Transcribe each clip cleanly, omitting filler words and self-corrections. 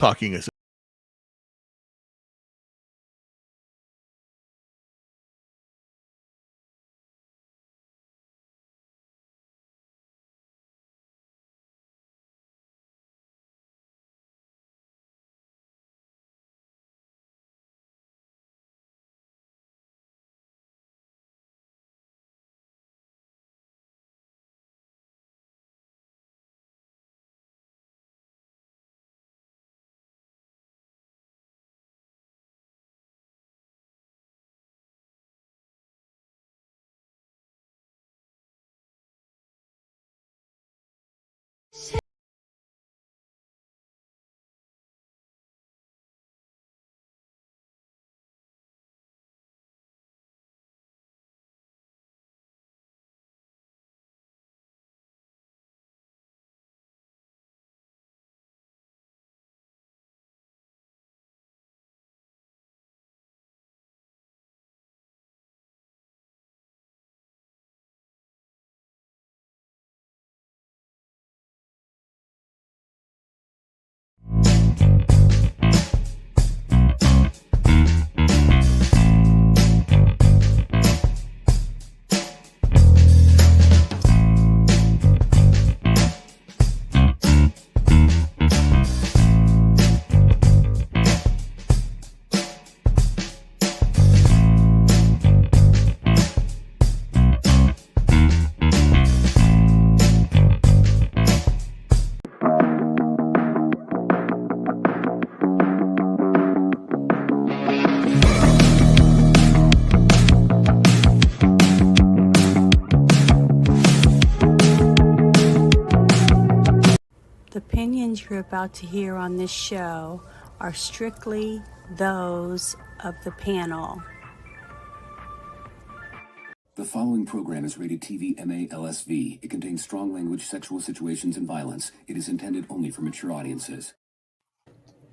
talking is The opinions you're about to hear on this show are strictly those of the panel. The following program is rated TV MA LSV. It contains strong language, sexual situations, and violence. It is intended only for mature audiences.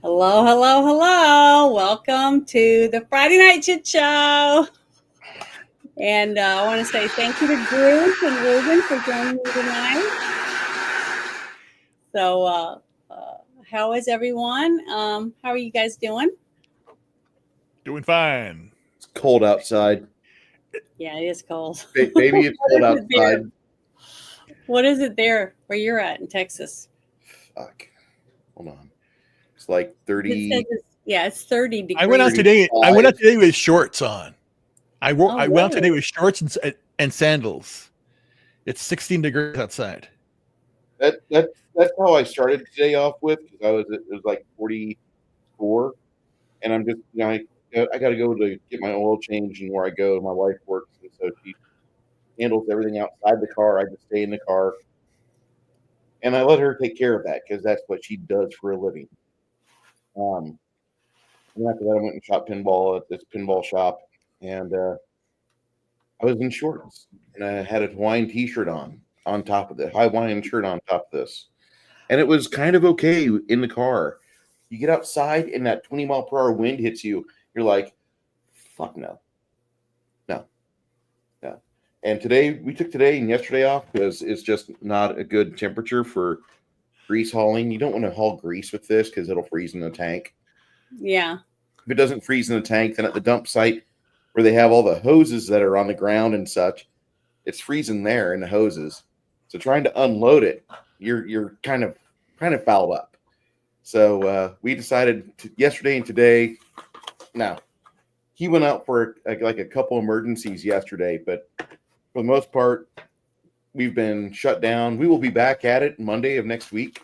Hello, hello, hello. Welcome to the Friday Night Chit Show. And I want to say thank you to Bruce and Ruben for joining me tonight. So, how is everyone? How are you guys doing? doing fine. It's cold outside. Yeah, it is cold. Maybe it's cold outside. What is it there where you're at in Texas? Fuck. Hold on. It's like 30. It's 30 degrees. I went out today with shorts on. I went out today with shorts and sandals. It's 16 degrees outside. That's how I started today off with, because it was like 44, and I'm just I got to go to get my oil change, and where I go, my wife works, and so she handles everything outside the car. I just stay in the car, and I let her take care of that because that's what she does for a living. And after that, I went and shot pinball at this pinball shop, and I was in shorts, and I had a Hawaiian T-shirt on top of the Hawaiian shirt on top of this, and it was kind of okay in the car. You get outside, and that 20-mile-per-hour wind hits you. You're like, "Fuck no." And we took today and yesterday off because it's just not a good temperature for grease hauling. You don't want to haul grease with this because it'll freeze in the tank. Yeah. If it doesn't freeze in the tank, then at the dump site where they have all the hoses that are on the ground and such, it's freezing there in the hoses. So trying to unload it, you're kind of fouled up. So we decided yesterday and today. Now, he went out for like a couple emergencies yesterday, but for the most part, we've been shut down. We will be back at it Monday of next week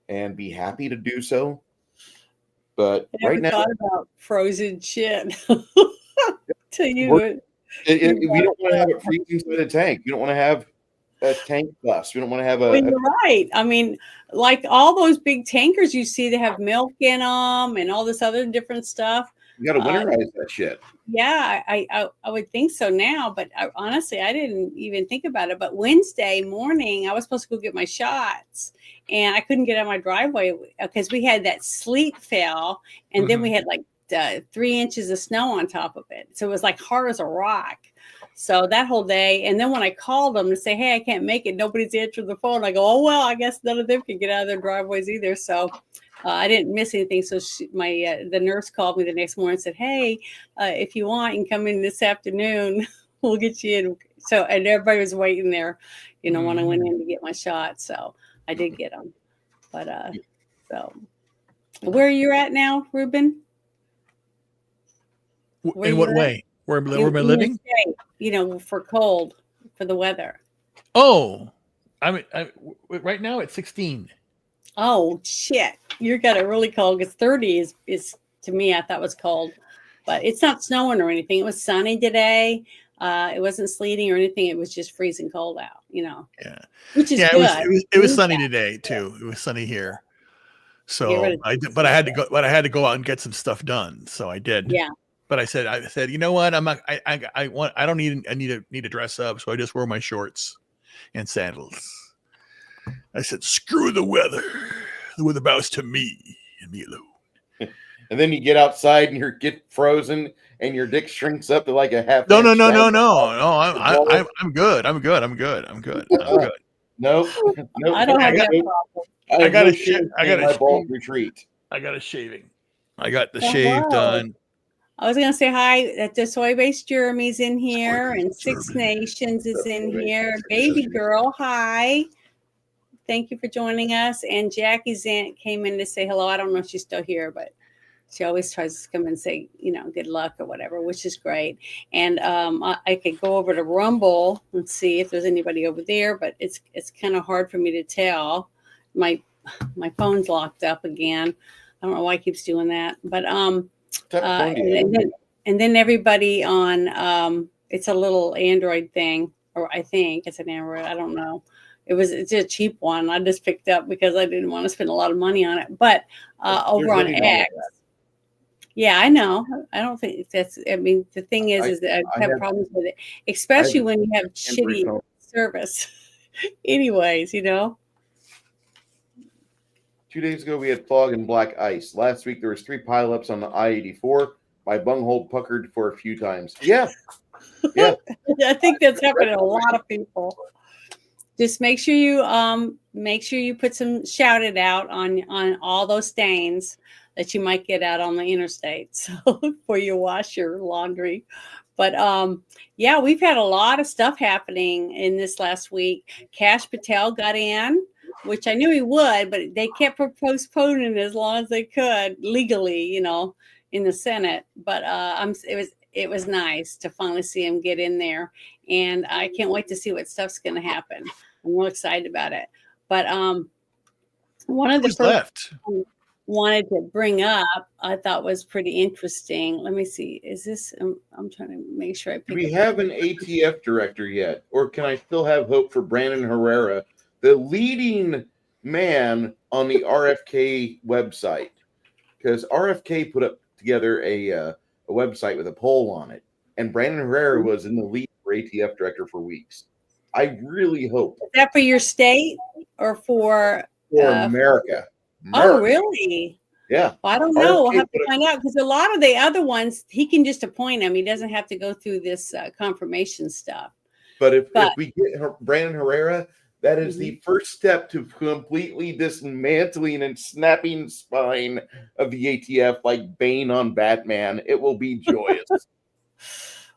and be happy to do so. But right now, thought about frozen shit. Till you we don't want to have it freezing inside the tank. You don't want to have a tank bust. We don't want to have you're right. I mean, like all those big tankers you see, they have milk in them and all this other different stuff. You got to winterize that shit. Yeah, I would think so now, but honestly, I didn't even think about it. But Wednesday morning, I was supposed to go get my shots, and I couldn't get out of my driveway because we had that sleet fell, and then we had like 3 inches of snow on top of it. So it was like hard as a rock. So that whole day, and then when I called them to say, "Hey, I can't make it," nobody's answered the phone. I go, "Oh well, I guess none of them can get out of their driveways either." So I didn't miss anything. So the nurse called me the next morning and said, "Hey, if you want, you can come in this afternoon. We'll get you in." So and everybody was waiting there, when I went in to get my shot. So I did get them. But so where are you at now, Ruben? In what way? Where am I living? State, for cold, for the weather. Oh, I right now it's 16. Oh shit! You got it really cold because 30 is to me I thought was cold, but it's not snowing or anything. It was sunny today. It wasn't sleeting or anything. It was just freezing cold out. Yeah, which is good. It was sunny that. today too. It was sunny here. Get So but I had to go out and get some stuff done. So I did. Yeah. But I said, you know what? I'm not. I don't need. I need to dress up. So I just wore my shorts and sandals. I said, screw the weather. The weather bows to me and me alone. And then you get outside and you get frozen and your dick shrinks up to like a half. No. I'm good. I'm good. Nope. I don't have that problem. I got a bald retreat. I got a shaving. I got the shave done. I was gonna say hi. The Soy-Based Jeremy's in here, and Six Nations is in here. Baby girl, hi. Thank you for joining us. And Jackie's came in to say hello. I don't know if she's still here, but she always tries to come and say, good luck or whatever, which is great. And I could go over to Rumble and see if there's anybody over there, but it's kind of hard for me to tell. My phone's locked up again. I don't know why it keeps doing that, but and then everybody on it's a little Android thing, or I think it's an Android. I don't know. It's a cheap one. I just picked up because I didn't want to spend a lot of money on it. But over on X, yeah, I know. I don't think that's. I mean, the thing is that I have problems with it, especially when you have shitty service. Anyways, 2 days ago, we had fog and black ice. Last week, there was 3 pileups on the I-84. My bunghole puckered for a few times. Yeah. I think that's happened to a lot of people. Just make sure you put some shout it out on all those stains that you might get out on the interstate. So before you wash your laundry. But yeah, we've had a lot of stuff happening in this last week. Kash Patel got in, which I knew he would, but they kept postponing as long as they could legally, in the Senate. But it was nice to finally see him get in there, and I can't wait to see what stuff's going to happen. I'm real excited about it. But one of the first wanted to bring up, I thought was pretty interesting. Let me see. Is this? I'm trying to make sure I pick. Do we have an ATF director yet, or can I still have hope for Brandon Herrera, the leading man on the RFK website? Because RFK put up together a website with a poll on it, and Brandon Herrera was in the lead for ATF director for weeks. I really hope. Is that for your state or for America? Oh, really? Yeah. Well, I don't know. We'll have to find out, because a lot of the other ones, he can just appoint them. He doesn't have to go through this confirmation stuff. But if we get Brandon Herrera, that is the first step to completely dismantling and snapping spine of the ATF like Bane on Batman. It will be joyous.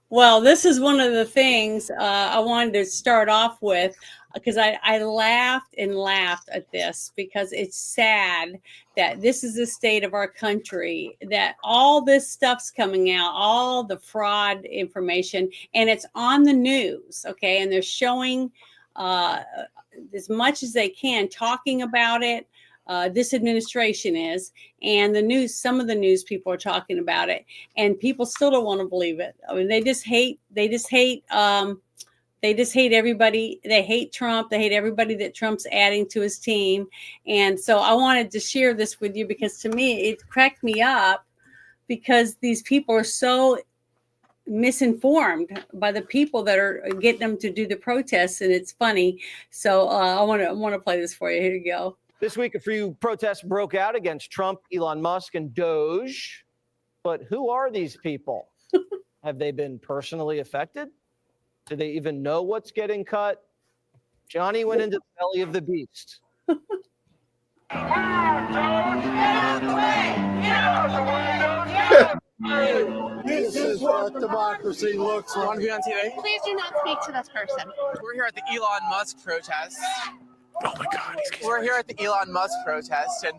Well, this is one of the things I wanted to start off with, because I laughed and laughed at this, because it's sad that this is the state of our country, that all this stuff's coming out, all the fraud information, and it's on the news, okay? And they're showing as much as they can, talking about it. This administration is, and the news, some of the news people are talking about it, and people still don't want to believe it. I mean, they just hate everybody. They hate Trump. They hate everybody that Trump's adding to his team. And so I wanted to share this with you, because to me, it cracked me up, because these people are so misinformed by the people that are getting them to do the protests, and it's funny. So I want to play this for you. Here you go. This week, a few protests broke out against Trump, Elon Musk, and Doge. But who are these people? Have they been personally affected? Do they even know what's getting cut? Johnny went into the belly of the beast. This is what democracy looks like. Want to be on TV? Please do not speak to this person. We're here at the Elon Musk protest. Oh my God. We're here at the Elon Musk protest, and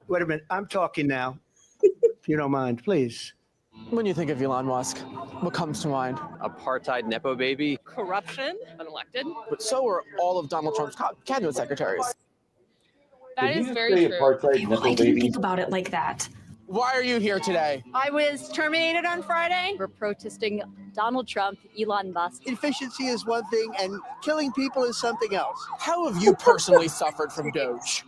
Wait a minute, I'm talking now. If you don't mind, please. when you think of Elon Musk, what comes to mind? Apartheid nepo baby. Corruption, unelected. But so are all of Donald Trump's cabinet secretaries. That Did is you very say true. apartheid nipple I didn't baby? think about it like that. Why are you here today? I was terminated on Friday. We're protesting Donald Trump, Elon Musk. Efficiency is one thing, and killing people is something else. How have you personally suffered from Doge?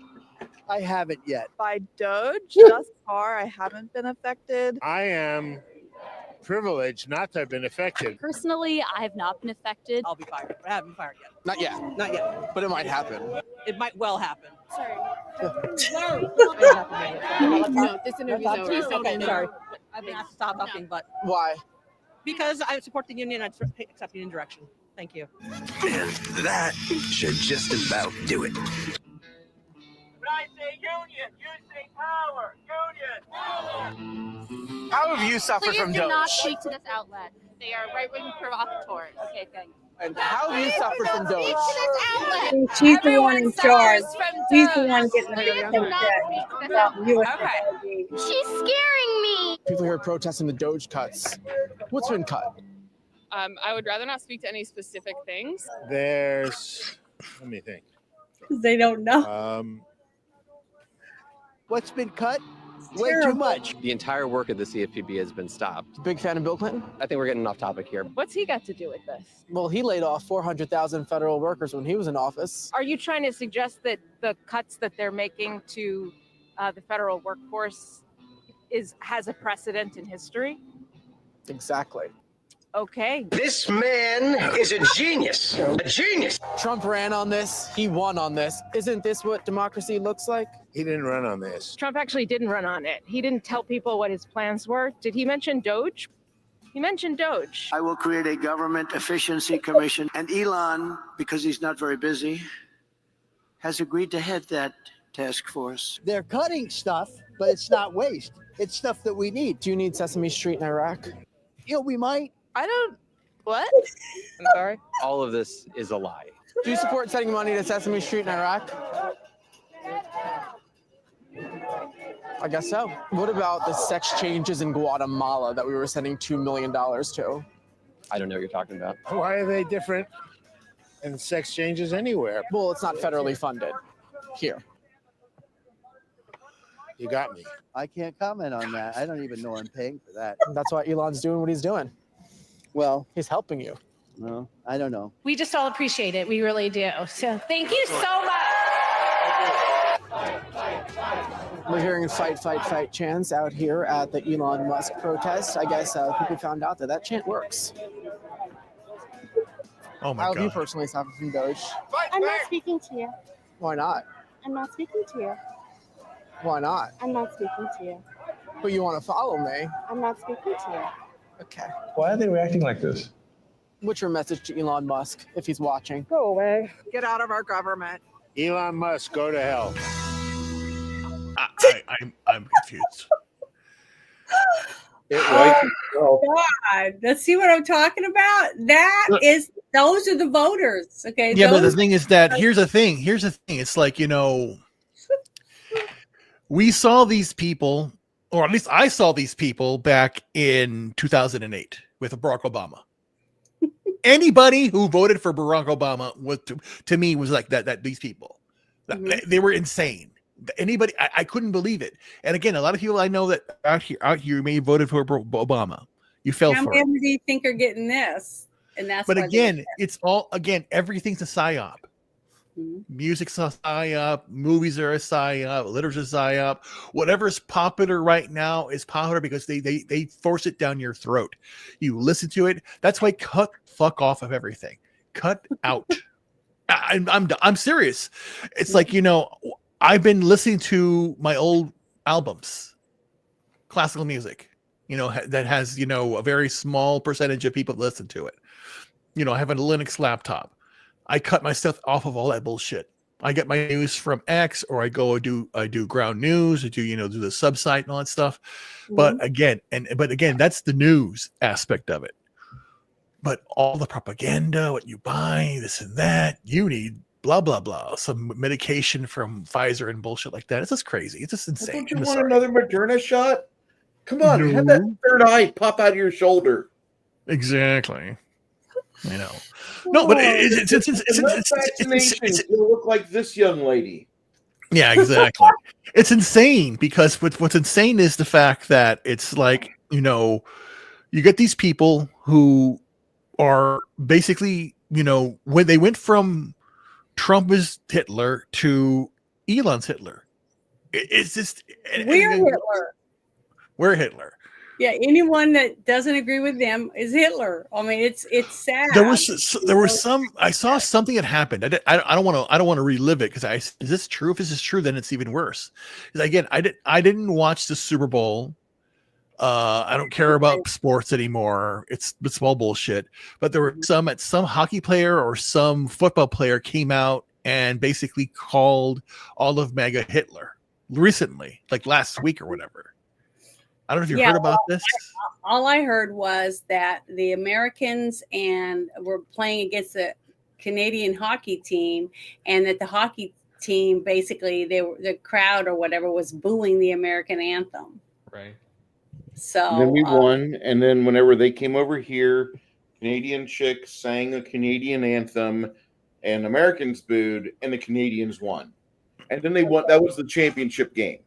I haven't yet. By Doge, thus far, I haven't been affected. I am privileged not to have been affected. Personally, I have not been affected. I'll be fired. I haven't been fired yet. Not yet, Not yet. but it might happen. It might well happen. Sorry. No, this interview's over. Please don't end. Sorry. I've been asked to stop talking, but Why? because I support the union, I accept union direction. Thank you. And that should just about do it. When I say union, you say power. Union. How have you suffered Please from do Doge? not speak to this outlet. They are right-wing provocateurs. Okay, thanks. And how have you suffered from Doge? Speak to this outlet. She's the one in charge. Suffers from She's the Doge. one getting Please the do not speak to this outlet. Okay. She's scaring me. People here protesting the Doge cuts. What's been cut? I would rather not speak to any specific things. There's, let me think. They don't know. What's been cut? Way too much. The entire work of the CFPB has been stopped. Big fan of Bill Clinton? I think we're getting off topic here. What's he got to do with this? Well, he laid off 400,000 federal workers when he was in office. Are you trying to suggest that the cuts that they're making to the federal workforce has a precedent in history? Exactly. Okay. This man is a genius. A genius. Trump ran on this. He won on this. Isn't this what democracy looks like? He didn't run on this. Trump actually didn't run on it. He didn't tell people what his plans were. Did he mention Doge? He mentioned Doge. I will create a government efficiency commission. And Elon, because he's not very busy, has agreed to head that task force. They're cutting stuff, but it's not waste. It's stuff that we need. Do you need Sesame Street in Iraq? You know, we might. I don't. What? I'm sorry. All of this is a lie. Do you support sending money to Sesame Street in Iraq? I guess so. What about the sex changes in Guatemala that we were sending $2 million to? I don't know what you're talking about. Why are they different than sex changes anywhere? Well, it's not federally funded here. You got me. I can't comment on that. I don't even know I'm paying for that. That's why Elon's doing what he's doing. Well, He's helping you. no, I don't know. We just all appreciate it. We really do. So thank you so much. We're hearing fight, fight, fight chants out here at the Elon Musk protest. I guess people found out that chant works. Oh my How have you God. personally suffered from Doge? I'm not speaking to you. Why not? I'm not speaking to you. Why not? I'm not speaking to you. But you want to follow me. I'm not speaking to you. Okay. Why are they reacting like this? What's your message to Elon Musk if he's watching? Go away. Get out of our government. Elon Musk, go to hell. I'm confused. God, let's see what I'm talking about. Those are the voters. Okay. Yeah, but the those- thing is that here's the thing. It's like, we saw these people, or at least I saw these people back in 2008 with Barack Obama. Anybody who voted for Barack Obama was to me was like that these people. They were insane. Anybody, I couldn't believe it. And again, a lot of people I know that out here may have voted for Obama. You fell How for it. many do you think are getting this? And that's But why again, everything's a psyop. Music's a psyop, movies are a psyop, literature's a psyop. Whatever's popular right now is popular because they force it down your throat. You listen to it. That's why cut the fuck off of everything. Cut out. I'm serious. It's like, I've been listening to my old albums, classical music, that has, a very small percentage of people listen to it. I have a Linux laptop. I cut my stuff off of all that bullshit. I get my news from X, or I do ground news. I do the subsite and all that stuff. But again, that's the news aspect of it. But all the propaganda, what you buy, this and that, you need blah blah blah, some medication from Pfizer and bullshit like that. It's just crazy. It's just insane. Don't you want another Moderna shot? Come on, have that third eye pop out of your shoulder. Exactly. I know. No, but it's you look like this young lady. Yeah, exactly. It's insane because what's insane is the fact that it's like, you get these people who are basically, when they went from Trump is Hitler to Elon's Hitler. It's just we're Hitler. We're Hitler. Yeah, anyone that doesn't agree with them is Hitler. I mean, it's sad. There was some. I saw something that happened. I don't want to relive it because is this true? If this is true, then it's even worse. Because again, I didn't watch the Super Bowl. I don't care about sports anymore. It's all bullshit. But there were some hockey player or some football player came out and basically called all of MAGA Hitler recently, like last week or whatever. I don't know if you heard about this. All I heard was that the Americans were playing against the Canadian hockey team, and that the hockey team basically the crowd or whatever was booing the American anthem. Right. So and then we won, and then whenever they came over here, Canadian chicks sang a Canadian anthem, and Americans booed, and the Canadians won. And then they won. That was the championship game.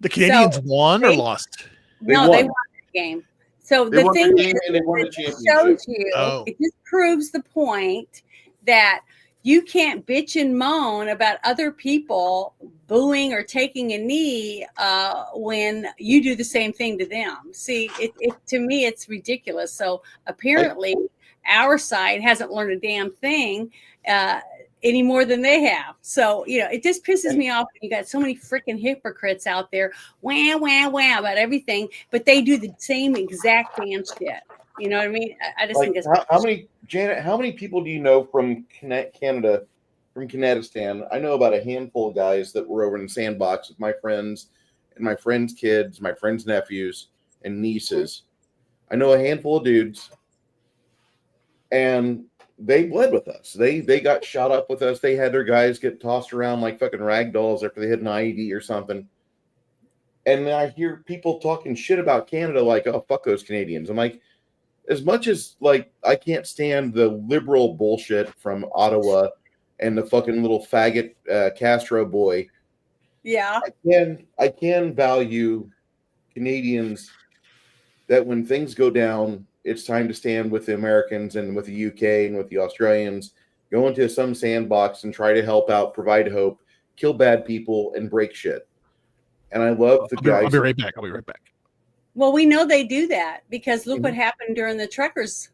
The Canadians won or lost? They won the game. So the thing is, it shows you, it just proves the point that you can't bitch and moan about other people booing or taking a knee when you do the same thing to them. See, to me, it's ridiculous. So apparently our side hasn't learned a damn thing any more than they have. So, it just pisses me off. You got so many freaking hypocrites out there, wah, wah, wah about everything, but they do the same exact damn shit. You know what I mean? I just think it's how many people do you know from Canada, from Canadistan? I know about a handful of guys that were over in the Sandbox with my friends and my friends' kids, my friends' nephews and nieces. I know a handful of dudes, and they bled with us. They got shot up with us. They had their guys get tossed around like fucking rag dolls after they hit an IED or something. And I hear people talking shit about Canada like, oh, fuck those Canadians. I'm like, as much as like I can't stand the liberal bullshit from Ottawa and the fucking little faggot Castro boy. Yeah. I can value Canadians that when things go down, it's time to stand with the Americans and with the UK and with the Australians, go into some sandbox and try to help out, provide hope, kill bad people, and break shit. And I love the guys. I'll be right back. Well, we know they do that because look what happened during the truckers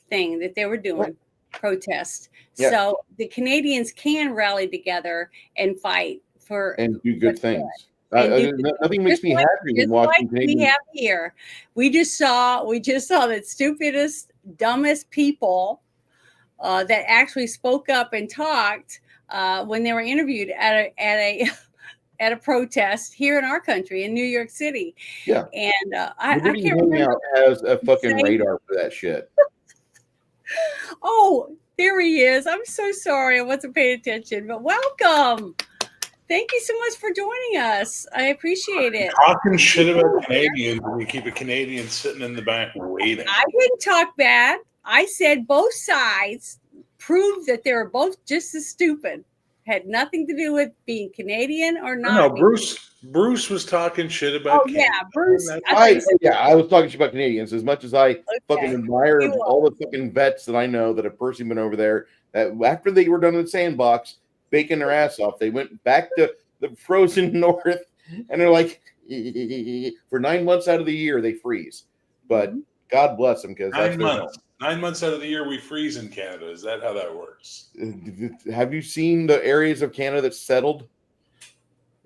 thing that they were doing, protest. Yeah. So the Canadians can rally together and fight and do good things. Nothing makes me happy than watching Canadians. We have here. We just saw the stupidest, dumbest people that actually spoke up and talked when they were interviewed at a protest here in our country in New York City. Yeah. And I can't remember. Has a fucking radar for that shit. Oh, there he is. I'm so sorry. I wasn't paying attention, but welcome. Thank you so much for joining us. I appreciate it. Talking shit about Canadians and you keep a Canadian sitting in the back waiting. I didn't talk bad. I said both sides proved that they were both just as stupid. Had nothing to do with being Canadian or not. No, Bruce was talking shit about Canada. Yeah, Bruce. I was talking shit about Canadians as much as I fucking admire all the fucking vets that I know that have personally been over there. That after they were done in the Sandbox, baking their ass off, they went back to the frozen north, and they're like, for 9 months out of the year they freeze. But God bless them, because 9 months. 9 months out of the year we freeze in Canada. Is that how that works? Have you seen the areas of Canada that's settled?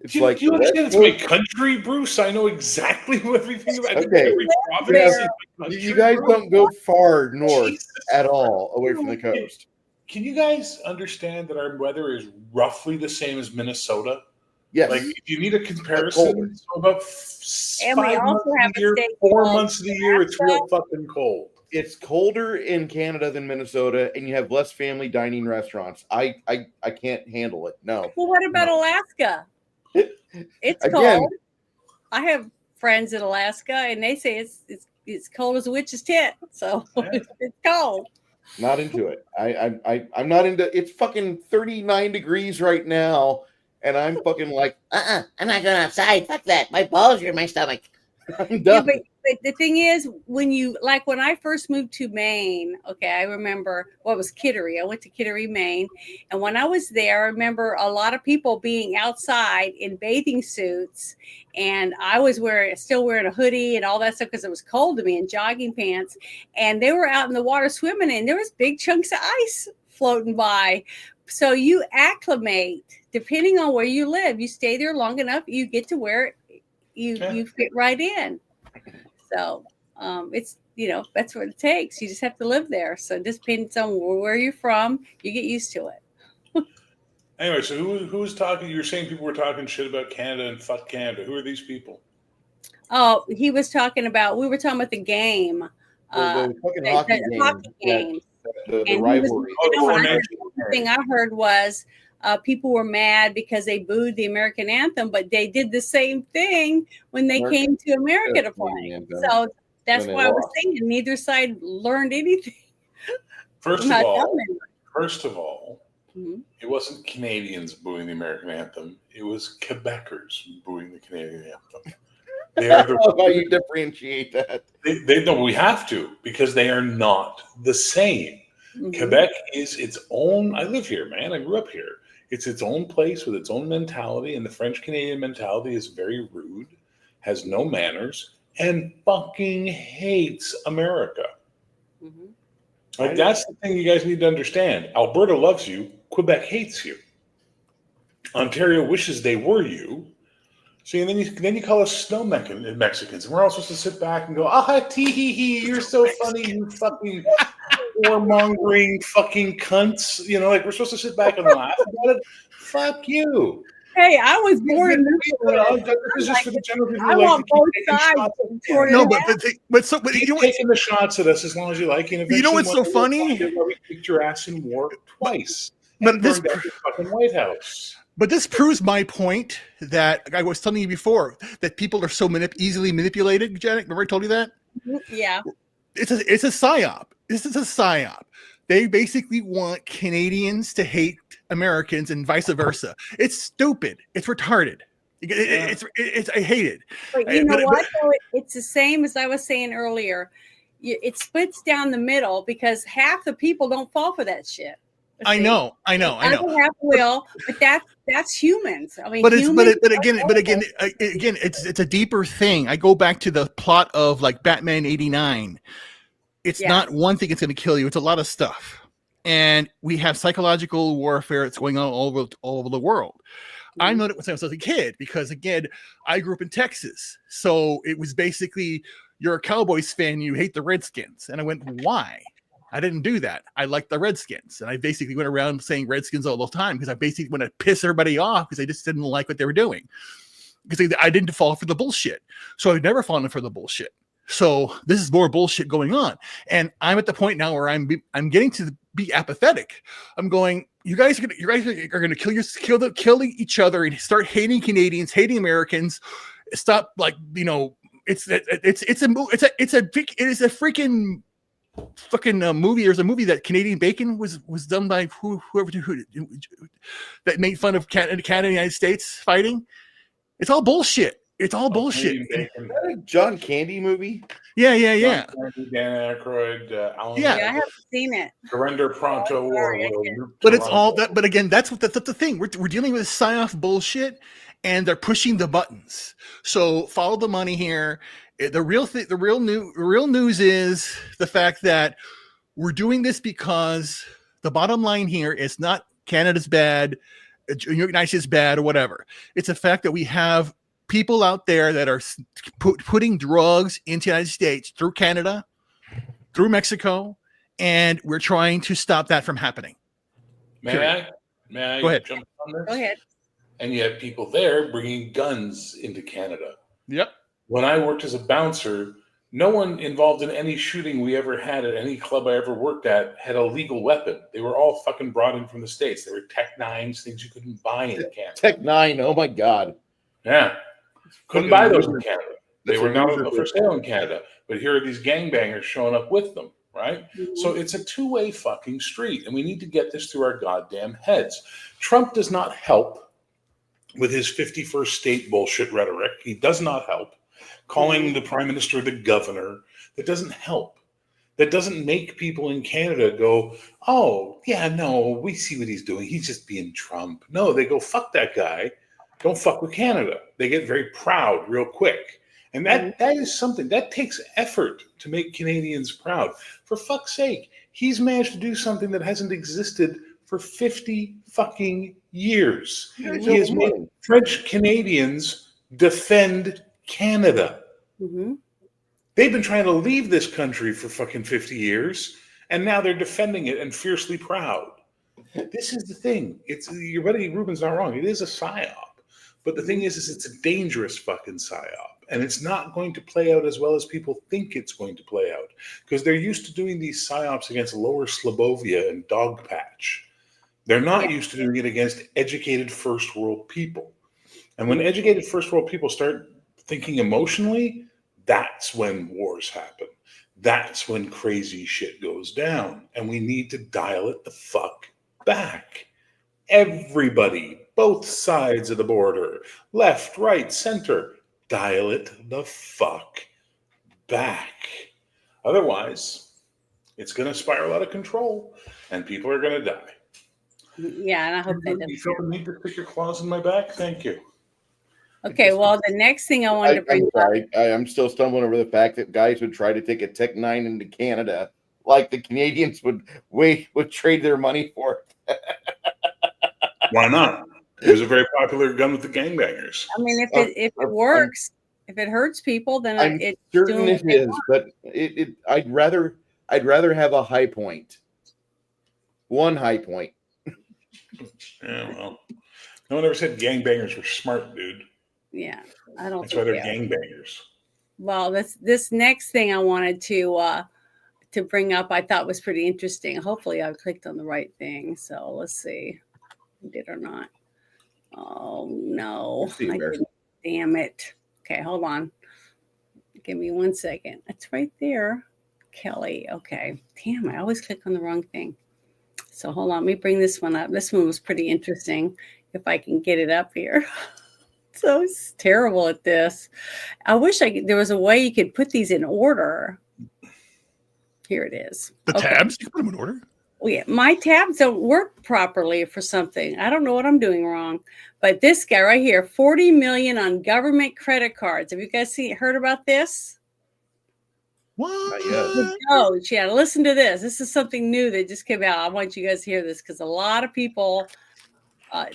It's Do like you the understand West it's my Coast. country, Bruce? I know exactly everything about Okay. every province. Yeah, in my you country, guys Bruce. don't go far north Jesus at all away from the coast. Can you guys understand that our weather is roughly the same as Minnesota? Yes. Like, if you need a colder. comparison, so about And we 5 also months have of the a year, state 4 called months of the year, it's real fucking cold. It's colder in Canada than Minnesota, and you have less family dining restaurants. I can't handle it. No. Well, what about Alaska? It's Again, cold. I have friends in Alaska, and they say it's cold as a witch's tit. So it's cold. not into it. I'm not into. It's fucking 39 degrees right now, and I'm fucking like, I'm not going outside. Fuck that. My balls are in my stomach. I'm Yeah, done. but the thing is, when I first moved to Maine, okay, I remember what was Kittery. I went to Kittery, Maine, and when I was there, I remember a lot of people being outside in bathing suits, and I was still wearing a hoodie and all that stuff because it was cold to me, and jogging pants, and they were out in the water swimming, and there was big chunks of ice floating by. So you acclimate depending on where you live. You stay there long enough, you get to where it. You fit right in. So it's that's what it takes. You just have to live there. So it just depends on where you're from. You get used to it. Anyway, so who was talking? You were saying people were talking shit about Canada and fuck Canada. Who are these people? Oh, we were talking about the game. The fucking hockey game. The rivalry. The thing I heard was people were mad because they booed the American anthem, but they did the same thing when they came to America to play. So that's why I was saying neither side learned anything. First of all, it wasn't Canadians booing the American anthem. It was Quebecers booing the Canadian anthem. They are how you differentiate that? They no, we have to, because they are not the same. Quebec is its own. I live here, man. I grew up here. It's its own place with its own mentality, and the French Canadian mentality is very rude, has no manners, and fucking hates America. Like, that's the thing you guys need to understand. Alberta loves you. Quebec hates you. Ontario wishes they were you. See, and then you call us snow Mexicans, and we're all supposed to sit back and go, tee hee hee, you're so funny, you fucking warmongering fucking cunts. Like, we're supposed to sit back and laugh about it. Fuck you. Hey, I was born in this is just for the general people I who want both sides. No, but keep taking the shots at us as long as you like. And you know what's so funny? We kicked your ass in war twice. But this burned down the fucking White House. But this proves my point that I was telling you before, that people are so easily manipulated. Janet, remember I told you that? Yeah. It's a psyop. This is a psyop. They basically want Canadians to hate Americans and vice versa. It's stupid. It's retarded. It's I hate it. But you know what? Though? It's the same as I was saying earlier. It splits down the middle because half the people don't fall for that shit. I know. Other half will, but that's humans. I mean, but again, it's a deeper thing. I go back to the plot of like Batman '89. It's not one thing that's going to kill you. It's a lot of stuff, and we have psychological warfare that's going on all over the world. I know that when I was a kid, because again, I grew up in Texas, so it was basically you're a Cowboys fan, you hate the Redskins, and I went, why? I didn't do that. I liked the Redskins. And I basically went around saying Redskins all the time because I basically want to piss everybody off because I just didn't like what they were doing. Because I didn't fall for the bullshit. So I've never fallen for the bullshit. So this is more bullshit going on. And I'm at the point now where I'm getting to be apathetic. I'm going, you guys are going to kill each other and start hating Canadians, hating Americans. Stop, like, it is a freaking fucking movie. There's a movie that Canadian Bacon was done by whoever that made fun of Canada and the United States fighting. It's all bullshit. It's all bullshit. Is that a John Candy movie? Yeah. Dan Aykroyd, Alan. Yeah, I haven't seen it. Surrender Pronto. But it's all that. But again, that's the thing. We're dealing with psyop bullshit, and they're pushing the buttons. So follow the money here. The real news is the fact that we're doing this because the bottom line here is not Canada's bad. New York Nights is bad or whatever. It's the fact that we have people out there that are putting drugs into the United States through Canada, through Mexico, and we're trying to stop that from happening. May I Go ahead. jump on this? Go ahead. And you have people there bringing guns into Canada. Yep. When I worked as a bouncer, no one involved in any shooting we ever had at any club I ever worked at had a legal weapon. They were all fucking brought in from the States. They were Tech 9s, things you couldn't buy in Canada. Tech 9, oh my God. Yeah. Couldn't buy those in Canada. They were not for sale in Canada. But here are these gangbangers showing up with them, right? So it's a two-way fucking street, and we need to get this through our goddamn heads. Trump does not help with his 51st state bullshit rhetoric. He does not help. Calling the prime minister the governor, that doesn't help. That doesn't make people in Canada go, oh, yeah, no, we see what he's doing. He's just being Trump. No, they go, fuck that guy. Don't fuck with Canada. They get very proud real quick. And that is something that takes effort to make Canadians proud. For fuck's sake, he's managed to do something that hasn't existed for 50 fucking years. He has made French Canadians defend Canada. They've been trying to leave this country for fucking 50 years, and now they're defending it and fiercely proud. This is the thing. It's your buddy Ruben's not wrong. It is a psyop. But the thing is it's a dangerous fucking psyop. And it's not going to play out as well as people think it's going to play out. Because they're used to doing these psyops against Lower Slobovia and Dogpatch. They're not used to doing it against educated first world people. And when educated first world people start thinking emotionally, that's when wars happen. That's when crazy shit goes down. And we need to dial it the fuck back. Everybody, both sides of the border, left, right, center, dial it the fuck back. Otherwise, it's going to spiral out of control and people are going to die. Yeah, and I hope that You feel the need to stick your claws in my back? Thank you. Okay, well, the next thing I wanted to bring up. I'm still stumbling over the fact that guys would try to take a Tech 9 into Canada like the Canadians would trade their money for it. Why not? It was a very popular gun with the gangbangers. I mean, if it works, if it hurts people, then I'm it's certain doing it what they is, want. but I'd rather have a high point. One high point. Yeah, well, no one ever said gangbangers were smart, dude. Yeah, I don't. That's why they're think gangbangers. Well, this next thing I wanted to bring up, I thought was pretty interesting. Hopefully, I clicked on the right thing. So let's see, if I did or not. Oh no! I didn't. Damn it! Okay, hold on. Give me 1 second. It's right there, Kelly. Okay. Damn, I always click on the wrong thing. So hold on. Let me bring this one up. This one was pretty interesting. If I can get it up here. So it's terrible at this. I wish there was a way you could put these in order. Here it is. The tabs? You can put them in order. Oh, yeah. My tabs don't work properly for something. I don't know what I'm doing wrong. But this guy right here, 40 million on government credit cards. Have you guys heard about this? What? Oh, yeah. Listen to this. This is something new that just came out. I want you guys to hear this because a lot of people.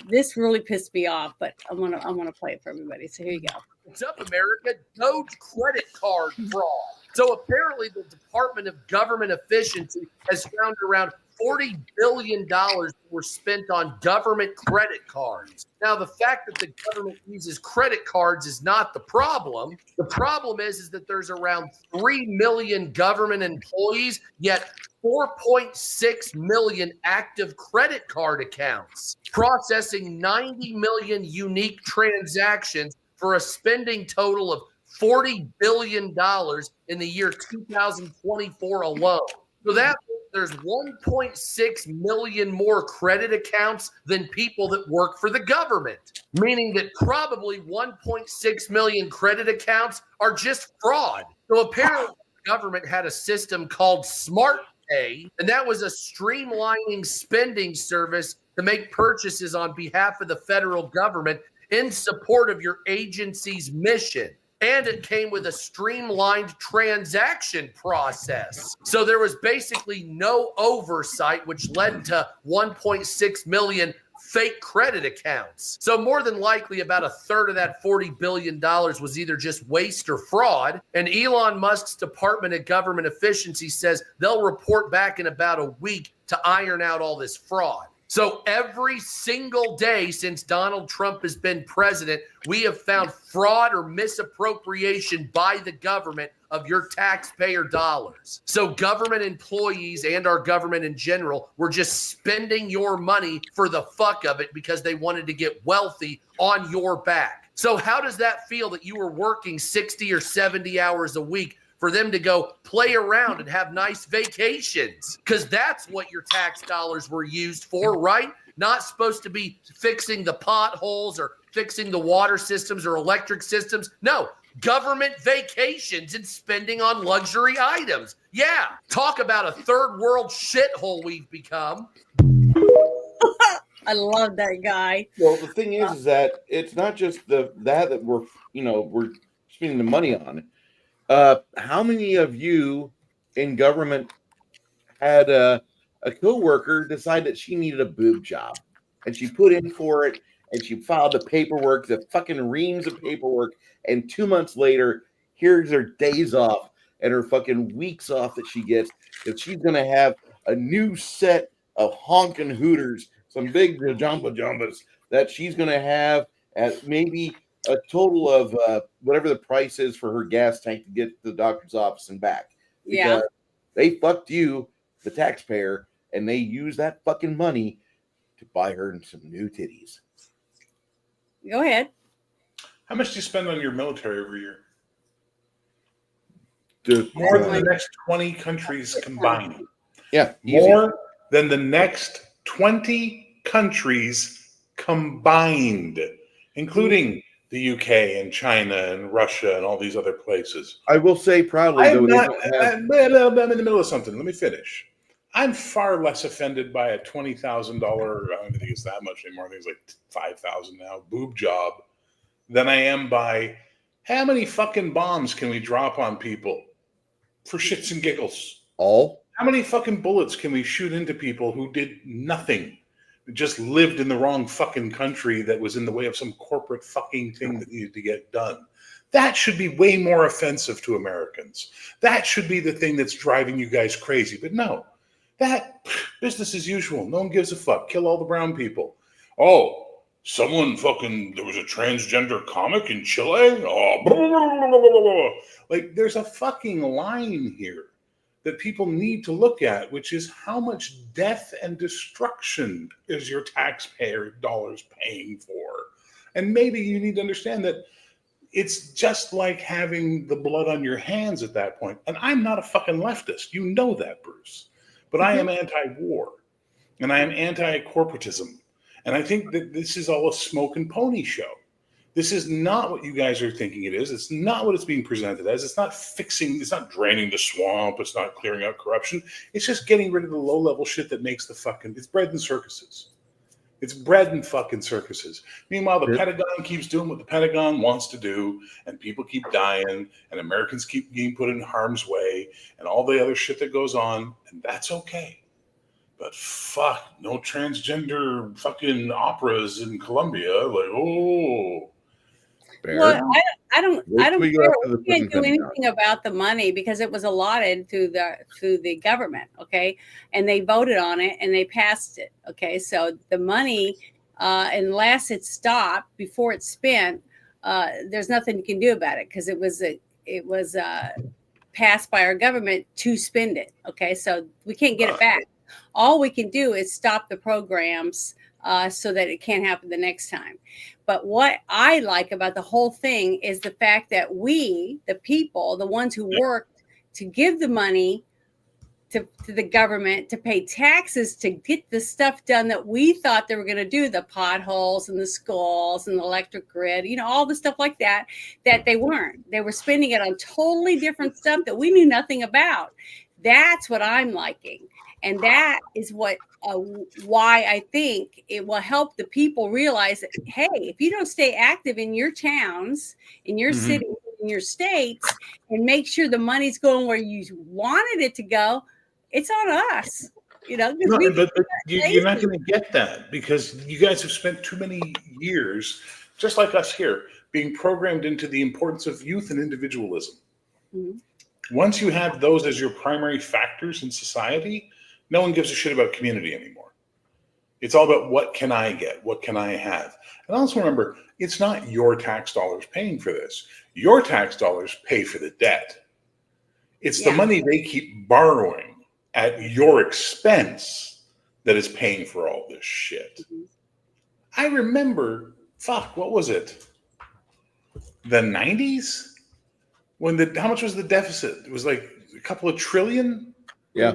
This really pissed me off, but I'm gonna play it for everybody. So here you go. What's up, America? Doge credit card fraud. So apparently, the Department of Government Efficiency has found around $40 billion were spent on government credit cards. Now, the fact that the government uses credit cards is not the problem. The problem is that there's around 3 million government employees, yet 4.6 million active credit card accounts, processing 90 million unique transactions for a spending total of $40 billion in the year 2024 alone. So that means there's 1.6 million more credit accounts than people that work for the government, meaning that probably 1.6 million credit accounts are just fraud. So apparently the government had a system called Smart Pay, and that was a streamlining spending service to make purchases on behalf of the federal government in support of your agency's mission. And it came with a streamlined transaction process. So there was basically no oversight, which led to 1.6 million fake credit accounts. So more than likely about a third of that $40 billion was either just waste or fraud. And Elon Musk's Department of Government Efficiency says they'll report back in about a week to iron out all this fraud. So every single day since Donald Trump has been president, we have found fraud or misappropriation by the government of your taxpayer dollars. So government employees and our government in general were just spending your money for the fuck of it because they wanted to get wealthy on your back. So how does that feel that you were working 60 or 70 hours a week for them to go play around and have nice vacations? Because that's what your tax dollars were used for, right? Not supposed to be fixing the potholes or fixing the water systems or electric systems. No, government vacations and spending on luxury items. Yeah, talk about a third world shithole we've become. I love that guy. Well, the thing is that it's not just that we're spending the money on. How many of you in government had a coworker decide that she needed a boob job, and she put in for it, and she filed the paperwork, the fucking reams of paperwork, and 2 months later, here's her days off and her fucking weeks off that she gets, that she's gonna have a new set of honking hooters, some big jumbas that she's gonna have at maybe a total of whatever the price is for her gas tank to get to the doctor's office and back. Because they fucked you, the taxpayer, and they use that fucking money to buy her some new titties. Go ahead. How much do you spend on your military every year? Dude, more than the next 20 countries combined. Yeah. More than the next 20 countries combined, including the UK and China and Russia and all these other places. I will say proudly, I'm though, in the middle of something. Let me finish. I'm far less offended by a $20,000, I don't think it's that much anymore, I think it's like $5,000 now, boob job, than I am by how many fucking bombs can we drop on people for shits and giggles? All? How many fucking bullets can we shoot into people who did nothing? Just lived in the wrong fucking country that was in the way of some corporate fucking thing that needed to get done. That should be way more offensive to Americans. That should be the thing that's driving you guys crazy. But no, that business as usual. No one gives a fuck. Kill all the brown people. Oh, someone fucking, there was a transgender comic in Chile? Oh, blah, blah, blah, blah, blah. Like there's a fucking line here that people need to look at, which is how much death and destruction is your taxpayer dollars paying for? And maybe you need to understand that it's just like having the blood on your hands at that point. And I'm not a fucking leftist. You know that, Bruce. But I am anti-war, and I am anti-corporatism. And I think that this is all a smoke and pony show. This is not what you guys are thinking it is. It's not what it's being presented as. It's not fixing, it's not draining the swamp. It's not clearing out corruption. It's just getting rid of the low-level shit that makes the fucking, it's bread and circuses. It's bread and fucking circuses. Meanwhile, the Pentagon keeps doing what the Pentagon wants to do, and people keep dying, and Americans keep getting put in harm's way, and all the other shit that goes on, and that's okay. But fuck, no transgender fucking operas in Colombia. Like, oh. Well, I don't care. We can't do anything about the money because it was allotted to the government, okay? And they voted on it and they passed it, okay? So the money, unless it's stopped before it's spent, there's nothing you can do about it because it was passed by our government to spend it, okay? So we can't get it back. All we can do is stop the programs so that it can't happen the next time. But what I like about the whole thing is the fact that we, the people, the ones who worked to give the money to the government to pay taxes to get the stuff done that we thought they were going to do, the potholes and the schools and the electric grid, you know, all the stuff like that, that they weren't. They were spending it on totally different stuff that we knew nothing about. That's what I'm liking. And that is what why I think it will help the people realize that, hey, if you don't stay active in your towns, in your cities, in your states, and make sure the money's going where you wanted it to go, it's on us. You know, No, because but you're not going to get that because you guys have spent too many years, just like us here, being programmed into the importance of youth and individualism. Once you have those as your primary factors in society, no one gives a shit about community anymore. It's all about what can I get? What can I have? And also remember, it's not your tax dollars paying for this. Your tax dollars pay for the debt. It's the money they keep borrowing at your expense that is paying for all this shit. I remember, what was it? The 90s? How much was the deficit? It was like a couple of trillion? Yeah.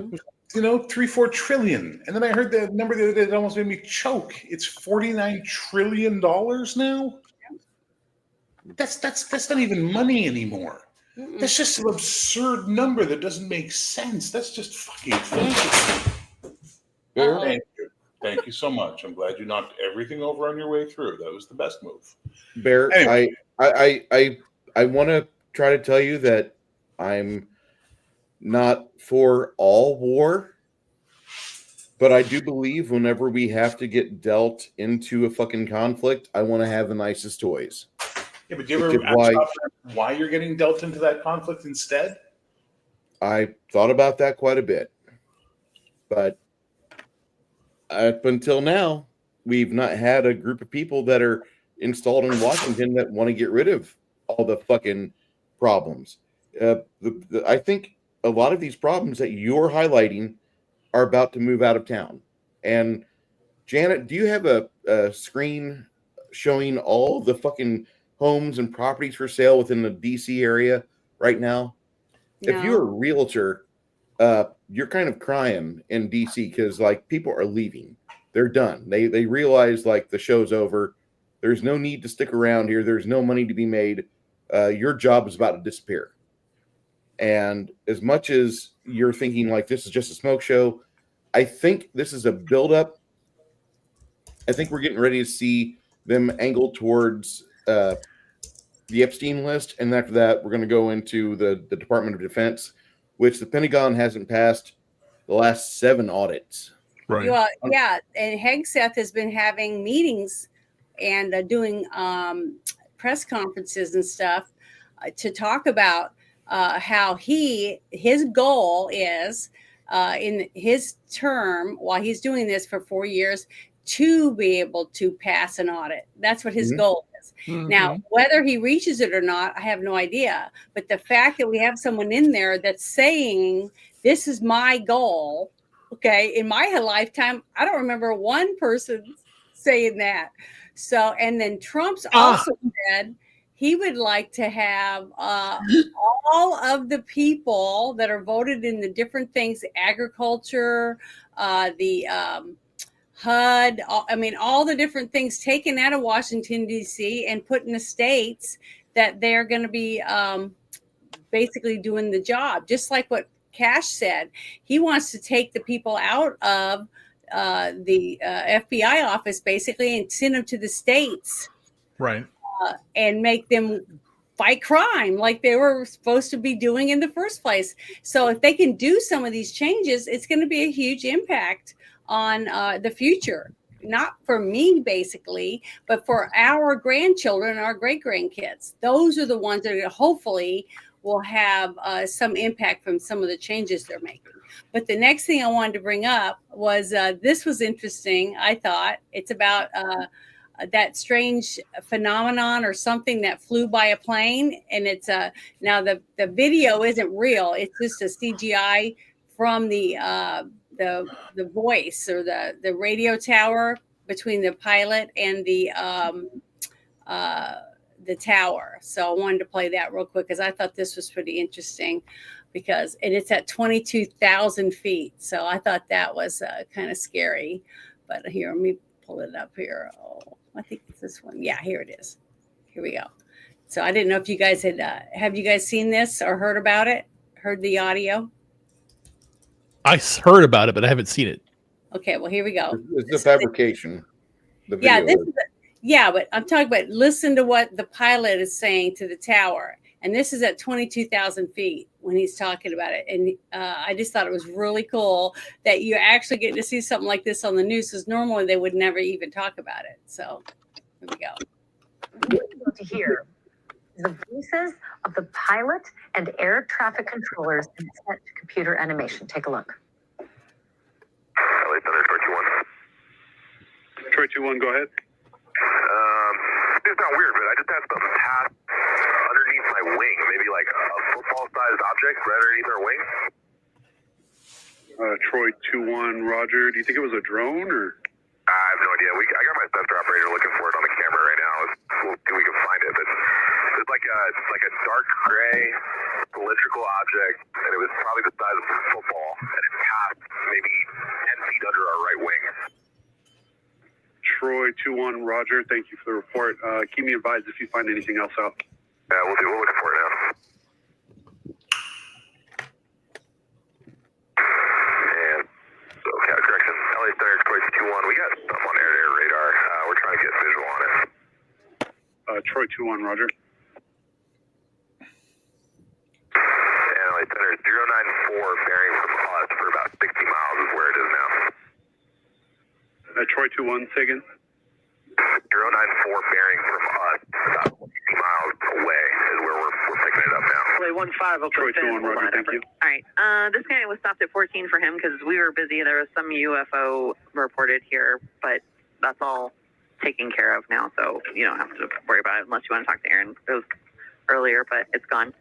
You know, 3-4 trillion. And then I heard the number the other day that almost made me choke. It's $49 trillion now. That's not even money anymore. That's just an absurd number that doesn't make sense. That's just fucking fancy. Thank you. Thank you so much. I'm glad you knocked everything over on your way through. That was the best move. Bear, Anyway. I want to try to tell you that I'm not for all war, but I do believe whenever we have to get dealt into a fucking conflict, I want to have the nicest toys. Yeah, but do you ever ask why you're getting dealt into that conflict instead? I thought about that quite a bit, but up until now, we've not had a group of people that are installed in Washington that want to get rid of all the fucking problems. I think a lot of these problems that you're highlighting are about to move out of town. And Janet, do you have a screen showing all the fucking homes and properties for sale within the DC area right now? No. If you're a realtor, you're kind of crying in DC because like people are leaving. They're done. They realize like the show's over. There's no need to stick around here. There's no money to be made. Your job is about to disappear. And as much as you're thinking like this is just a smoke show, I think this is a buildup. I think we're getting ready to see them angle towards the Epstein list. And after that, we're going to go into the Department of Defense, which the Pentagon hasn't passed the last 7 audits. Right. Well, yeah. And Hegseth has been having meetings and doing press conferences and stuff to talk about how his goal is in his term while he's doing this for 4 years to be able to pass an audit. That's what his goal is. Now, whether he reaches it or not, I have no idea. But the fact that we have someone in there that's saying, this is my goal. Okay. In my lifetime, I don't remember one person saying that. So, and then Trump's also said he would like to have all of the people that are voted in the different things, agriculture, the HUD, all the different things taken out of Washington, D.C. and put in the states that they're going to be basically doing the job, just like what Cash said. He wants to take the people out of the FBI office basically and send them to the states. Right. And make them fight crime like they were supposed to be doing in the first place. So if they can do some of these changes, it's going to be a huge impact on the future. Not for me, basically, but for our grandchildren, our great-grandkids. Those are the ones that hopefully will have some impact from some of the changes they're making. But the next thing I wanted to bring up was this was interesting, I thought. It's about that strange phenomenon or something that flew by a plane. And it's now the video isn't real. It's just a CGI from the voice or the radio tower between the pilot and the tower. So I wanted to play that real quick because I thought this was pretty interesting and it's at 22,000 feet. So I thought that was kind of scary. But here, let me pull it up here. Oh, I think it's this one. Yeah, here it is. Here we go. So I didn't know if you guys have you guys seen this or heard about it? Heard the audio? I heard about it, but I haven't seen it. Okay, well, here we go. It's a fabrication. But I'm talking about listen to what the pilot is saying to the tower. And this is at 22,000 feet when he's talking about it. And I just thought it was really cool that you actually get to see something like this on the news, because normally they would never even talk about it. So here we go. What you're about to hear is the voices of the pilot and air traffic controllers in set computer animation. Take a look. LA Thunder, Troy 2-1. Troy 2-1, go ahead. It's not weird, but I just had something pass underneath my wing, maybe like a football-sized object right underneath our wing. Troy 2-1, Roger. Do you think it was a drone or? I have no idea. I got my sensor operator looking for it on the camera right now. We'll see if we can find it. But it's like a dark gray cylindrical object, and it was probably the size of a football, and it passed maybe 10 feet under our right wing. Troy 2-1, Roger. Thank you for the report. Keep me advised if you find anything else out. Yeah, we'll do. We're looking for it now. And so, correction. LA Thunder, Troy 2-1. We got stuff on air-to-air radar. We're trying to get visual on it. Troy 2-1, Roger. And LA Thunder 094 bearing from us for about 60 miles is where it is now. Troy 2-1, say again. 094 bearing from us about 60 miles away is where we're picking it up now. LA 15, Troy 2-1, Roger. Thank you. All right. This guy was stopped at 14 for him because we were busy. There was some UFO reported here, but that's all taken care of now, so you don't have to worry about it unless you want to talk to Aaron. It was earlier, but it's gone.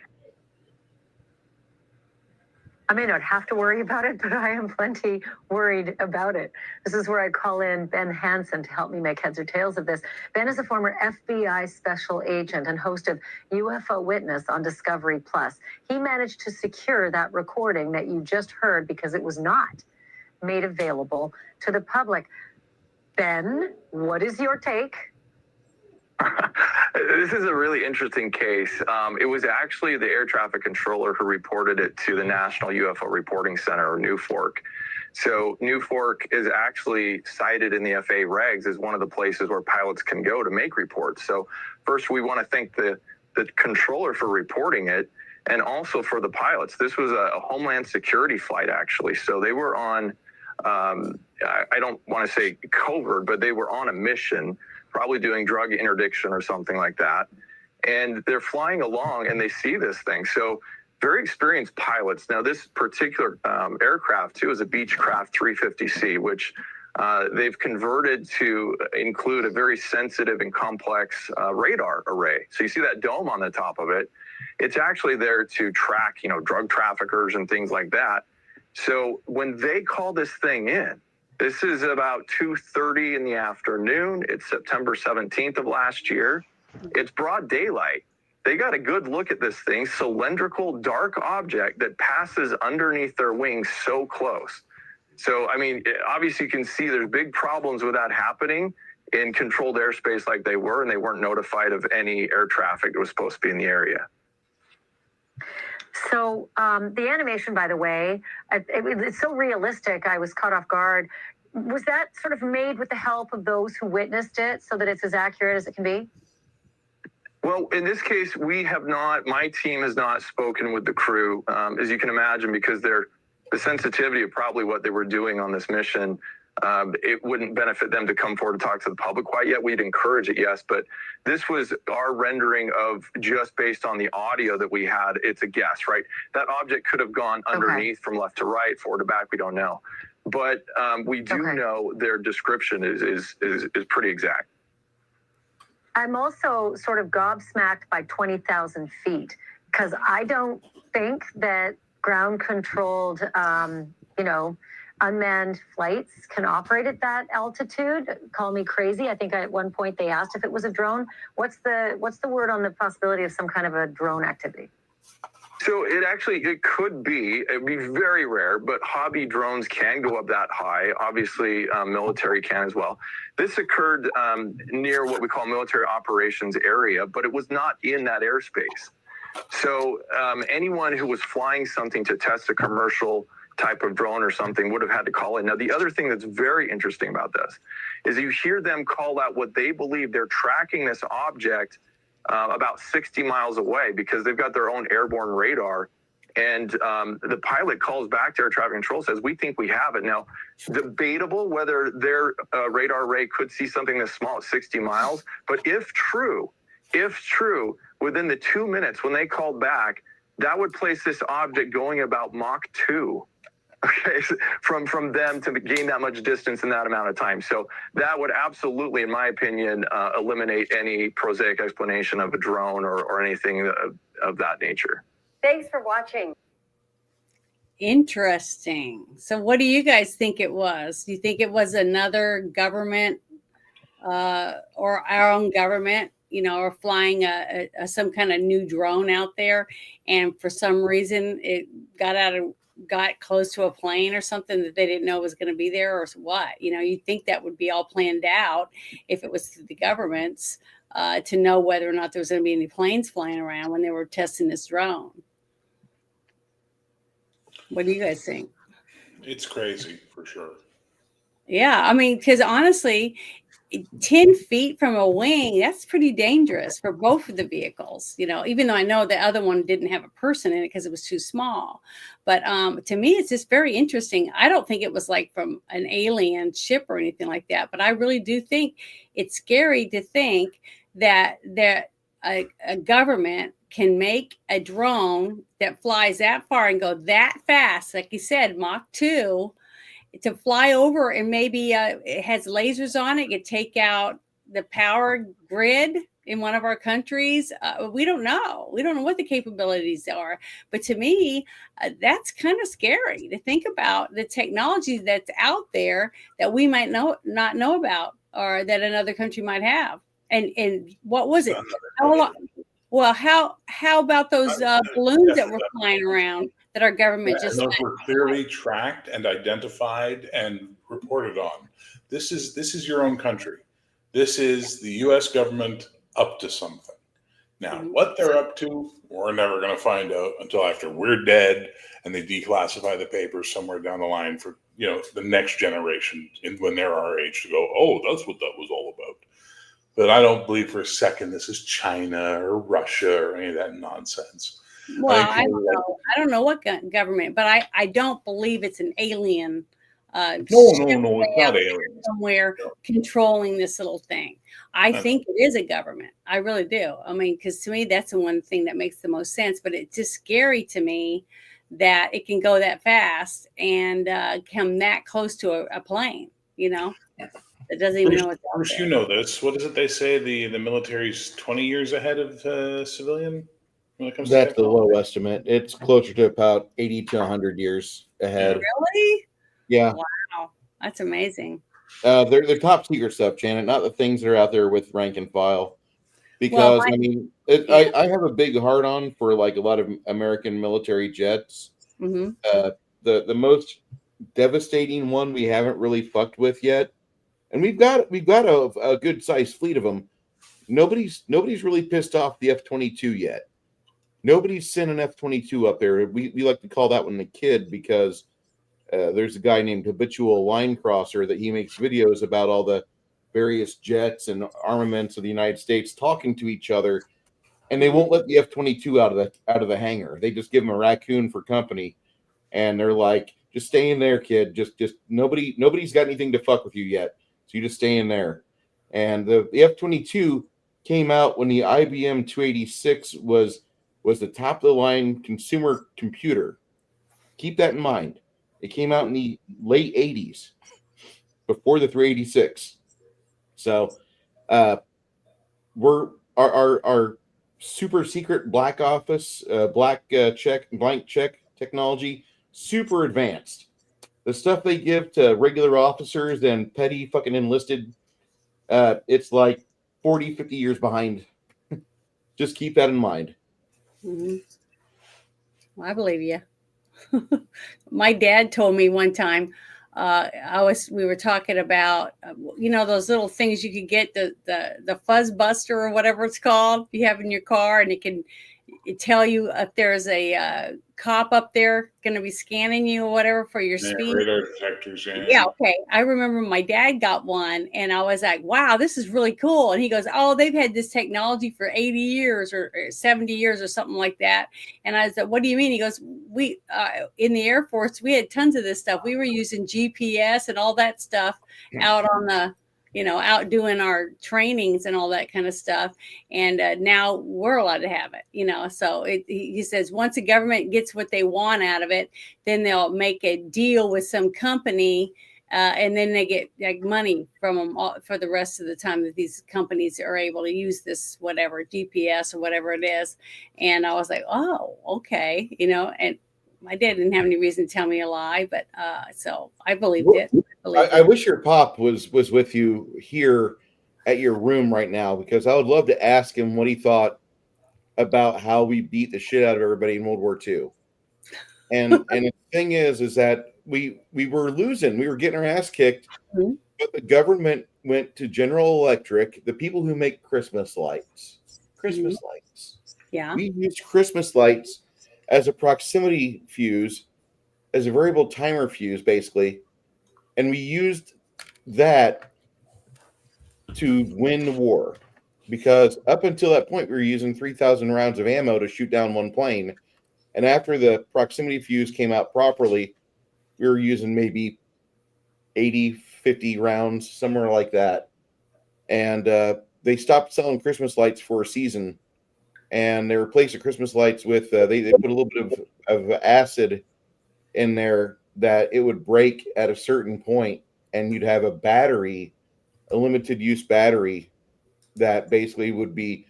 I may not have to worry about it, but I am plenty worried about it. This is where I call in Ben Hansen to help me make heads or tails of this. Ben is a former FBI special agent and host of UFO Witness on Discovery Plus. He managed to secure that recording that you just heard because it was not made available to the public. Ben, what is your take? This is a really interesting case. It was actually the air traffic controller who reported it to the National UFO Reporting Center, or NUFORC. So NUFORC is actually cited in the FAA regs as one of the places where pilots can go to make reports. So first, we want to thank the controller for reporting it, and also for the pilots. This was a Homeland Security flight, actually. So they were on, I don't want to say covert, but they were on a mission, probably doing drug interdiction or something like that. And they're flying along and they see this thing. So very experienced pilots. Now, this particular aircraft, too, is a Beechcraft 350C, which they've converted to include a very sensitive and complex radar array. So you see that dome on the top of it. It's actually there to track, drug traffickers and things like that. So when they call this thing in, this is about 2:30 in the afternoon. It's September 17th of last year. It's broad daylight. They got a good look at this thing, cylindrical, dark object that passes underneath their wings so close. So, obviously you can see there's big problems with that happening in controlled airspace like they were, and they weren't notified of any air traffic that was supposed to be in the area. So the animation, by the way, it's so realistic, I was caught off guard. Was that sort of made with the help of those who witnessed it so that it's as accurate as it can be? Well, in this case, my team has not spoken with the crew, as you can imagine, because the sensitivity of probably what they were doing on this mission, it wouldn't benefit them to come forward and talk to the public quite yet. We'd encourage it, yes, but this was our rendering of just based on the audio that we had. It's a guess, right? That object could have gone underneath from left to right, forward to back. We don't know. But we do know their description is pretty exact. I'm also sort of gobsmacked by 20,000 feet because I don't think that ground-controlled, unmanned flights can operate at that altitude. Call me crazy. I think at one point they asked if it was a drone. What's the word on the possibility of some kind of a drone activity? So it could be. It'd be very rare, but hobby drones can go up that high. Obviously, military can as well. This occurred near what we call military operations area, but it was not in that airspace. So anyone who was flying something to test a commercial type of drone or something would have had to call in. Now, the other thing that's very interesting about this is you hear them call out what they believe they're tracking this object about 60 miles away because they've got their own airborne radar. And the pilot calls back to air traffic control, says, we think we have it. Now, debatable whether their radar array could see something this small at 60 miles. But if true, within the 2 minutes when they called back, that would place this object going about Mach 2. Okay, from them to gain that much distance in that amount of time. So that would absolutely, in my opinion, eliminate any prosaic explanation of a drone or anything of that nature. Thanks for watching. Interesting. So what do you guys think it was? Do you think it was another government or our own government, or flying some kind of new drone out there, and for some reason it got close to a plane or something that they didn't know was going to be there, or what? You'd think that would be all planned out if it was the government's to know whether or not there was going to be any planes flying around when they were testing this drone. What do you guys think? It's crazy for sure. Yeah, I mean, because honestly, 10 feet from a wing, that's pretty dangerous for both of the vehicles, even though I know the other one didn't have a person in it because it was too small. But to me, it's just very interesting. I don't think it was like from an alien ship or anything like that, but I really do think it's scary to think that a government can make a drone that flies that far and go that fast, like you said, Mach 2, to fly over, and maybe it has lasers on it. It could take out the power grid in one of our countries. We don't know. We don't know what the capabilities are. But to me, that's kind of scary to think about the technology that's out there that we might not know about, or that another country might have. And what was it? How about those balloons that were flying around that our government And those were clearly tracked and identified and reported on. This is your own country. This is the U.S. government up to something. Now, what they're up to, we're never going to find out until after we're dead and they declassify the papers somewhere down the line for the next generation, when they're our age, to go, oh, that's what that was all about. But I don't believe for a second this is China or Russia or any of that nonsense. Well, I don't know. I don't know what government, but I don't believe it's an alien. No, it's not alien. Somewhere controlling this little thing. I think it is a government. I really do. I mean, because to me, that's the one thing that makes the most sense. But it's just scary to me that it can go that fast and come that close to a plane. It doesn't even know what's out Bruce, there. you know this. What is it they say? The military's 20 years ahead of civilian when it comes to That's the technology? low estimate. It's closer to about 80 to 100 years ahead. Really? Yeah. Wow, that's amazing. They're top secret stuff, Janet, not the things that are out there with rank and file. Because I have a big heart on for like a lot of American military jets. Mm-hmm. The most devastating one we haven't really fucked with yet, and we've got a good sized fleet of them. Nobody's really pissed off the F-22 yet. Nobody's sent an F-22 up there. We like to call that one the kid because there's a guy named Habitual Line Crosser that he makes videos about all the various jets and armaments of the United States talking to each other, and they won't let the F-22 out of the hangar. They just give them a raccoon for company, and they're like, "Just stay in there, kid. Just nobody's got anything to fuck with you yet, so you just stay in there." And the F-22 came out when the IBM 286 was the top of the line consumer computer. Keep that in mind. It came out in the late 80s, before the 386. So, we're our super secret black office, blank check technology, super advanced. The stuff they give to regular officers and petty fucking enlisted, it's like 40, 50 years behind. Just keep that in mind. Mm-hmm. Well, I believe you. My dad told me one time, we were talking about, those little things you could get, the fuzz buster or whatever it's called you have in your car, and tell you if there's a cop up there going to be scanning you or whatever for your Yeah, speed. radar detectors. Yeah, okay. I remember my dad got one, and I was like, wow, this is really cool. And he goes, oh, they've had this technology for 80 years or 70 years or something like that. And I said, what do you mean? He goes, we in the Air Force, we had tons of this stuff. We were using GPS and all that stuff out on the, out doing our trainings and all that kind of stuff. And now we're allowed to have it, so he says once the government gets what they want out of it, then they'll make a deal with some company, and then they get like money from them for the rest of the time that these companies are able to use this whatever GPS or whatever it is. And I was like, oh, okay, and my dad didn't have any reason to tell me a lie, but so I believed it. I wish your pop was with you here at your room right now, because I would love to ask him what he thought about how we beat the shit out of everybody in World War II. And the thing is that we were losing, we were getting our ass kicked, but the government went to General Electric, the people who make Christmas lights. Yeah. We used Christmas lights as a proximity fuse, as a variable timer fuse, basically. And we used that to win the war, because up until that point, we were using 3,000 rounds of ammo to shoot down one plane. And after the proximity fuse came out properly, we were using maybe 80, 50 rounds, somewhere like that. And they stopped selling Christmas lights for a season, and they replaced the Christmas lights with, they put a little bit of acid in there that it would break at a certain point, and you'd have a battery, a limited use battery, that basically would be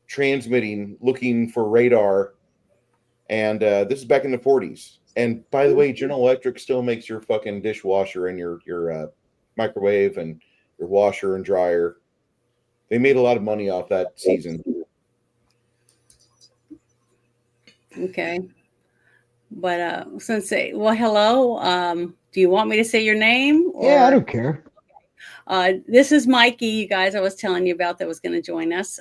transmitting, looking for radar. And this is back in the 40s. And by the way, General Electric still makes your fucking dishwasher and your microwave and your washer and dryer. They made a lot of money off that season. Okay. But hello. Do you want me to say your name? Yeah, I don't care. This is Mikey, you guys, I was telling you about that was going to join us.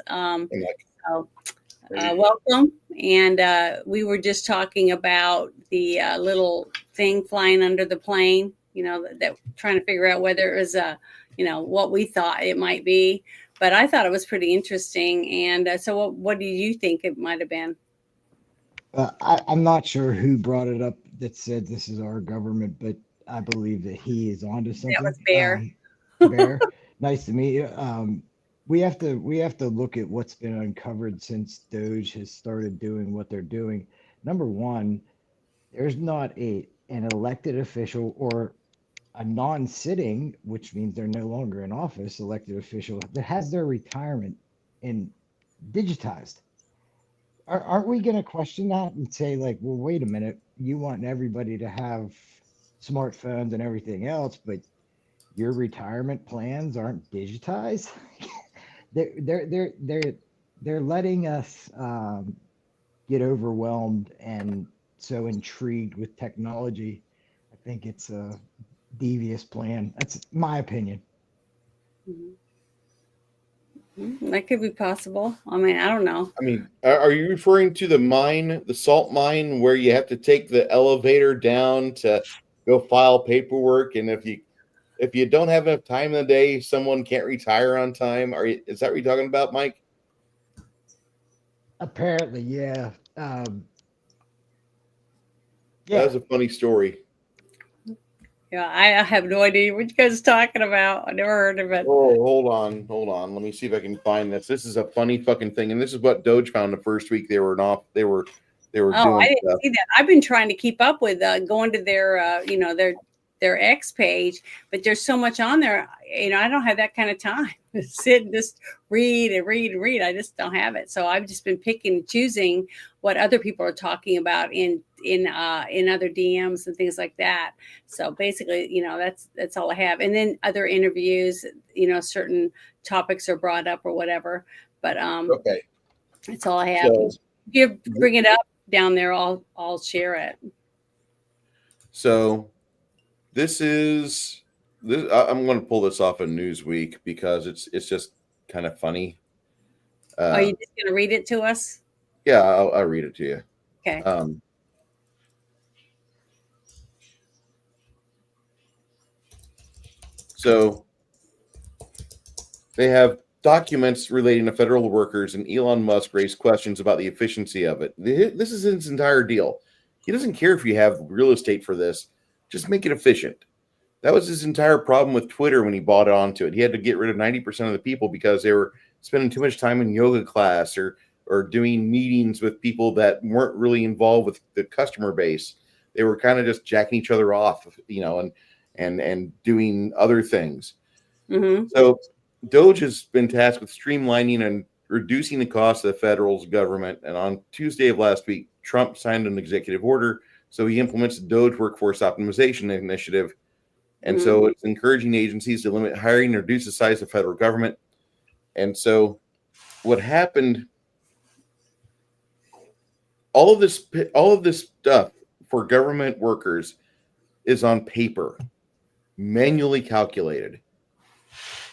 Welcome. And we were just talking about the little thing flying under the plane, that trying to figure out whether it was, what we thought it might be. But I thought it was pretty interesting. And so what do you think it might have been? I'm not sure who brought it up that said this is our government, but I believe that he is onto something. That was Bear. Bear, nice to meet you. We have to look at what's been uncovered since Doge has started doing what they're doing. Number one, there's not an elected official or a non-sitting, which means they're no longer in office, elected official that has their retirement in digitized. Aren't we going to question that and say, like, well, wait a minute, you want everybody to have smartphones and everything else, but your retirement plans aren't digitized? They're letting us get overwhelmed and so intrigued with technology. I think it's a devious plan. That's my opinion. That could be possible. I mean, I don't know. I mean, are you referring to the mine, the salt mine, where you have to take the elevator down to go file paperwork, and if you don't have enough time in the day, someone can't retire on time? Is that what you're talking about, Mike? Apparently, yeah. That was a funny story. Yeah, I have no idea what you guys are talking about. I never heard of it. Oh, hold on. Let me see if I can find this. This is a funny fucking thing, and this is what Doge found the first week they were off. They were doing I didn't stuff. see that. I've been trying to keep up with going to their their X page, but there's so much on there. I don't have that kind of time to sit and just read and read and read. I just don't have it. So I've just been picking and choosing what other people are talking about in other DMs and things like that. So basically, that's all I have. And then other interviews, certain topics are brought up or whatever. But okay, that's all I have. So, if you bring it up down there, I'll share it. So this is this. I'm going to pull this off of Newsweek because it's just kind of funny. Are you just going to read it to us? Yeah, I'll read it to you. Okay. So they have documents relating to federal workers, and Elon Musk raised questions about the efficiency of it. This is his entire deal. He doesn't care if you have real estate for this, just make it efficient. That was his entire problem with Twitter when he bought onto it. He had to get rid of 90% of the people because they were spending too much time in yoga class or doing meetings with people that weren't really involved with the customer base. They were kind of just jacking each other off, and doing other things. Mm-hmm. So Doge has been tasked with streamlining and reducing the cost of the federal government. And on Tuesday of last week, Trump signed an executive order. So he implements the Doge Workforce Optimization Initiative. And so it's encouraging agencies to limit hiring and reduce the size of the federal government. And so what happened, all of this stuff for government workers is on paper, manually calculated.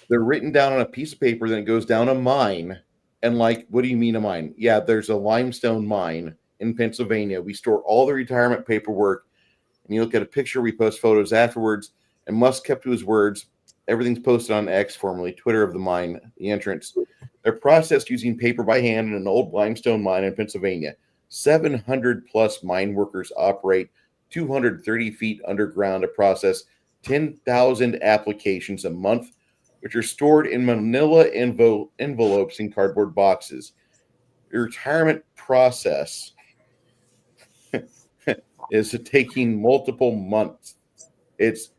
They're written down on a piece of paper, then it goes down a mine. And what do you mean a mine? Yeah, there's a limestone mine in Pennsylvania. We store all the retirement paperwork, and you look at a picture, we post photos afterwards, and Musk kept to his words. Everything's posted on X, formerly Twitter, of the mine, the entrance. They're processed using paper by hand in an old limestone mine in Pennsylvania. 700 plus mine workers operate 230 feet underground to process 10,000 applications a month, which are stored in manila envelopes in cardboard boxes. The retirement process is taking multiple months. It's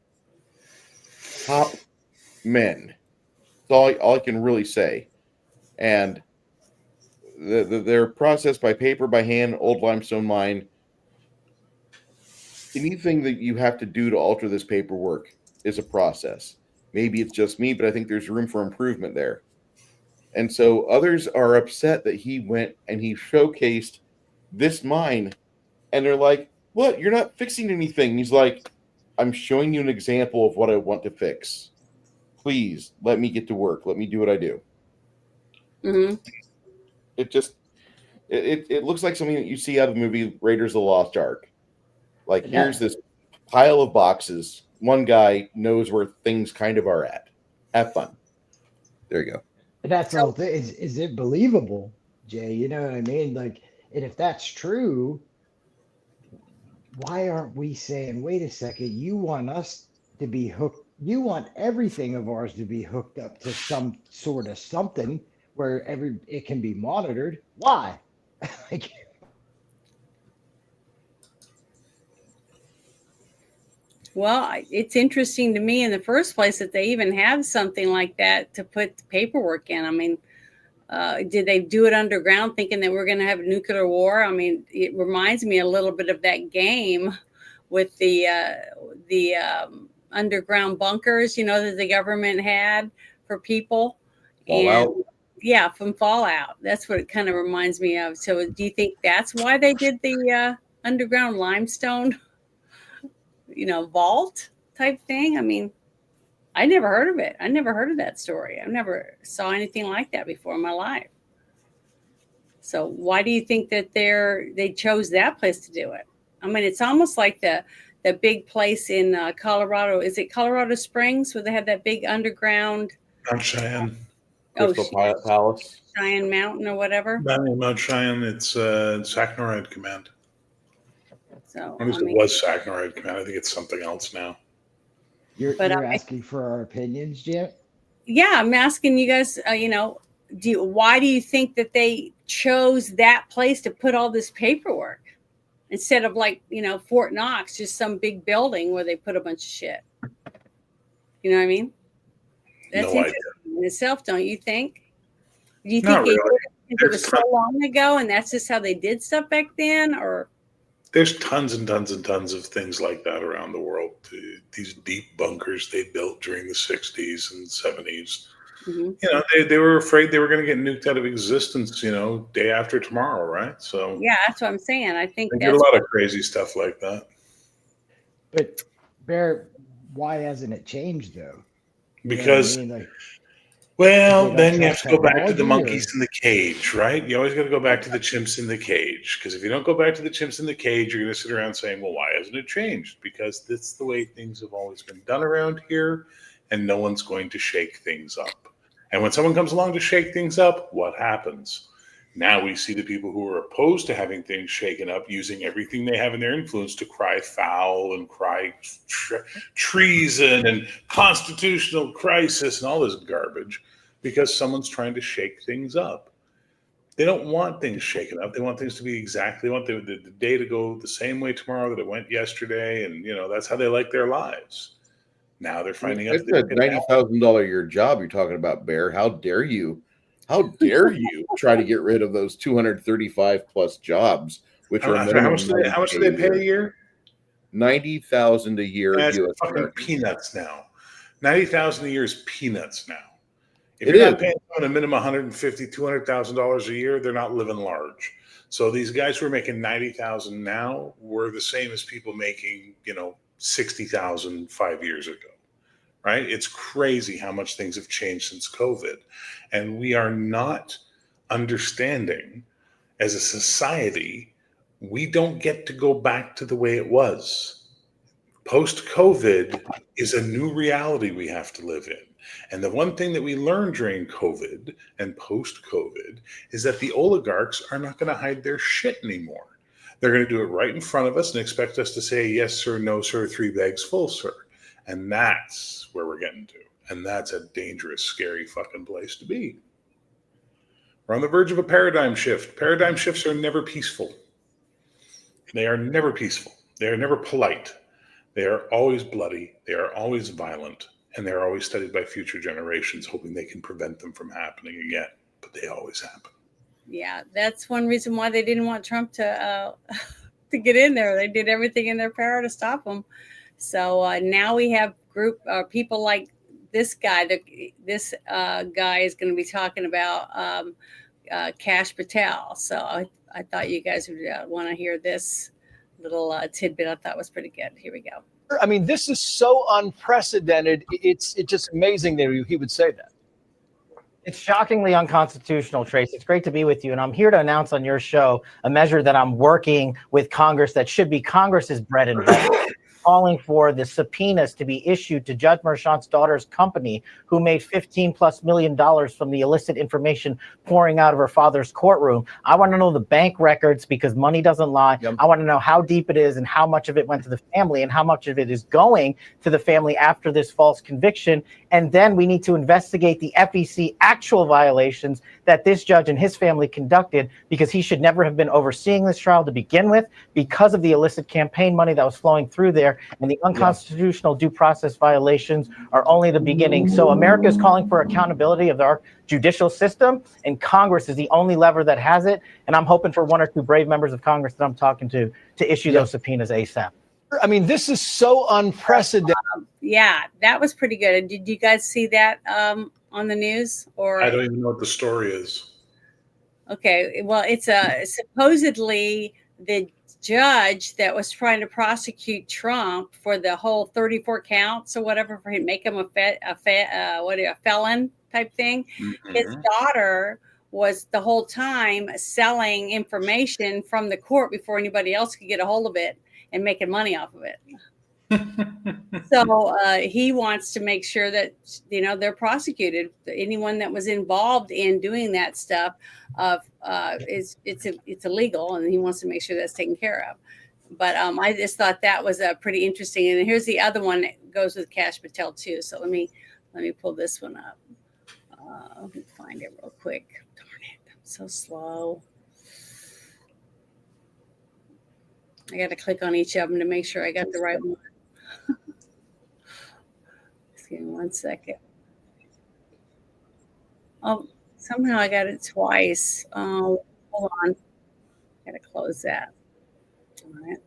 top men. That's all I can really say. And they're processed by paper, by hand, old limestone mine. Anything that you have to do to alter this paperwork is a process. Maybe it's just me, but I think there's room for improvement there. And so others are upset that he went and he showcased this mine, and they're like, "What? You're not fixing anything." He's like, "I'm showing you an example of what I want to fix. Please let me get to work. Let me do what I do." Mm-hmm. It looks like something that you see out of the movie Raiders of the Lost Ark. Here's this pile of boxes. One guy knows where things kind of are at. Have fun. There you go. That's all. Is it believable, Jay? You know what I mean? And if that's true, why aren't we saying, wait a second, you want us to be hooked? You want everything of ours to be hooked up to some sort of something where it can be monitored. Why? Well, it's interesting to me in the first place that they even have something like that to put the paperwork in. I mean, did they do it underground thinking that we're going to have a nuclear war? I mean, it reminds me a little bit of that game with the underground bunkers, that the government had for people. Fallout. And yeah, from Fallout. That's what it kind of reminds me of. So do you think that's why they did the underground limestone, vault type thing? I mean, I never heard of it. I never heard of that story. I never saw anything like that before in my life. So why do you think that they chose that place to do it? I mean, it's almost like the big place in Colorado. Is it Colorado Springs where they have that big underground? Mount Cheyenne. Crystal Palace. Cheyenne Mountain or whatever. Mount Cheyenne. It's Sacknorite Command. So At least it was Sacknorite Command. I think it's something else now. You're asking for our opinions, Jim? Yeah, I'm asking you guys. Why do you think that they chose that place to put all this paperwork instead of Fort Knox, just some big building where they put a bunch of shit? You know what I mean? That's No interesting in itself, don't you think? Do you Not think really. it was so long ago and that's just how they did stuff back then? Or there's tons and tons and tons of things like that around the world. These deep bunkers they built during the 60s and 70s. Mm-hmm. They were afraid they were going to get nuked out of existence, day after tomorrow, right? So yeah, that's what I'm saying. I think they did a lot of crazy stuff like that. But Bear, why hasn't it changed though? Because Well, They don't then you trust have to go back to the technology, monkeys or- in the cage, right? You always got to go back to the chimps in the cage. Because if you don't go back to the chimps in the cage, you're going to sit around saying, well, why hasn't it changed? Because that's the way things have always been done around here, and no one's going to shake things up. And when someone comes along to shake things up, what happens? Now we see the people who are opposed to having things shaken up using everything they have in their influence to cry foul and cry treason and constitutional crisis and all this garbage because someone's trying to shake things up. They don't want things shaken up. They want things to be exactly, they want the day to go the same way tomorrow that it went yesterday. And, that's how they like their lives. Now they're finding out It's that a $90,000 a year job you're talking about, Bear. How dare you? How dare you try to get rid of those 235 plus jobs, which are how much do they pay a year? 90,000 a year. That's US fucking American. peanuts now. 90,000 a year is peanuts now. If It you're not is. paying someone a minimum $150,000, $200,000 a year, they're not living large. So these guys who are making 90,000 now were the same as people making, 60,000 5 years ago. Right? It's crazy how much things have changed since COVID. And we are not understanding as a society, we don't get to go back to the way it was. Post COVID is a new reality we have to live in. And the one thing that we learned during COVID and post COVID is that the oligarchs are not going to hide their shit anymore. They're going to do it right in front of us and expect us to say, yes, sir, no, sir, 3 bags full, sir. And that's where we're getting to. And that's a dangerous, scary fucking place to be. We're on the verge of a paradigm shift. Paradigm shifts are never peaceful. They are never peaceful. They are never polite. They are always bloody. They are always violent. And they're always studied by future generations, hoping they can prevent them from happening again. But they always happen. Yeah, that's one reason why they didn't want Trump to to get in there. They did everything in their power to stop him. So now we have people like this guy. This guy is going to be talking about Kash Patel. So I thought you guys would want to hear this little tidbit. I thought was pretty good. Here we go. I mean, this is so unprecedented. It's just amazing that he would say that. It's shockingly unconstitutional, Trace. It's great to be with you. And I'm here to announce on your show a measure that I'm working with Congress that should be Congress's bread and butter. Calling for the subpoenas to be issued to Judge Merchant's daughter's company, who made $15+ million from the illicit information pouring out of her father's courtroom. I want to know the bank records because money doesn't lie. Yep. I want to know how deep it is and how much of it went to the family and how much of it is going to the family after this false conviction. And then we need to investigate the FEC actual violations that this judge and his family conducted, because he should never have been overseeing this trial to begin with because of the illicit campaign money that was flowing through there. And the unconstitutional due process violations are only the beginning. So America is calling for accountability of our judicial system, and Congress is the only lever that has it. And I'm hoping for 1 or 2 brave members of Congress that I'm talking to issue those subpoenas ASAP. I mean, this is so unprecedented. Yeah, that was pretty good. Did you guys see that on the news? Or I don't even know what the story is. Okay, well, it's supposedly the judge that was trying to prosecute Trump for the whole 34 counts or whatever, for him, make him a felon type thing. Mm-hmm. His daughter was the whole time selling information from the court before anybody else could get a hold of it and making money off of it. So he wants to make sure that they're prosecuted. Anyone that was involved in doing that stuff it's illegal, and he wants to make sure that's taken care of. But I just thought that was pretty interesting. And here's the other one that goes with Kash Patel too. So let me pull this one up. Let me find it real quick. Darn it, I'm so slow. I got to click on each of them to make sure I got the right one. Just give me 1 second. Oh, somehow I got it twice. Hold on. Got to close that. All right.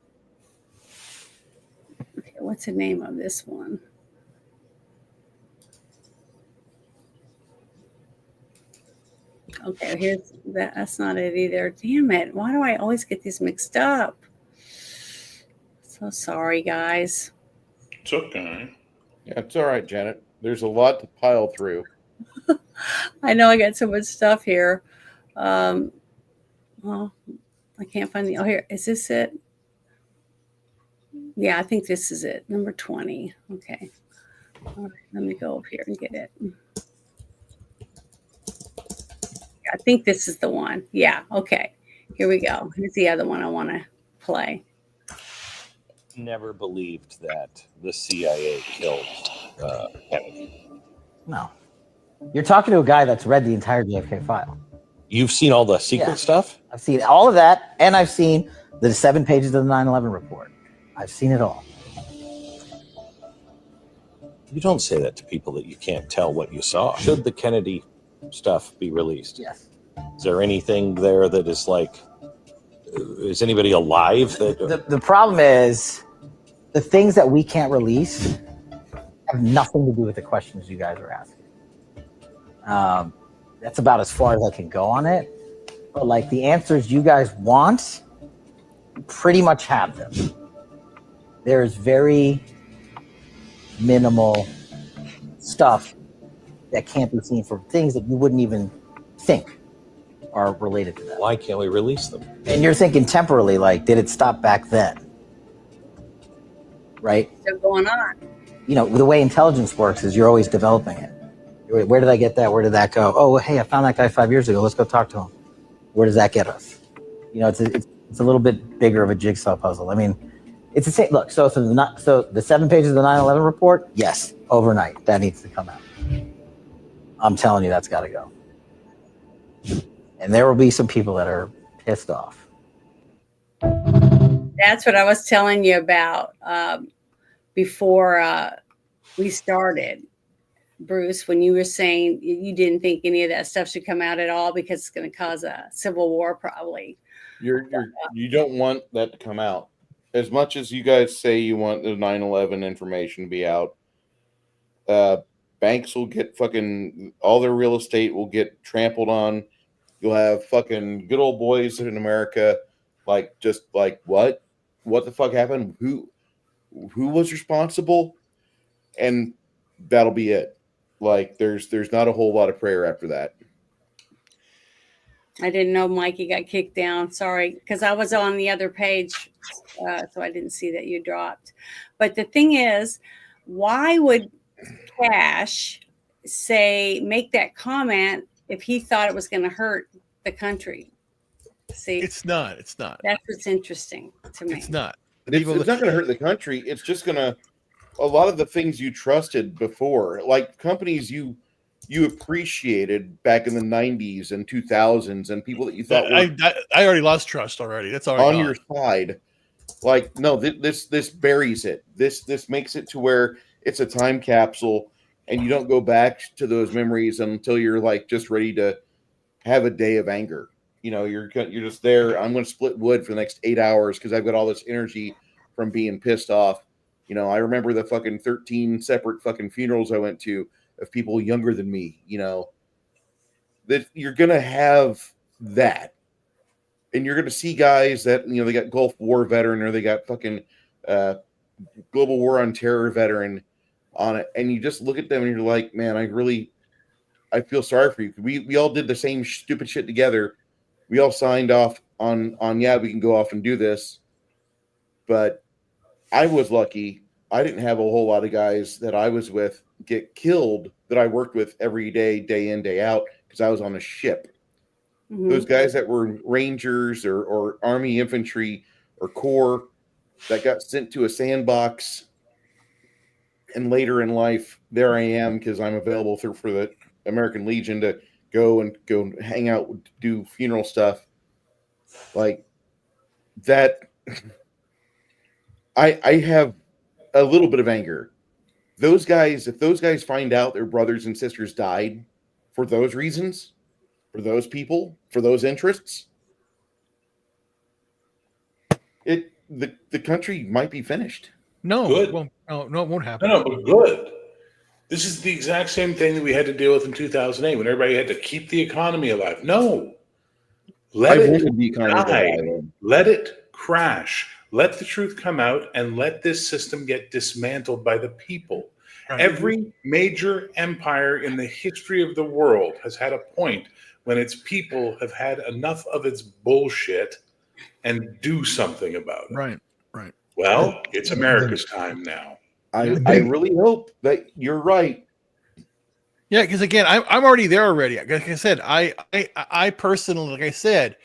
Okay, what's the name of this one? Okay, here's that. That's not it either. Damn it. Why do I always get these mixed up? So sorry, guys. It's okay. Yeah, it's all right, Janet. There's a lot to pile through. I know I got so much stuff here. Well, I can't find the. Oh, here is this it? Yeah, I think this is it. Number 20. Okay. All right, let me go over here and get it. I think this is the one. Yeah. Okay. Here we go. Here's the other one I want to play. Never believed that the CIA killed Kennedy. No. You're talking to a guy that's read the entire JFK file. You've seen all the secret stuff? I've seen all of that, and I've seen the 7 pages of the 9/11 report. I've seen it all. You don't say that to people that you can't tell what you saw. Should the Kennedy stuff be released? Yes. Is there anything there that is like, is anybody alive? The problem is the things that we can't release have nothing to do with the questions you guys are asking. That's about as far as I can go on it. But like the answers you guys want, pretty much have them. There's very minimal stuff that can't be seen for things that you wouldn't even think are related to that. Why can't we release them? And you're thinking temporally, like, did it stop back then? Right? Still going on. You know, the way intelligence works is you're always developing it. Where did I get that? Where did that go? Oh, hey, I found that guy 5 years ago. Let's go talk to him. Where does that get us? You know, it's a little bit bigger of a jigsaw puzzle. I mean, it's the same. Look, so the 7 pages of the 9/11 report, yes, overnight, that needs to come out. I'm telling you, that's got to go. And there will be some people that are pissed off. That's what I was telling you about before we started, Bruce, when you were saying you didn't think any of that stuff should come out at all because it's going to cause a civil war, probably. You don't want that to come out. As much as you guys say you want the 9/11 information to be out, banks will get fucking, all their real estate will get trampled on. You'll have fucking good old boys in America, like, just like, what the fuck happened? Who was responsible? And that'll be it. Like, there's not a whole lot of prayer after that. I didn't know Mikey got kicked down. Sorry, because I was on the other page, so I didn't see that you dropped. But the thing is, why would Cash make that comment if he thought it was going to hurt the country? See, it's not. That's what's interesting to me. It's not. It's not going to hurt the country. It's just going to, a lot of the things you trusted before, like companies you appreciated back in the 90s and 2000s, and people that you thought I already lost trust already. That's already on your side. Like, no, this buries it. This makes it to where it's a time capsule, and you don't go back to those memories until you're like just ready to have a day of anger. You know, you're just there. I'm going to split wood for the next 8 hours because I've got all this energy from being pissed off. You know, I remember the fucking 13 separate fucking funerals I went to of people younger than me. You know, that you're going to have that. And you're going to see guys that, you know, they got Gulf War veteran or they got fucking Global War on Terror veteran on it. And you just look at them and you're like, man, I feel sorry for you. We all did the same stupid shit together. We all signed off on, yeah, we can go off and do this. But I was lucky. I didn't have a whole lot of guys that I was with get killed that I worked with every day, day in, day out, because I was on a ship. Mm-hmm. Those guys that were Rangers or Army infantry or Corps that got sent to a sandbox, and later in life, there I am because I'm available for the American Legion to go hang out, do funeral stuff like that. I have a little bit of anger. Those guys, if those guys find out their brothers and sisters died for those reasons, for those people, for those interests, the country might be finished. No, Good. It won't happen. No, but good. This is the exact same thing that we had to deal with in 2008 when everybody had to keep the economy alive. No. Let it die. Let it crash. Let the truth come out and let this system get dismantled by the people. Every major empire in the history of the world has had a point when its people have had enough of its bullshit and do something about it. Right. Right. Well, it's America's time now. I really hope that you're right. Yeah, because again, I'm already there already. Like I said, I personally, like I said,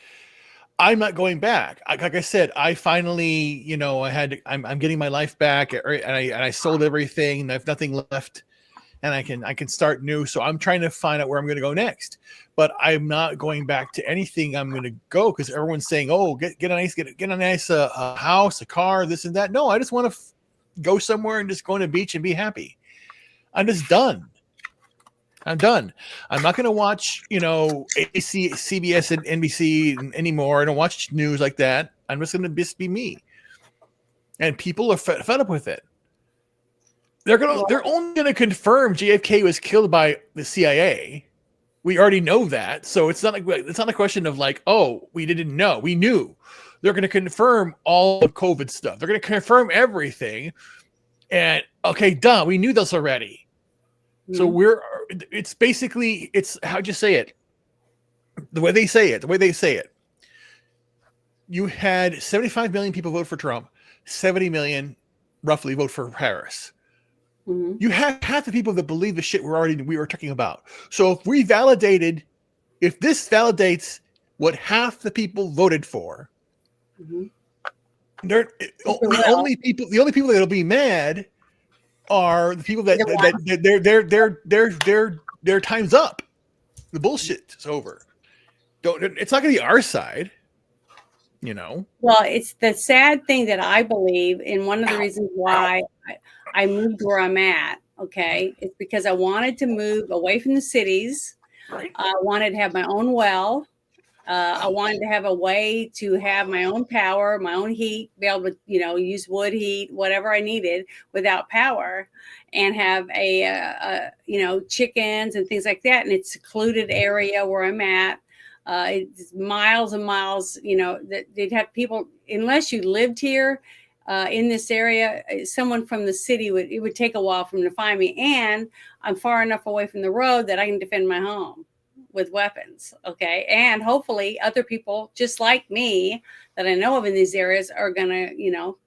I'm not going back. Like I said, I finally, you know, I'm getting my life back, and I sold everything, and I have nothing left, and I can start new. So I'm trying to find out where I'm going to go next. But I'm not going back to anything. I'm going to go because everyone's saying, "Oh, get a nice house, a car, this and that." No, I just want to go somewhere and just go on the beach and be happy. I'm just done. I'm done. I'm not going to watch, you know, AC, CBS and NBC anymore. I don't watch news like that. I'm just going to just be me. And people are fed up with it. They're only going to confirm JFK was killed by the CIA. We already know that. So it's not a question of like, oh, we didn't know. We knew. They're going to confirm all the COVID stuff. They're going to confirm everything. And okay, duh, we knew this already. So it's basically, how'd you say it? The way they say it. You had 75 million people vote for Trump, 70 million roughly vote for Harris. You have half the people that believe the shit we were talking about. So if this validates what half the people voted for, the only people that'll be mad are the people that their time's up. The bullshit is over. It's not going to be our side, you know. Well, it's the sad thing that I believe, and one of the reasons why I moved where I'm at. Okay, it's because I wanted to move away from the cities. I wanted to have my own well. I wanted to have a way to have my own power, my own heat, be able to, you know, use wood heat, whatever I needed without power, and have you know, chickens and things like that. And it's a secluded area where I'm at. It's miles and miles, you know, that they'd have people, unless you lived here in this area, someone from the city it would take a while for them to find me. And I'm far enough away from the road that I can defend my home with weapons. Okay. And hopefully other people just like me that I know of in these areas are going to, you know,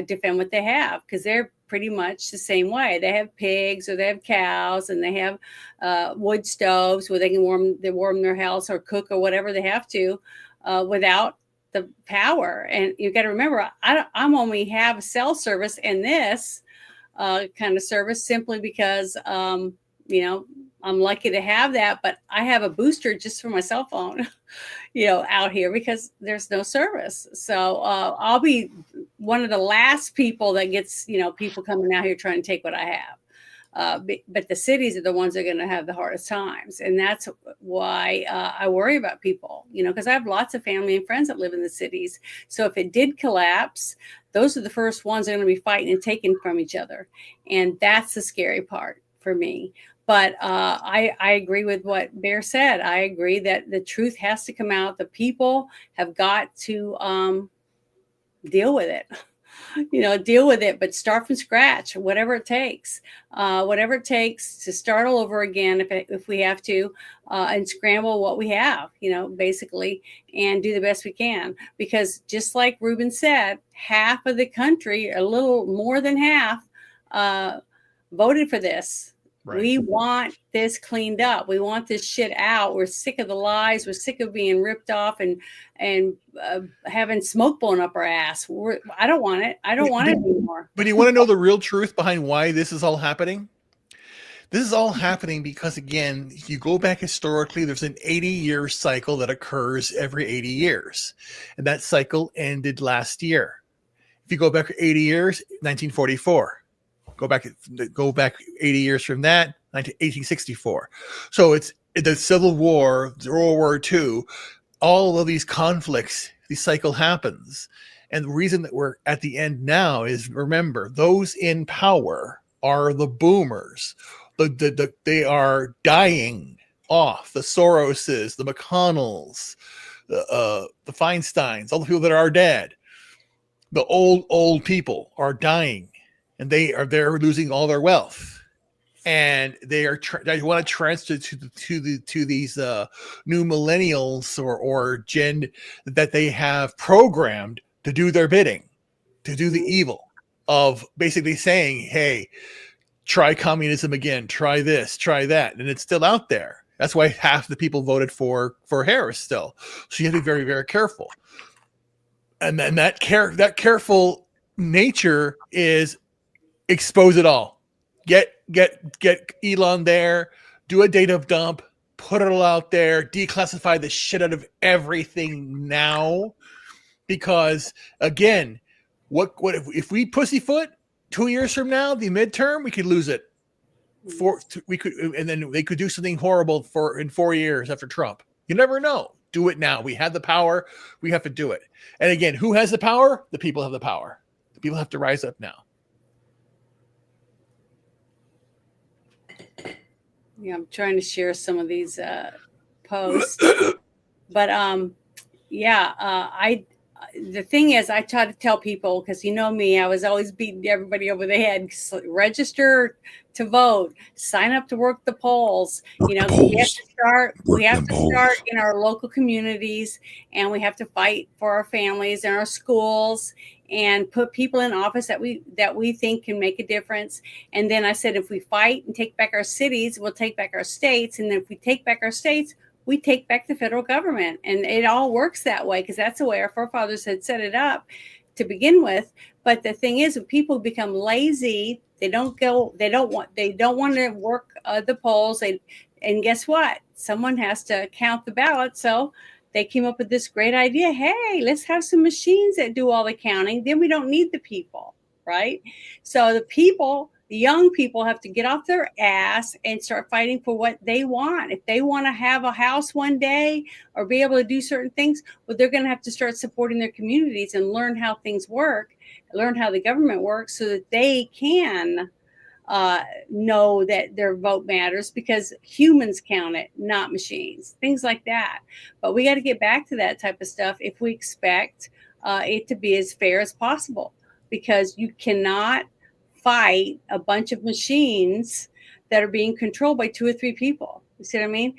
defend what they have, because they're pretty much the same way. They have pigs or they have cows, and they have wood stoves where they can warm their house or cook or whatever they have to without the power. And you got to remember, I'm only have cell service and this kind of service simply because, you know, I'm lucky to have that, but I have a booster just for my cell phone, you know, out here because there's no service. So I'll be one of the last people that gets, you know, people coming out here trying to take what I have. But the cities are the ones that are going to have the hardest times. And that's why I worry about people, you know, because I have lots of family and friends that live in the cities. So if it did collapse, those are the first ones that are going to be fighting and taking from each other. And that's the scary part for me. But I agree with what Bear said. I agree that the truth has to come out. The people have got to deal with it. You know, deal with it, but start from scratch, whatever it takes to start all over again if we have to, and scramble what we have, you know, basically, and do the best we can. Because just like Ruben said, half of the country, a little more than half, voted for this. Right. We want this cleaned up. We want this shit out. We're sick of the lies. We're sick of being ripped off and having smoke blown up our ass. I don't want it. I don't want it anymore. But you want to know the real truth behind why this is all happening? This is all happening because, again, if you go back historically, there's an 80-year cycle that occurs every 80 years. And that cycle ended last year. If you go back 80 years, 1944. Go back 80 years from that, 1864. So it's the Civil War, World War II, all of these conflicts, this cycle happens. And the reason that we're at the end now is, remember, those in power are the boomers. They are dying off. The Soroses, the McConnells, the Feinsteins, all the people that are dead. The old people are dying. and they're losing all their wealth, and they want to transfer to these new millennials or gen that they have programmed to do their bidding, to do the evil of basically saying, hey, try communism again, try this, try that, and it's still out there. That's why half the people voted for Harris still. So you have to be very, very careful. And then that careful nature is expose it all. Get Elon there, do a data dump, put it all out there, declassify the shit out of everything now. Because again, what if we pussyfoot 2 years from now, the midterm, we could lose it. And then they could do something horrible in 4 years after Trump. You never know. Do it now. We have the power. We have to do it. And again, who has the power? The people have the power. The people have to rise up now. Yeah, I'm trying to share some of these posts, but the thing is, I try to tell people, because you know me, I was always beating everybody over the head. Register to vote, sign up to work the polls. We have to start. We have to start in our local communities, and we have to fight for our families and our schools, and put people in office that we think can make a difference. And then I said, if we fight and take back our cities, we'll take back our states, and then if we take back our states, we take back the federal government. And it all works that way, because that's the way our forefathers had set it up to begin with. But the thing is, when people become lazy, they don't want to work the polls. And guess what? Someone has to count the ballots. So they came up with this great idea. Hey, let's have some machines that do all the counting. Then we don't need the people, right? So the young people have to get off their ass and start fighting for what they want. If they want to have a house one day or be able to do certain things, well, they're going to have to start supporting their communities and learn how things work, learn how the government works, so that they can know that their vote matters, because humans count it, not machines, things like that. But we got to get back to that type of stuff if we expect it to be as fair as possible, because you cannot fight a bunch of machines that are being controlled by 2 or 3 people. You see what I mean?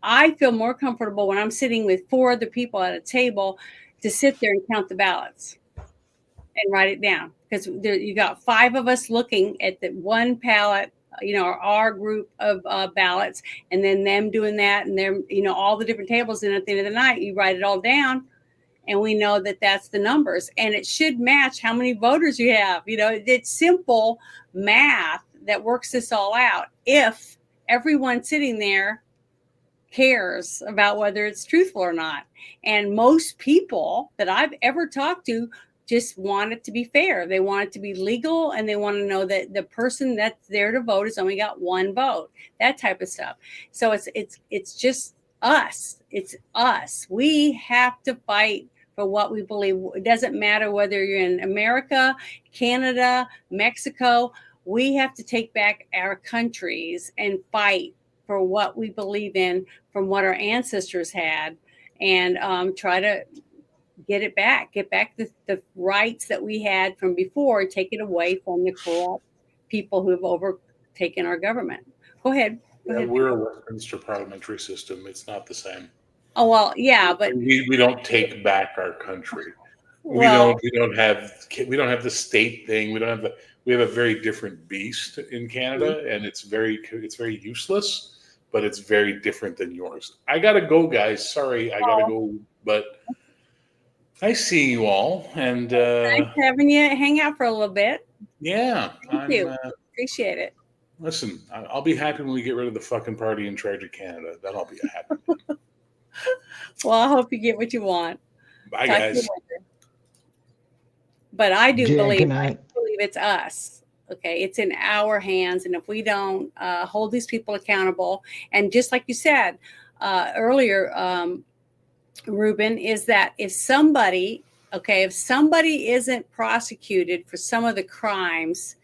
I feel more comfortable when I'm sitting with 4 other people at a table to sit there and count the ballots and write it down, because you got 5 of us looking at the one ballot, our group of ballots, and then them doing that, and them, all the different tables. And at the end of the night, you write it all down, and we know that that's the numbers, and it should match how many voters you have. It's simple math that works this all out, if everyone sitting there cares about whether it's truthful or not. And most people that I've ever talked to just want it to be fair. They want it to be legal, and they want to know that the person that's there to vote has only got 1 vote, that type of stuff. So it's just us. It's us. We have to fight for what we believe. It doesn't matter whether you're in America, Canada, Mexico. We have to take back our countries and fight for what we believe in, from what our ancestors had, and try to get back the rights that we had from before, take it away from the corrupt people who have overtaken our government. Go ahead. We're a Westminster parliamentary system. It's not the same. Oh, well, yeah, but we don't take back our country. Well, we don't have the state thing. We have a very different beast in Canada, and it's very useless, but it's very different than yours. I gotta go, guys. Sorry, I gotta go, but I see you all, and nice having you hang out for a little bit. Yeah, Thank you. Appreciate it. Listen, I'll be happy when we get rid of the fucking party in charge of Canada. Then I'll be happy. Well, I hope you get what you want. Bye, Talk to you guys. later. But I do Jan, believe I it's us. Okay, it's in our hands, and if we don't hold these people accountable, and just like you said earlier, Ruben, is that if somebody isn't prosecuted for some of the crimes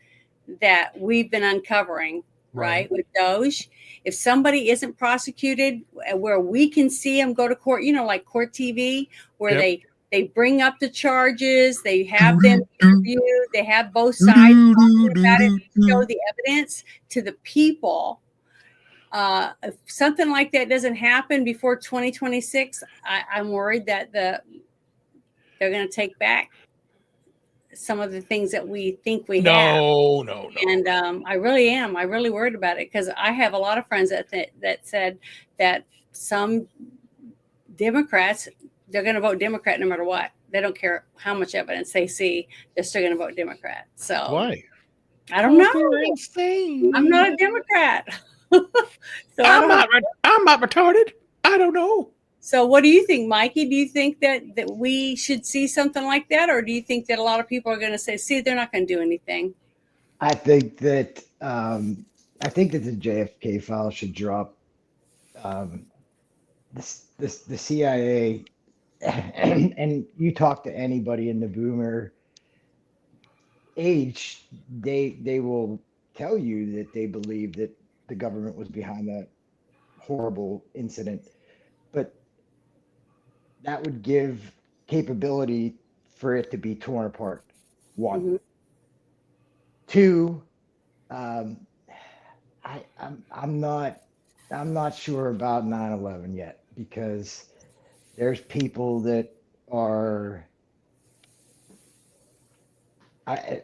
that we've been uncovering, right, with Doge, if somebody isn't prosecuted where we can see them go to court, like court TV, where They bring up the charges. They have them interviewed. They have both sides talking about it. They show the evidence to the people. If something like that doesn't happen before 2026, I'm worried that they're going to take back some of the things that we think we have. No. And I really am. I really worried about it because I have a lot of friends that said that some Democrats, they're going to vote Democrat no matter what. They don't care how much evidence they see. They're still going to vote Democrat. So why? I don't know. I'm not a Democrat. So I'm not retarded. I don't know. So what do you think, Mikey? Do you think that we should see something like that? Or do you think that a lot of people are going to say, see, they're not going to do anything? I think that the JFK file should drop. The CIA, and you talk to anybody in the boomer age, they will tell you that they believe that the government was behind that horrible incident, but that would give capability for it to be torn apart. One. Mm-hmm. Two, I'm not sure about 9/11 yet, because there's people that are,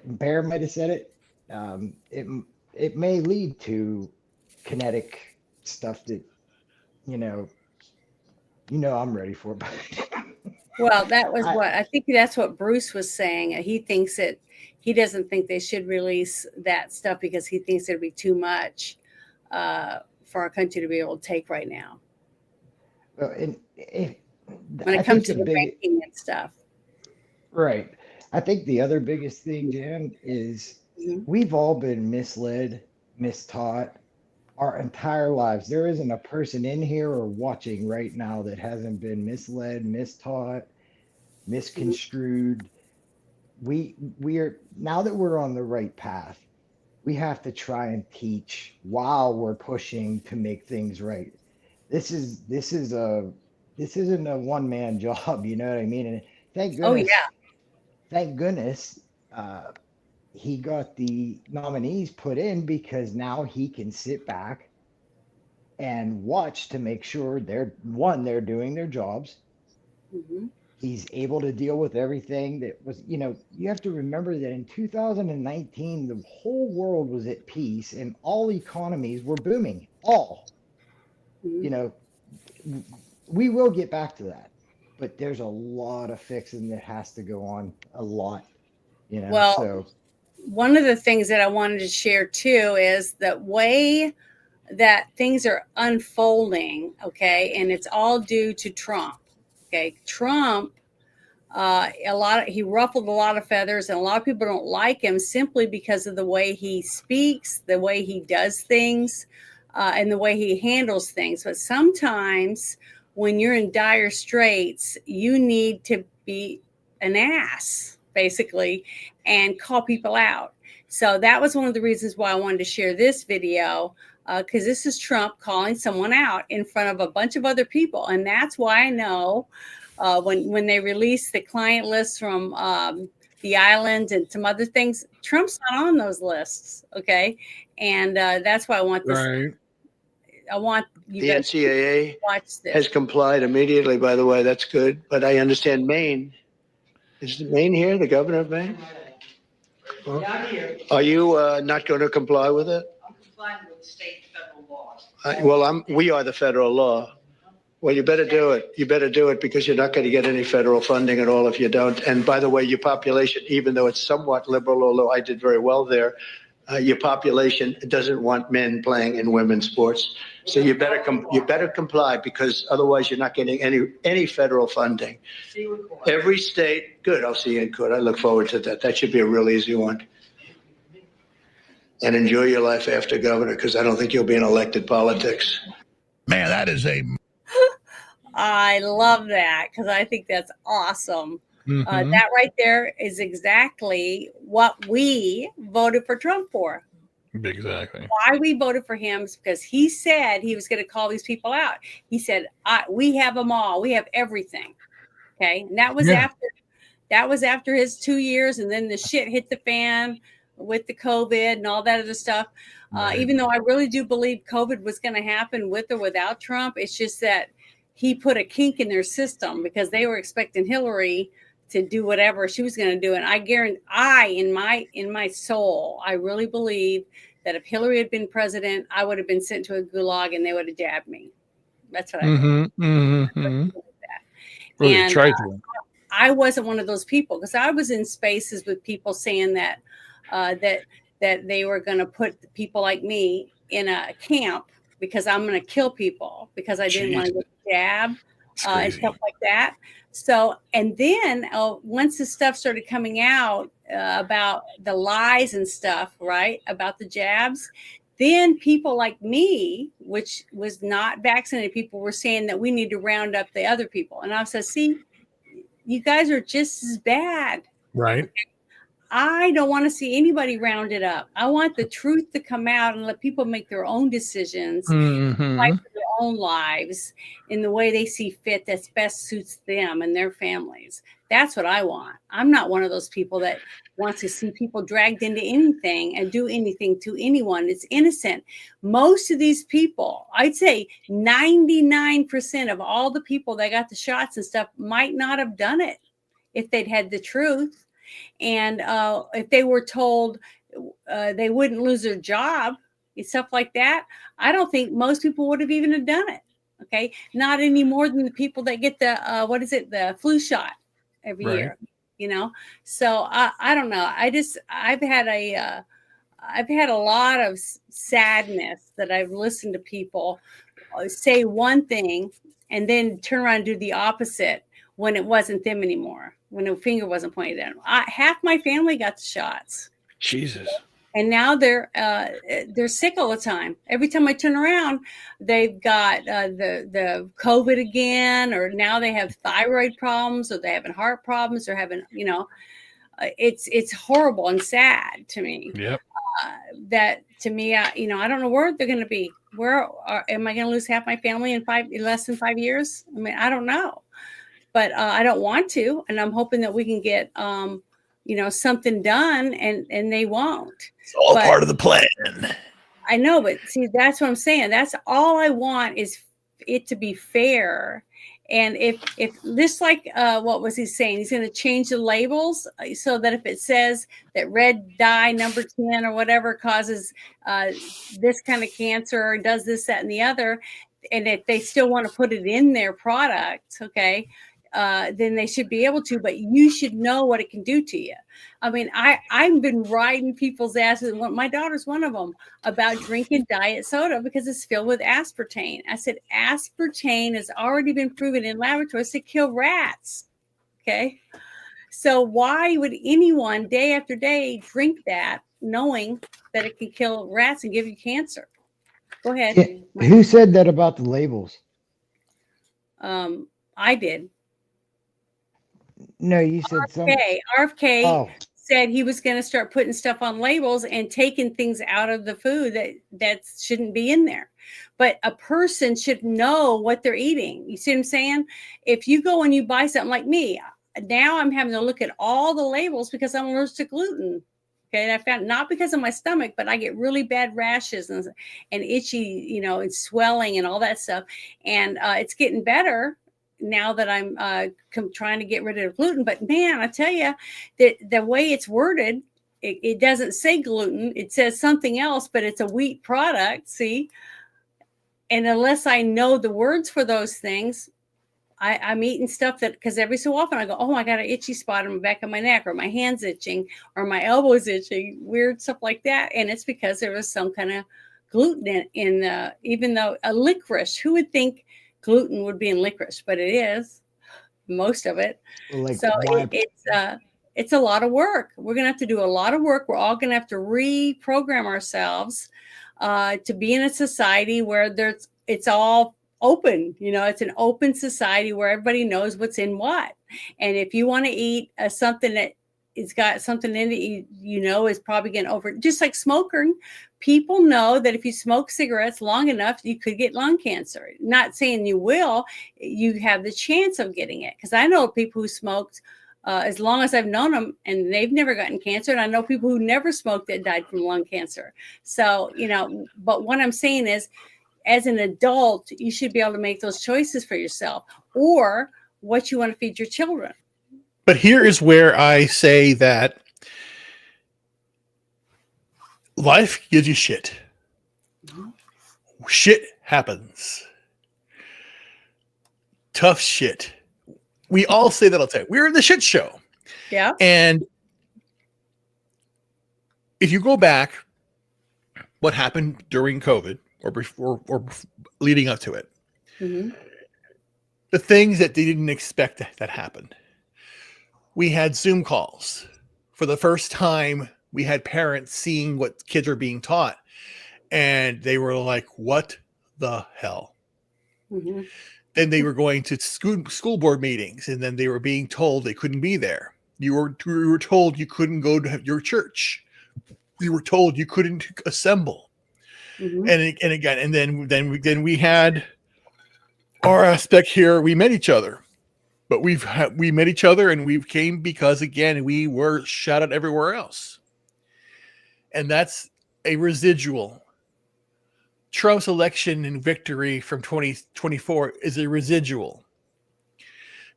Bear might have said it. It may lead to kinetic stuff that I'm ready for. Well, that was I think that's what Bruce was saying. He thinks that he doesn't think they should release that stuff because he thinks it'd be too much for our country to be able to take right now. Well, when it comes to the banking and stuff. Right. I think the other biggest thing, Jan, is we've all been misled, mistaught our entire lives. There isn't a person in here or watching right now that hasn't been misled, mistaught, misconstrued. We are, now that we're on the right path, we have to try and teach while we're pushing to make things right. This isn't a one-man job, you know what I mean? And thank goodness he got the nominees put in, because now he can sit back and watch to make sure they're doing their jobs. Mm-hmm. He's able to deal with everything that was, you have to remember that in 2019, the whole world was at peace and all economies were booming. We will get back to that, but there's a lot of fixing that has to go on, a lot, Well, so. One of the things that I wanted to share too is the way that things are unfolding, okay, and it's all due to Trump. Okay, Trump, he ruffled a lot of feathers, and a lot of people don't like him simply because of the way he speaks, the way he does things, and the way he handles things. But sometimes when you're in dire straits, you need to be an ass, basically, and call people out. So that was one of the reasons why I wanted to share this video, because this is Trump calling someone out in front of a bunch of other people. And that's why I know when they release the client lists from the island and some other things, Trump's not on those lists. Okay. And that's why I want this. Right. I want you The guys NCAA to watch this. has complied immediately, by the way. That's good. But I understand Maine. Is Maine here, the governor of Maine? Not here. Are you not going to comply with it? I'm complying with state and federal laws. We are the federal law. Well, you better do it. You better do it, because you're not going to get any federal funding at all if you don't. And by the way, your population, even though it's somewhat liberal, although I did very well there, your population doesn't want men playing in women's sports. So you better comply, because otherwise you're not getting any federal funding. See you in court. Every state, good. I'll see you in court. I look forward to that. That should be a real easy one. And enjoy your life after governor, because I don't think you'll be in elected politics. Man, that is a. I love that, because I think that's awesome. Mm-hmm. That right there is exactly what we voted for Trump for. Exactly. Why we voted for him is because he said he was going to call these people out. He said, we have them all. We have everything. Okay. And that was after his 2 years, and then the shit hit the fan with the COVID and all that other stuff. Even though I really do believe COVID was going to happen with or without Trump, it's just that he put a kink in their system because they were expecting Hillary to do whatever she was going to do. And I guarantee, in my soul, I really believe that if Hillary had been president, I would have been sent to a gulag and they would have jabbed me. That's what I believe. Really And tried to. I wasn't one of those people, because I was in spaces with people saying that that they were going to put people like me in a camp because I'm going to kill people because I didn't want to get the jab and stuff like that. So, and then once the stuff started coming out about the lies and stuff, right, about the jabs, then people like me, which was not vaccinated, people were saying that we need to round up the other people. And I said, see, you guys are just as bad. Right. I don't want to see anybody rounded up. I want the truth to come out and let people make their own decisions, fight for their own lives in the way they see fit that's best suits them and their families. That's what I want. I'm not one of those people that wants to see people dragged into anything and do anything to anyone. It's innocent. Most of these people, I'd say 99% of all the people that got the shots and stuff might not have done it if they'd had the truth. And if they were told they wouldn't lose their job and stuff like that, I don't think most people would have even have done it. Okay. Not any more than the people that get the, the flu shot every year, you know? So I don't know. I've had a lot of sadness that I've listened to people say one thing and then turn around and do the opposite when it wasn't them anymore, when the finger wasn't pointed at them. Half my family got the shots. Jesus. And now they're sick all the time. Every time I turn around, they've got the COVID again, or now they have thyroid problems, or they're having heart problems, or having, it's horrible and sad to me. Yep. That to me, I don't know where they're going to be. Am I going to lose half my family in less than 5 years? I mean, I don't know, but I don't want to, and I'm hoping that we can get something done, and they won't. It's all part of the plan. I know, but see, that's what I'm saying. That's all I want, is it to be fair. And if just like what was he saying? He's going to change the labels so that if it says that red dye number 10 or whatever causes this kind of cancer, or does this, that, and the other, and if they still want to put it in their product, okay, then they should be able to, but you should know what it can do to you. I mean, I've been riding people's asses, and my daughter's one of them, about drinking diet soda because it's filled with aspartame. I said, aspartame has already been proven in laboratories to kill rats. Okay. So why would anyone day after day drink that, knowing that it can kill rats and give you cancer? Go ahead. Yeah, who said that about the labels? I did. No, you said RFK said he was going to start putting stuff on labels and taking things out of the food that shouldn't be in there. But a person should know what they're eating. You see what I'm saying? If you go and you buy something like me, now I'm having to look at all the labels because I'm allergic to gluten. Okay, and I found, not because of my stomach, but I get really bad rashes and itchy, and swelling and all that stuff. And it's getting better now that I'm trying to get rid of gluten. But man, I tell you, that the way it's worded, it doesn't say gluten. It says something else, but it's a wheat product. See? And unless I know the words for those things, I'm eating stuff that, because every so often I go, oh, I got an itchy spot on the back of my neck, or my hand's itching, or my elbow's itching, weird stuff like that. And it's because there was some kind of gluten in even though a licorice, who would think gluten would be in licorice? But it is, most of it. So it's a lot of work. We're going to have to do a lot of work. We're all going to have to reprogram ourselves to be in a society where it's all open. It's an open society where everybody knows what's in what. And if you want to eat something that it's got something in it you know is probably going to over, just like smoking. People know that if you smoke cigarettes long enough, you could get lung cancer. Not saying you will, you have the chance of getting it. Because I know people who smoked as long as I've known them, and they've never gotten cancer. And I know people who never smoked that died from lung cancer. So, you know, but what I'm saying is, as an adult, you should be able to make those choices for yourself, or what you want to feed your children. But here is where I say that life gives you shit. Shit happens. Tough shit. We all say that all the time. We're in the shit show. Yeah. And if you go back, what happened during COVID or before or leading up to it, the things that they didn't expect that happened. We had Zoom calls. For the first time, we had parents seeing what kids are being taught. And they were like, what the hell? Then they were going to school board meetings, and then they were being told they couldn't be there. You were told you couldn't go to your church. You were told you couldn't assemble. And again, and then we had our aspect here. We met each other, but we met each other, and we came because, again, we were shut out everywhere else. And that's a residual. Trump's election and victory from 2024 is a residual.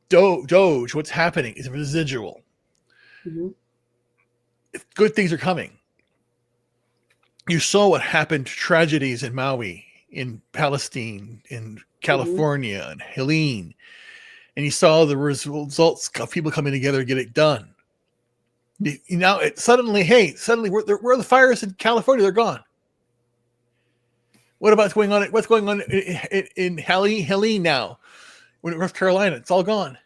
Doge, what's happening is a residual. Good things are coming. You saw what happened to tragedies in Maui, in Palestine, in California, and Helene. And you saw the results of people coming together to get it done. Now, suddenly, where the fires in California, they're gone. What's going on in Helene now? In North Carolina, it's all gone.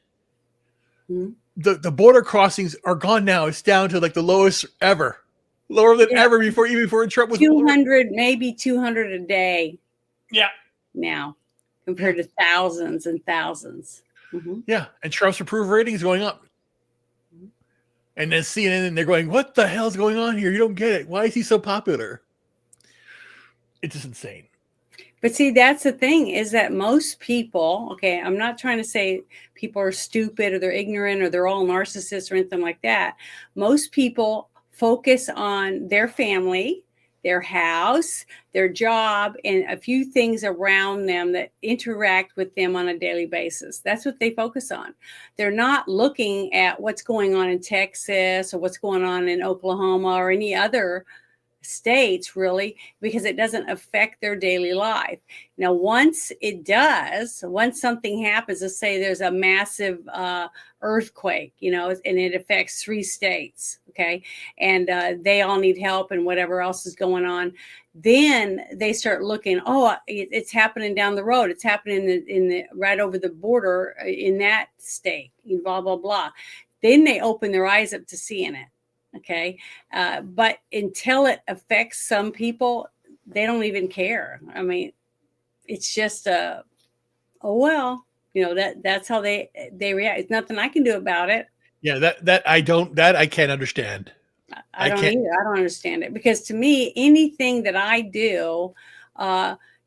The border crossings are gone now. It's down to like the lowest ever, lower than ever even before Trump was 200, maybe 200 a day. Yeah. Now, compared to thousands and thousands. Yeah, and Trump's approval rating is going up. And then CNN, and they're going, "What the hell's going on here? You don't get it. Why is he so popular?" It's just insane. But see, that's the thing, is that most people, okay, I'm not trying to say people are stupid or they're ignorant or they're all narcissists or anything like that. Most people focus on their family, their house, their job, and a few things around them that interact with them on a daily basis. That's what they focus on. They're not looking at what's going on in Texas or what's going on in Oklahoma or any other states, really, because it doesn't affect their daily life. Now, once it does, once something happens, let's say there's a massive earthquake, and it affects 3 states, okay, and they all need help and whatever else is going on, then they start looking, it's happening down the road, it's happening in the right over the border in that state, blah, blah, blah. Then they open their eyes up to seeing it. Okay. But until it affects some people, they don't even care. I mean, it's just that's how they react. It's nothing I can do about it. Yeah, that I can't understand. I don't either. I don't understand it, because to me, anything that I do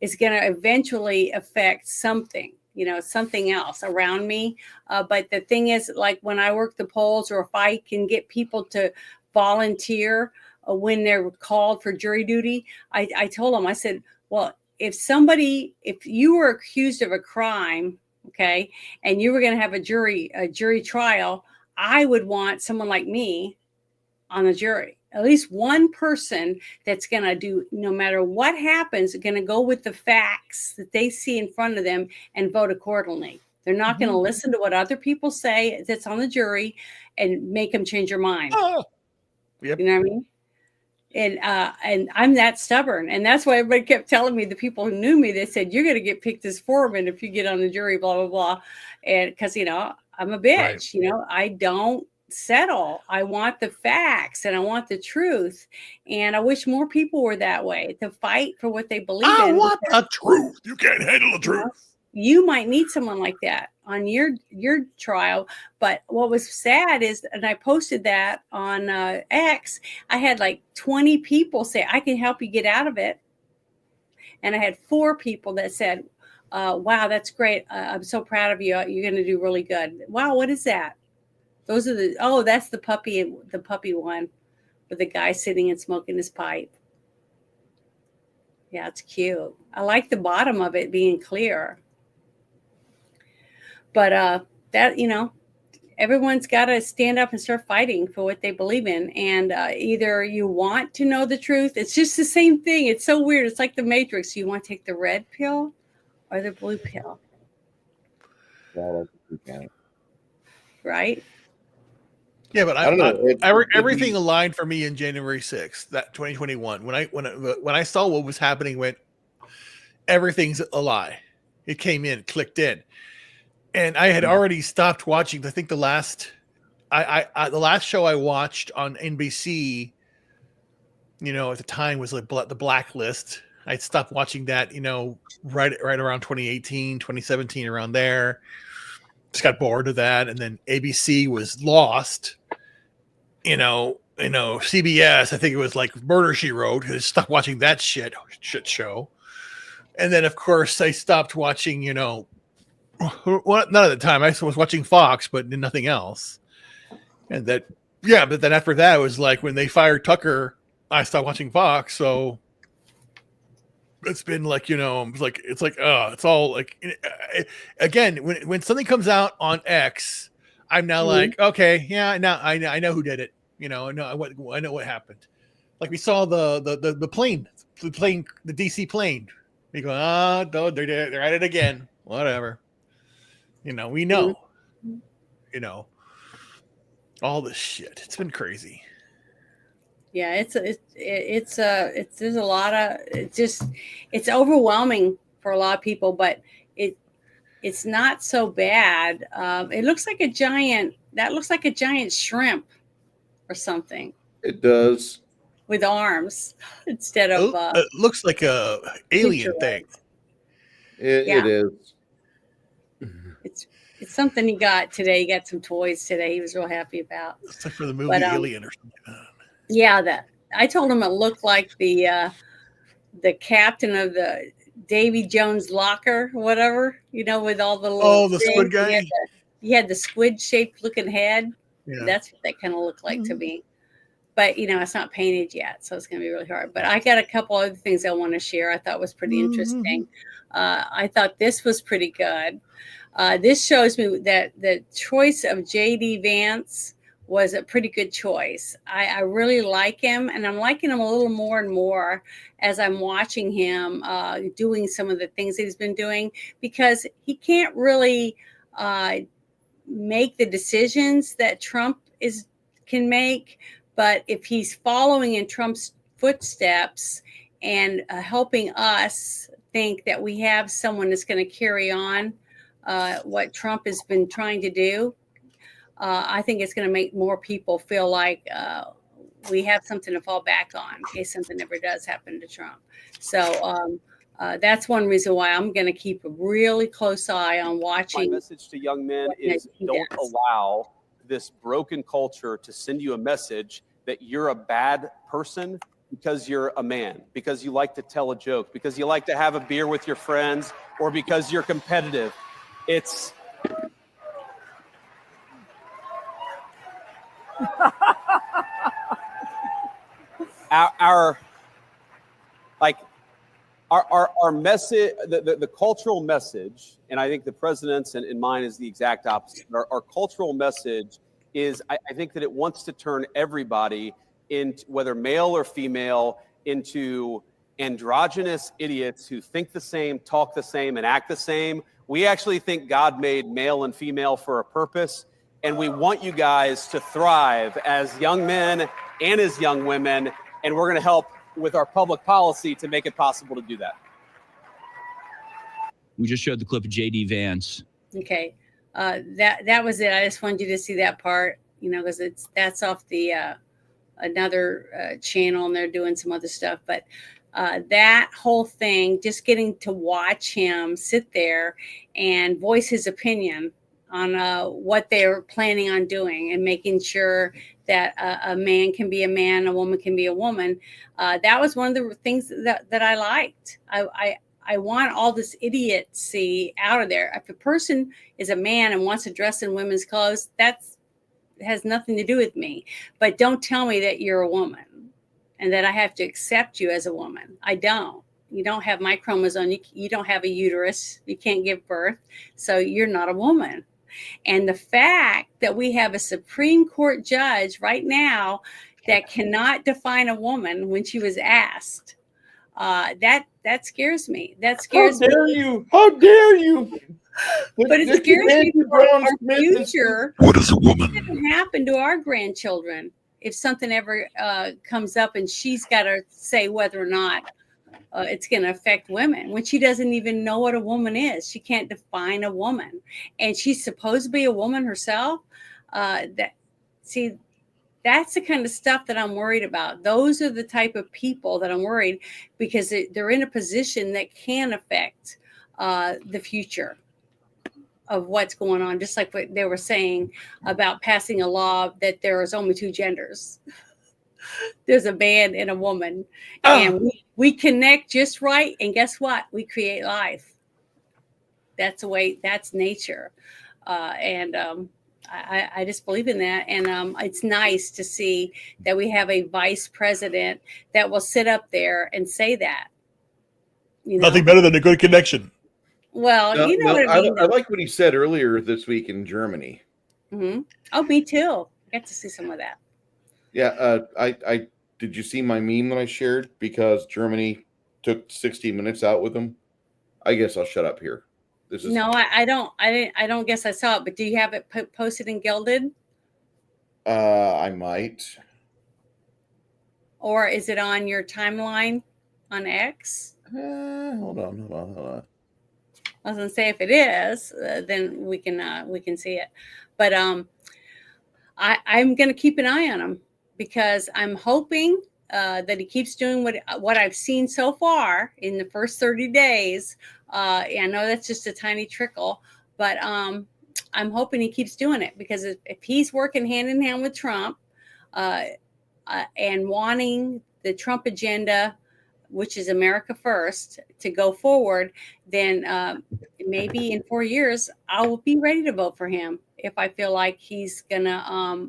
is going to eventually affect something. Something else around me. But the thing is, like when I work the polls, or if I can get people to volunteer when they're called for jury duty, I told them, I said, well, if you were accused of a crime, okay, and you were going to have a jury trial, I would want someone like me on the jury. At least one person that's going to do, no matter what happens, going to go with the facts that they see in front of them and vote accordingly. They're not going to listen to what other people say that's on the jury and make them change their mind. Yep. You know what I mean? And I'm that stubborn. And that's why everybody kept telling me, the people who knew me, they said, you're going to get picked as foreman if you get on the jury, blah, blah, blah. And because, I'm a bitch, right. I don't settle. I want the facts and I want the truth. And I wish more people were that way, to fight for what they believe in. I want the truth. You can't handle the truth. you might need someone like that on your trial. But what was sad is, and I posted that on X, I had like 20 people say, I can help you get out of it. And I had 4 people that said, wow, that's great. I'm so proud of you. You're going to do really good. Wow, what is that? Those are that's the puppy one with the guy sitting and smoking his pipe. Yeah, it's cute. I like the bottom of it being clear. But that, everyone's got to stand up and start fighting for what they believe in. And either you want to know the truth. It's just the same thing. It's so weird. It's like the Matrix. You want to take the red pill or the blue pill? Right? Yeah, but I don't know. Everything aligned for me in January 6th, that 2021. When I saw what was happening, went, everything's a lie. It came in, clicked in, and I had already stopped watching. I think the last show I watched on NBC, at the time, was like the Blacklist. I'd stopped watching that, right around 2018, 2017, around there. Just got bored of that, and then ABC was Lost. CBS, I think it was like Murder, She Wrote. I stopped watching that shit show. And then, of course, I stopped watching, none at the time. I was watching Fox, but nothing else. And but then after that, it was like when they fired Tucker, I stopped watching Fox. So it's been like, it's all like, again, when something comes out on X, I'm now like, okay, yeah, now I know who did it. I know what happened. Like we saw the plane, the DC plane. We go, they're at it again. Whatever. We know. All this shit. It's been crazy. Yeah, there's a lot of it's overwhelming for a lot of people, but it's not so bad. It looks like a giant shrimp or something. It does. With arms instead of it looks like a alien thing. It is. It's something he got today. He got some toys today. He was real happy about. It's like for the movie Alien or something. Yeah, I told him it looked like the captain of the Davy Jones locker, whatever, with all the little the squid guy. He had the squid shaped looking head. Yeah. That's what that kind of looked like to me. But it's not painted yet, so it's going to be really hard. But I got a couple other things I want to share. I thought was pretty interesting. I thought this was pretty good. This shows me that the choice of J.D. Vance was a pretty good choice. I really like him, and I'm liking him a little more and more as I'm watching him doing some of the things that he's been doing, because he can't really make the decisions that Trump can make. But if he's following in Trump's footsteps and helping us think that we have someone that's going to carry on what Trump has been trying to do, I think it's going to make more people feel like we have something to fall back on in case something ever does happen to Trump. So that's one reason why I'm going to keep a really close eye on watching. My message to young men is don't allow this broken culture to send you a message that you're a bad person because you're a man, because you like to tell a joke, because you like to have a beer with your friends, or because you're competitive. It's our message, the cultural message, and I think the president's and mine is the exact opposite. Our cultural message is, I think that it wants to turn everybody, into whether male or female, into androgynous idiots who think the same, talk the same, and act the same. We actually think God made male and female for a purpose, and we want you guys to thrive as young men and as young women, and we're going to help with our public policy to make it possible to do that. We just showed the clip of J.D. Vance. Okay. That was it. I just wanted you to see that part, because that's off the another channel, and they're doing some other stuff. But that whole thing, just getting to watch him sit there and voice his opinion on what they're planning on doing and making sure that a man can be a man, a woman can be a woman. That was one of the things that I liked. I want all this idiocy out of there. If a person is a man and wants to dress in women's clothes, that's has nothing to do with me. But don't tell me that you're a woman and that I have to accept you as a woman. I don't. You don't have my chromosome. You don't have a uterus. You can't give birth. So you're not a woman. And the fact that we have a Supreme Court judge right now that cannot define a woman when she was asked, that scares me. That scares me. How dare you? How dare you? But it scares me for our future. What is a woman? What's going to happen to our grandchildren if something ever comes up and she's got to say whether or not it's going to affect women when she doesn't even know what a woman is? She can't define a woman, and she's supposed to be a woman herself. That's the kind of stuff that I'm worried about. Those are the type of people that I'm worried because they're in a position that can affect the future of what's going on. Just like what they were saying about passing a law that there is only two genders. There's a man and a woman, and we connect just right. And guess what? We create life. That's the way. That's nature, and I just believe in that. And it's nice to see that we have a vice president that will sit up there and say that. You know? Nothing better than a good connection. Well, you know what I mean. I like what he said earlier this week in Germany. Mm-hmm. Oh, me too. I got to see some of that. Yeah, I did you see my meme that I shared because Germany took 60 minutes out with him? I guess I'll shut up here. This is No, I don't guess I saw it, but do you have it posted in Gilded? I might. Or is it on your timeline on X? Hold on. I was gonna say if it is, then we can see it. But I'm gonna keep an eye on him because I'm hoping that he keeps doing what I've seen so far in the first 30 days. I know that's just a tiny trickle, but I'm hoping he keeps doing it because if he's working hand in hand with Trump and wanting the Trump agenda, which is America first, to go forward, then maybe in 4 years I will be ready to vote for him if I feel like he's gonna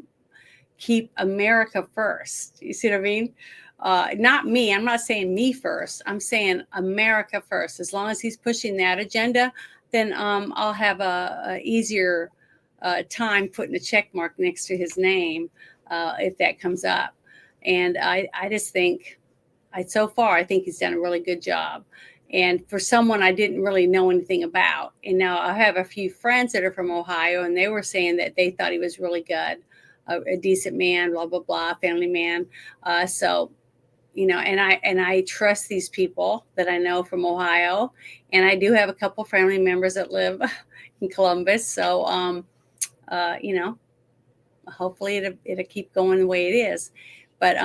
keep America first. You see what I mean? Not me. I'm not saying me first. I'm saying America first. As long as he's pushing that agenda, then I'll have a easier time putting a check mark next to his name if that comes up. And I just think, so far, I think he's done a really good job. And for someone I didn't really know anything about. And now I have a few friends that are from Ohio, and they were saying that they thought he was really good, a decent man, blah, blah, blah, family man. So, you know, and I trust these people that I know from Ohio. And I do have a couple family members that live in Columbus. So, you know, hopefully it'll keep going the way it is. But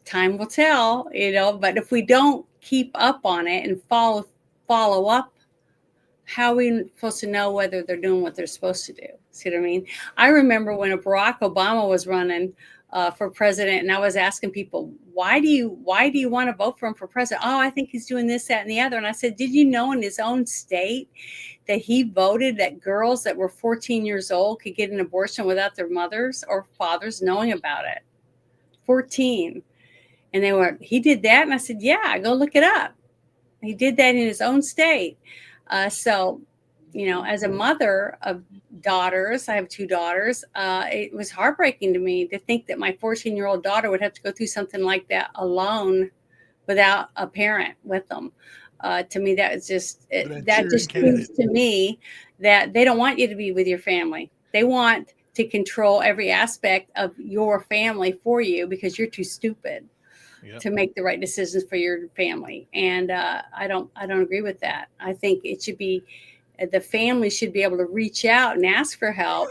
time will tell, you know. But if we don't keep up on it and follow up, how are we supposed to know whether they're doing what they're supposed to do? See what I mean? I remember when Barack Obama was running for president, and I was asking people, why do you want to vote for him for president? Oh, I think he's doing this, that, and the other. And I said, did you know in his own state that he voted that girls that were 14 years old could get an abortion without their mothers or fathers knowing about it? 14. And they were, he did that. And I said, yeah, go look it up. He did that in his own state. So, you know, as a mother of daughters, I have 2 daughters. It was heartbreaking to me to think that my 14-year-old daughter would have to go through something like that alone without a parent with them. To me, that is just, that just proves to me that they don't want you to be with your family. They want to control every aspect of your family for you because you're too stupid to make the right decisions for your family. And I don't agree with that. I think it should be, the family should be able to reach out and ask for help,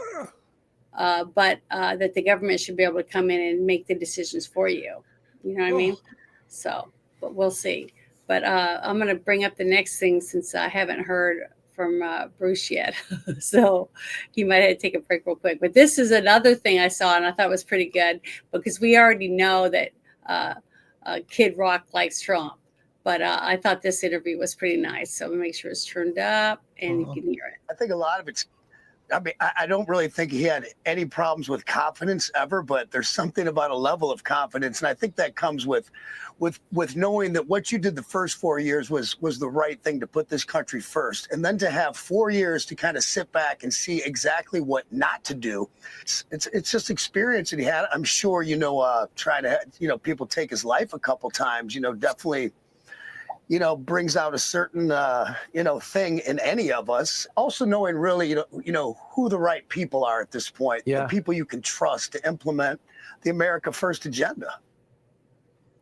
but that the government should be able to come in and make the decisions for you. You know what I mean? So, but we'll see. But I'm going to bring up the next thing since I haven't heard from Bruce yet. So he might have to take a break real quick. But this is another thing I saw and I thought was pretty good because we already know that Kid Rock likes Trump. But I thought this interview was pretty nice. So make sure it's turned up and you can hear it. I think a lot of it's, I mean, I don't really think he had any problems with confidence ever, but there's something about a level of confidence. And I think that comes with knowing that what you did the first 4 years was the right thing to put this country first. And then to have 4 years to kind of sit back and see exactly what not to do. It's just experience that he had. I'm sure, trying to, people take his life a couple times, definitely, brings out a certain, thing in any of us. Also knowing really, who the right people are at this point, the people you can trust to implement the America First agenda.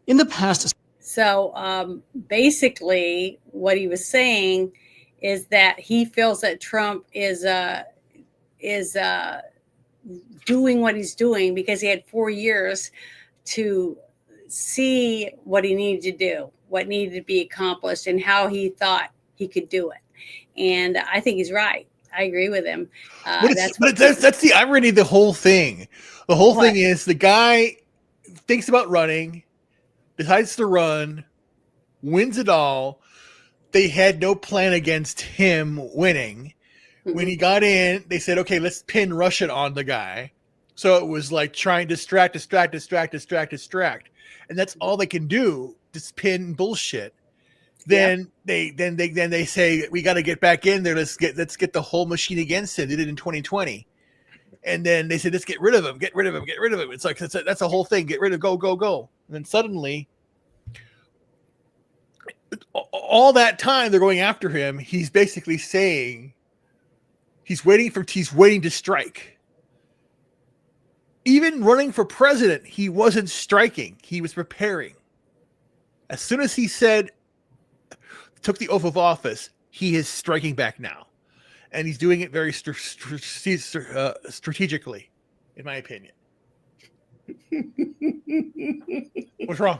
In the past. So basically what he was saying is that he feels that Trump is doing what he's doing because he had 4 years to see what he needed to do, what needed to be accomplished, and how he thought he could do it. And I think he's right. I agree with him. That's the irony of the whole thing. The whole thing is the guy thinks about running, decides to run, wins it all. They had no plan against him winning. Mm-hmm. When he got in, they said, okay, let's pin Russia on the guy. So it was like trying to distract. And that's all they can do, just pin bullshit. Then they say we got to get back in there. Let's get the whole machine against him. They did it in 2020. And then they said, let's get rid of him. It's like that's the whole thing. Get rid of go. And then suddenly all that time they're going after him, he's basically saying he's waiting to strike. Even running for president, he wasn't striking. He was preparing. As soon as he took the oath of office, he is striking back now. And he's doing it very strategically, in my opinion. What's wrong?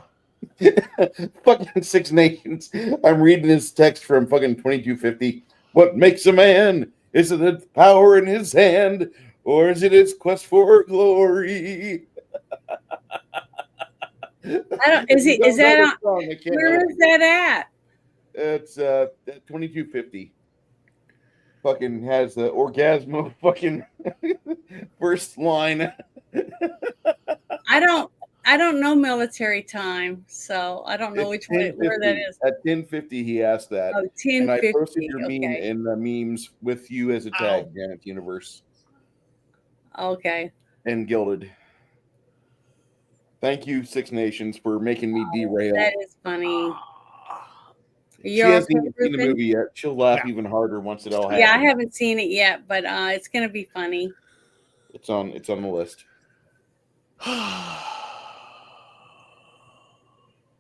Fucking Six Nations. I'm reading this text from fucking 2250. What makes a man? Is it the power in his hand, or is it his quest for glory? Is that on? Where is that at? It's 2250. Fucking has the orgasmo fucking first line. I don't know military time, so I don't know where that is. At 10:50, he asked that. Oh, 10:50. And I posted your meme in the memes with you as a tag, Janet Universe. Okay. And Gilded. Thank you, Six Nations, for making me derail. That is funny. She hasn't even seen the movie yet. She'll laugh even harder once it all happens. Yeah, I haven't seen it yet, but it's gonna be funny. It's on the list.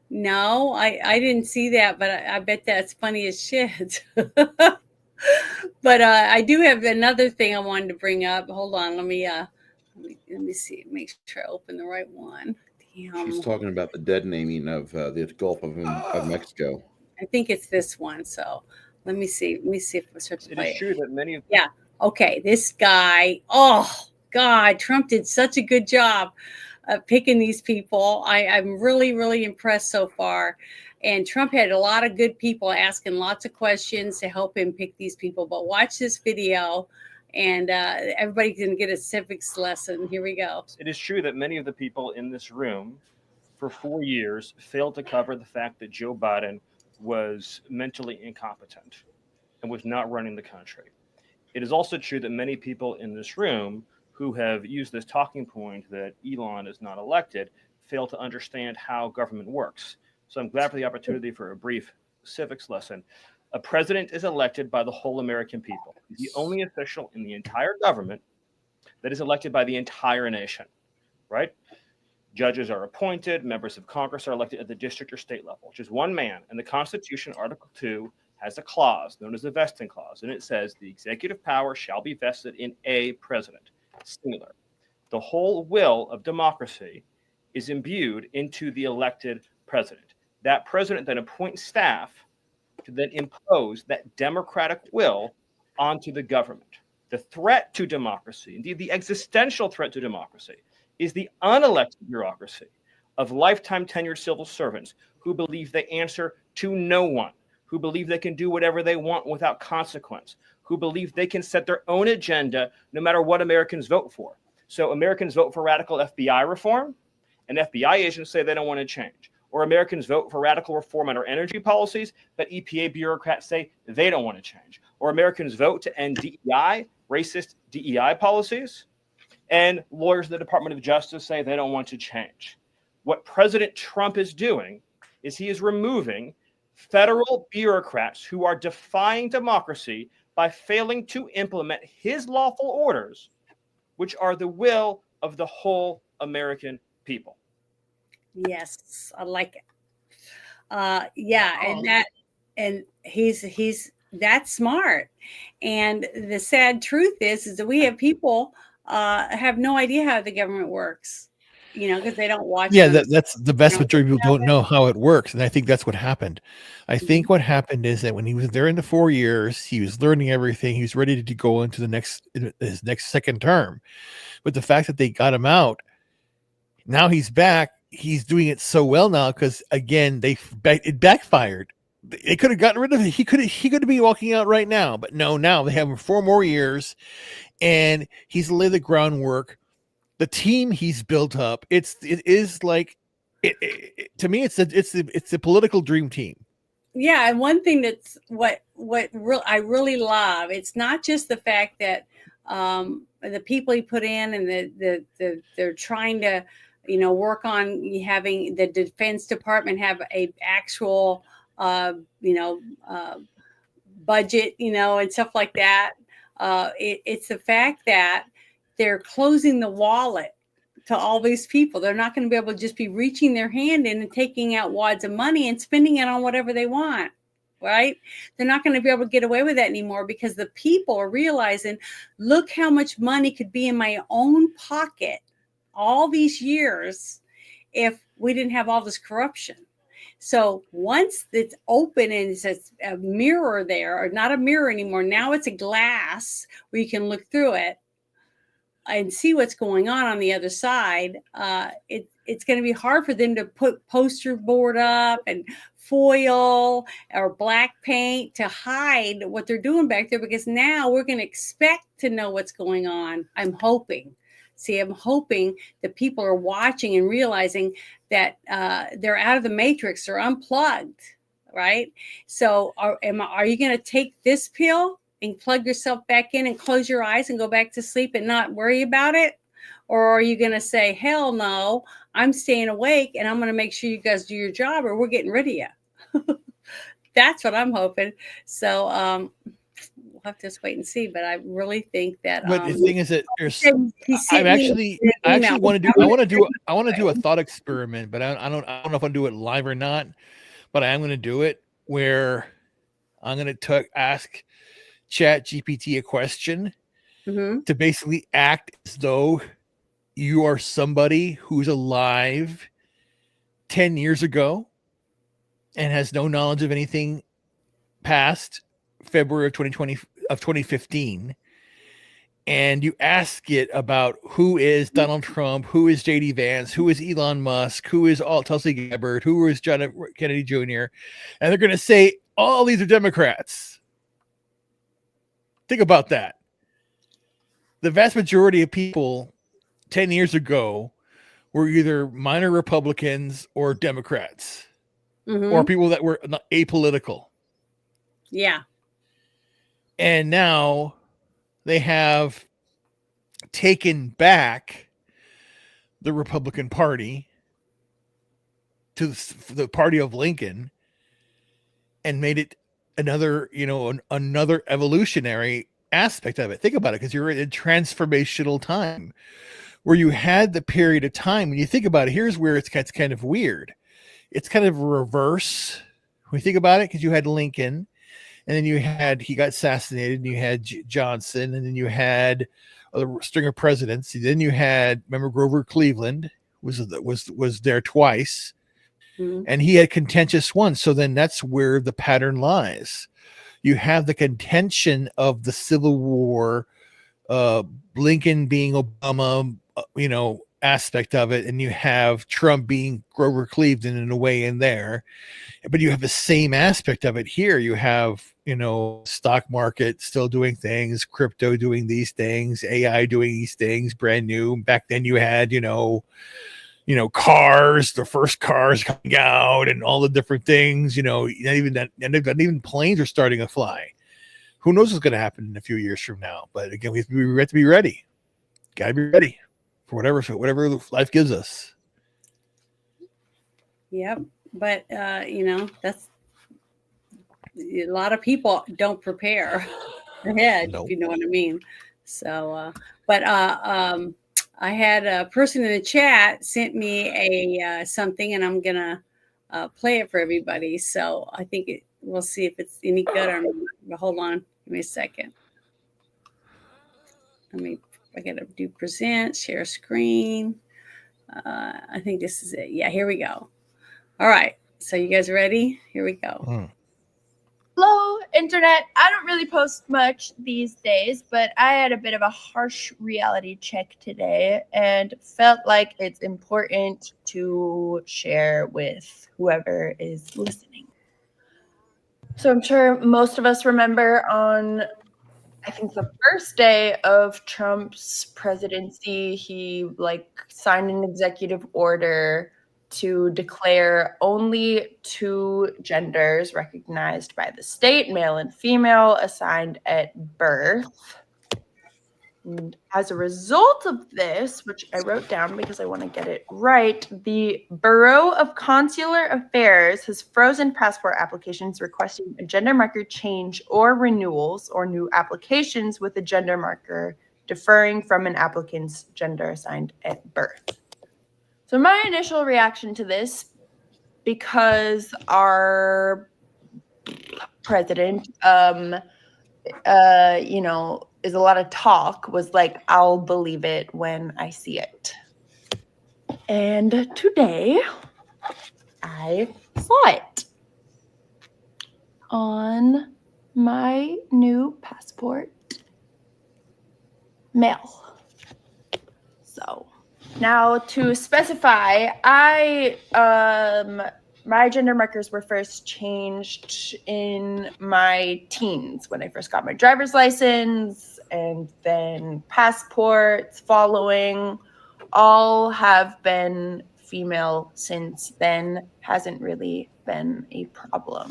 No, I didn't see that, but I bet that's funny as shit. But I do have another thing I wanted to bring up. Hold on, let me see, make sure I open the right one. Damn. She's talking about the detonating of the Gulf of Mexico. I think it's this one. So let me see. Let me see if I start to play it. It is true that many of Okay, this guy. Oh God, Trump did such a good job of picking these people. I'm really, really impressed so far. And Trump had a lot of good people asking lots of questions to help him pick these people. But watch this video, and everybody's going to get a civics lesson. Here we go. It is true that many of the people in this room for 4 years failed to cover the fact that Joe Biden was mentally incompetent and was not running the country. It is also true that many people in this room who have used this talking point that Elon is not elected fail to understand how government works. So I'm glad for the opportunity for a brief civics lesson. A president is elected by the whole American people, the only official in the entire government that is elected by the entire nation, right? Judges are appointed, members of Congress are elected at the district or state level, which is one man. And the Constitution, Article 2, has a clause known as the vesting clause. And it says the executive power shall be vested in a president, singular. The whole will of democracy is imbued into the elected president. that president then appoints staff to then impose that democratic will onto the government. The threat to democracy, indeed the existential threat to democracy, is the unelected bureaucracy of lifetime tenured civil servants who believe they answer to no one, who believe they can do whatever they want without consequence, who believe they can set their own agenda no matter what Americans vote for. So Americans vote for radical FBI reform, and FBI agents say they don't want to change. Or Americans vote for radical reform on our energy policies, but EPA bureaucrats say they don't want to change. Or Americans vote to end DEI, racist DEI policies, and lawyers in the Department of Justice say they don't want to change. What President Trump is doing is he is removing federal bureaucrats who are defying democracy by failing to implement his lawful orders, which are the will of the whole American people. Yes, I like it. Yeah, and he's that smart. And the sad truth is that we have people have no idea how the government works, because they don't watch. Yeah, them. that's the vast majority of people don't know how it works, and I think that's what happened. I think what happened is that when he was there in the 4 years, he was learning everything. He was ready to go into his next second term, but the fact that they got him out, now he's back. He's doing it so well now because again, it backfired. They could have gotten rid of it. He could be walking out right now, but no. Now they have him 4 more years, and he's laid the groundwork. The team he's built up, to me, it's a political dream team. Yeah, and one thing that's I really love, it's not just the fact that the people he put in and they're trying to work on having the Defense Department have a actual budget, and stuff like that. It's the fact that they're closing the wallet to all these people. They're not going to be able to just be reaching their hand in and taking out wads of money and spending it on whatever they want, right? They're not going to be able to get away with that anymore because the people are realizing, look how much money could be in my own pocket all these years if we didn't have all this corruption. So once it's open and it's a mirror there, or not a mirror anymore, now it's a glass where you can look through it and see what's going on the other side. It's going to be hard for them to put poster board up and foil or black paint to hide what they're doing back there, because now we're going to expect to know what's going on. I'm hoping that people are watching and realizing that they're out of the matrix, they're unplugged, right? So are you going to take this pill and plug yourself back in and close your eyes and go back to sleep and not worry about it? Or are you going to say, hell no, I'm staying awake and I'm going to make sure you guys do your job or we're getting rid of you? That's what I'm hoping. So we'll have to just wait and see. But I really think that. But the thing is that I want to do a thought experiment, but I don't know if I'll do it live or not. But I am going to do it where I'm going to ask Chat GPT a question to basically act as though you are somebody who's alive 10 years ago and has no knowledge of anything past February of 2015, and you ask it about who is Donald Trump, who is JD Vance, who is Elon Musk, who is Tulsi Gabbard, who is John F. Kennedy Jr., and they're going to say all these are Democrats. Think about that. The vast majority of people 10 years ago were either minor Republicans or Democrats, or people that were apolitical. Yeah. And now they have taken back the Republican Party to the party of Lincoln and made it another evolutionary aspect of it. Think about it, because you're in a transformational time where you had the period of time. When you think about it, here's where it's kind of weird. It's kind of reverse when you think about it, because you had Lincoln, and then he got assassinated, and you had Johnson, and then you had a string of presidents. Then you had, remember, Grover Cleveland was there twice. and he had contentious ones. So then that's where the pattern lies. You have the contention of the Civil War, Lincoln being Obama, aspect of it, and you have Trump being Grover Cleveland in a way in there. But you have the same aspect of it here. You have, stock market still doing things, crypto doing these things, AI doing these things, brand new. Back then you had, cars, the first cars coming out and all the different things, not even planes are starting to fly. Who knows what's going to happen in a few years from now? But again, we have to be ready. Got to be ready for whatever life gives us. Yep. But, that's a lot of people don't prepare ahead, if you know what I mean. So, I had a person in the chat sent me a something, and I'm gonna play it for everybody. So I think we'll see if it's any good or not. But hold on, give me a second. I gotta do present, share screen. I think this is it. Yeah, here we go. All right, so you guys ready? Here we go. Hello, internet. I don't really post much these days, but I had a bit of a harsh reality check today and felt like it's important to share with whoever is listening. So I'm sure most of us remember on, I think, the first day of Trump's presidency, he signed an executive order to declare only 2 genders recognized by the state, male and female, assigned at birth. And as a result of this, which I wrote down because I want to get it right, the Bureau of Consular Affairs has frozen passport applications requesting a gender marker change or renewals or new applications with a gender marker differing from an applicant's gender assigned at birth. So my initial reaction to this, because our president, is a lot of talk, was like, I'll believe it when I see it. And today I saw it on my new passport, male. So now to specify, my gender markers were first changed in my teens when I first got my driver's license, and then passports following. All have been female since then. Hasn't really been a problem.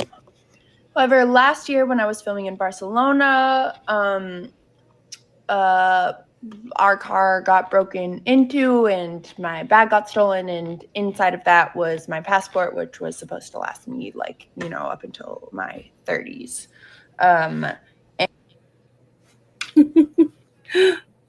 However, last year when I was filming in Barcelona, our car got broken into and my bag got stolen, and inside of that was my passport, which was supposed to last me up until my 30s.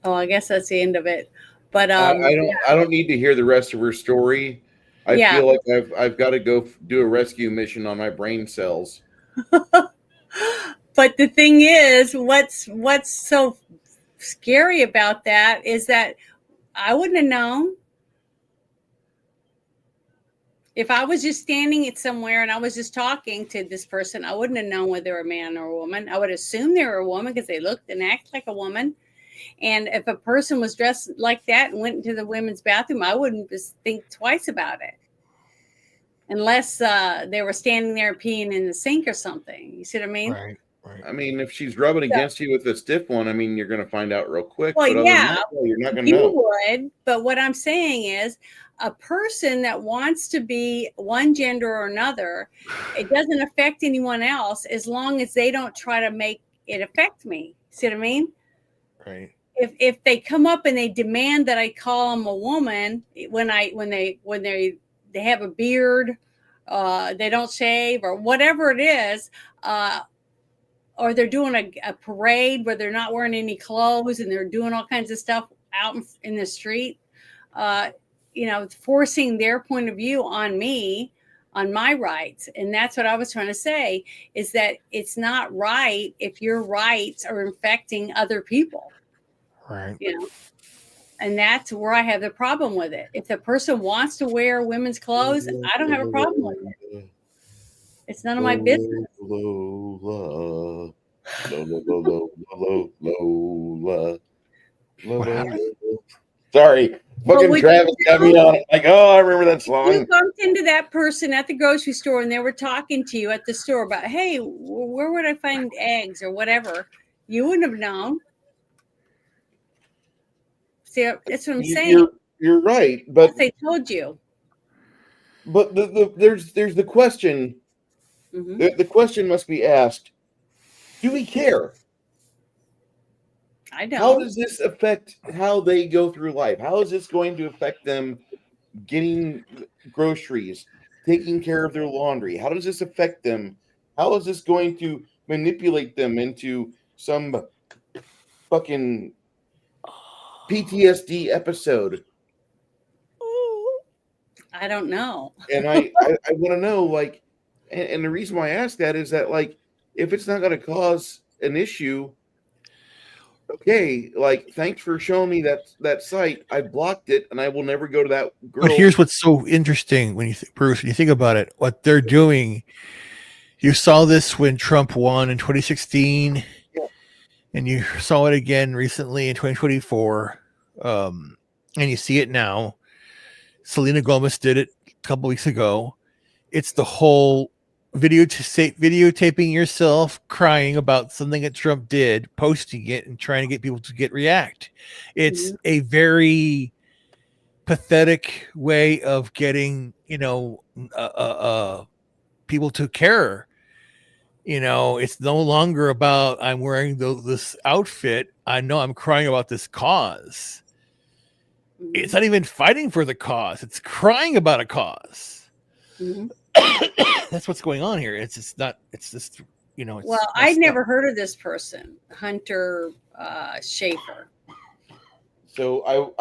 Oh, I guess that's the end of it. But I don't need to hear the rest of her story. I feel like I've got to go do a rescue mission on my brain cells. But the thing is, what's so scary about that is that I wouldn't have known. If I was just standing at somewhere and I was just talking to this person, I wouldn't have known whether they were a man or a woman. I would assume they were a woman because they looked and acted like a woman. And if a person was dressed like that and went into the women's bathroom, I wouldn't just think twice about it. Unless they were standing there peeing in the sink or something. You see what I mean? Right. I mean, if she's rubbing against you with a stiff one, I mean, you're going to find out real quick. Well, but other than that, you're not going to know. You would, but what I'm saying is, a person that wants to be one gender or another, it doesn't affect anyone else as long as they don't try to make it affect me. See what I mean? Right. If they come up and they demand that I call them a woman when they have a beard, they don't shave or whatever it is, or they're doing a parade where they're not wearing any clothes and they're doing all kinds of stuff out in the street, forcing their point of view on me, on my rights. And that's what I was trying to say, is that it's not right if your rights are infecting other people. Right. And that's where I have the problem with it. If the person wants to wear women's clothes, I don't have a problem with it. It's none of my business. Lola. Sorry, fucking Travis got me on it. Like, oh, I remember that song. You bumped into that person at the grocery store and they were talking to you at the store about, hey, where would I find eggs or whatever? You wouldn't have known. See, that's what I'm saying. You're right, but they told you. But there's the question. Mm-hmm. The question must be asked: do we care? I don't. How does this affect how they go through life? How is this going to affect them getting groceries, taking care of their laundry? How does this affect them? How is this going to manipulate them into some fucking PTSD episode? I don't know. And I want to know, like, and the reason why I ask that is that, like, if it's not going to cause an issue, okay, like, thanks for showing me that site. I blocked it, and I will never go to that girl. But here's what's so interesting when you Bruce, when you think about it, what they're doing. You saw this when Trump won in 2016, and you saw it again recently in 2024, and you see it now. Selena Gomez did it a couple weeks ago. It's the whole videotaping yourself crying about something that Trump did, posting it, and trying to get people to react. It's a very pathetic way of getting, people to care. It's no longer about I'm wearing this outfit. I know I'm crying about this cause. It's not even fighting for the cause. It's crying about a cause. Mm-hmm. That's what's going on here. It's just not. It's just It's well, I'd never heard of this person, Hunter Schafer. So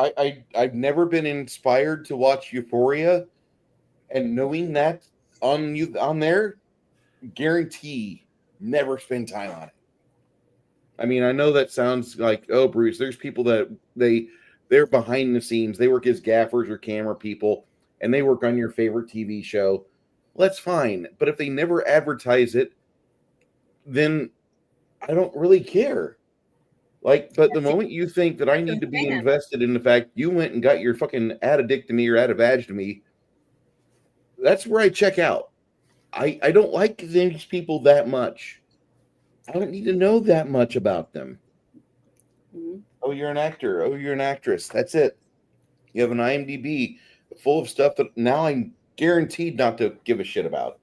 I've never been inspired to watch Euphoria, and knowing that on there, guarantee never spend time on it. I mean, I know that sounds like, oh, Bruce, there's people that they're behind the scenes. They work as gaffers or camera people, and they work on your favorite TV show. Well, that's fine. But if they never advertise it, then I don't really care. Like, but the moment you think that I need to be invested in the fact you went and got your fucking addictomy or advagectomy, that's where I check out. I don't like these people that much. I don't need to know that much about them. Mm-hmm. Oh, you're an actor. Oh, you're an actress. That's it. You have an IMDb full of stuff that now I'm guaranteed not to give a shit about.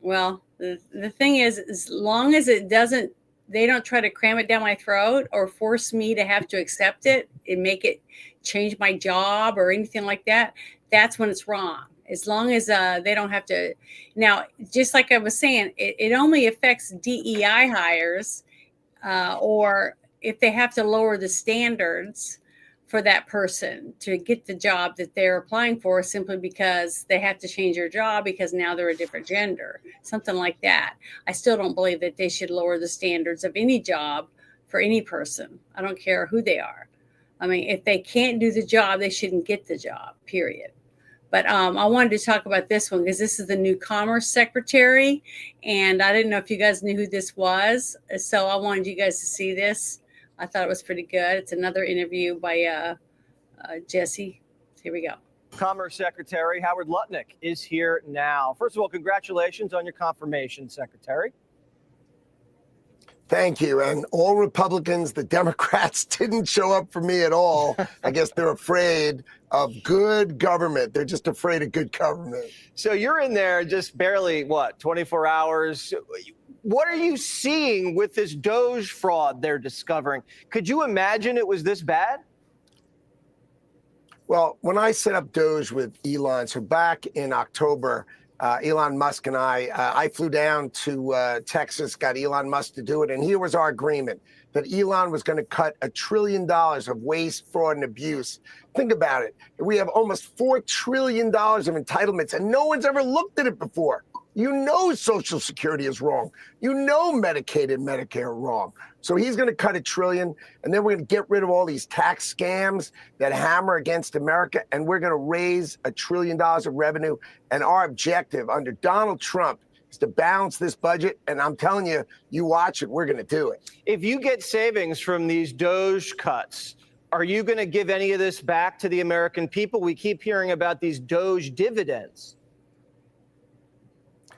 Well, the thing is, as long as they don't try to cram it down my throat or force me to have to accept it and make it change my job or anything like that, that's when it's wrong. As long as they don't have to. Now, just like I was saying, it only affects DEI hires or if they have to lower the standards for that person to get the job that they're applying for simply because they have to change their job because now they're a different gender, something like that. I still don't believe that they should lower the standards of any job for any person. I don't care who they are. I mean, if they can't do the job, they shouldn't get the job, period. But I wanted to talk about this one because this is the new Commerce Secretary, and I didn't know if you guys knew who this was. So I wanted you guys to see this. I thought it was pretty good. It's another interview by Jesse. Here we go. Commerce Secretary Howard Lutnick is here now. First of all, congratulations on your confirmation, Secretary. Thank you. And all Republicans, the Democrats didn't show up for me at all. I guess they're afraid of good government. They're just afraid of good government. So you're in there just barely, 24 hours. What are you seeing with this Doge fraud they're discovering? Could you imagine it was this bad? Well, when I set up Doge with Elon, so back in October, Elon Musk and I flew down to Texas, got Elon Musk to do it. And here was our agreement that Elon was going to cut $1 trillion of waste, fraud, and abuse. Think about it. We have almost $4 trillion of entitlements, and no one's ever looked at it before. You know Social Security is wrong. You know Medicaid and Medicare are wrong. So he's going to cut $1 trillion, and then we're going to get rid of all these tax scams that hammer against America, and we're going to raise $1 trillion of revenue. And our objective under Donald Trump is to balance this budget. And I'm telling you, you watch it, we're going to do it. If you get savings from these DOGE cuts, are you going to give any of this back to the American people? We keep hearing about these DOGE dividends.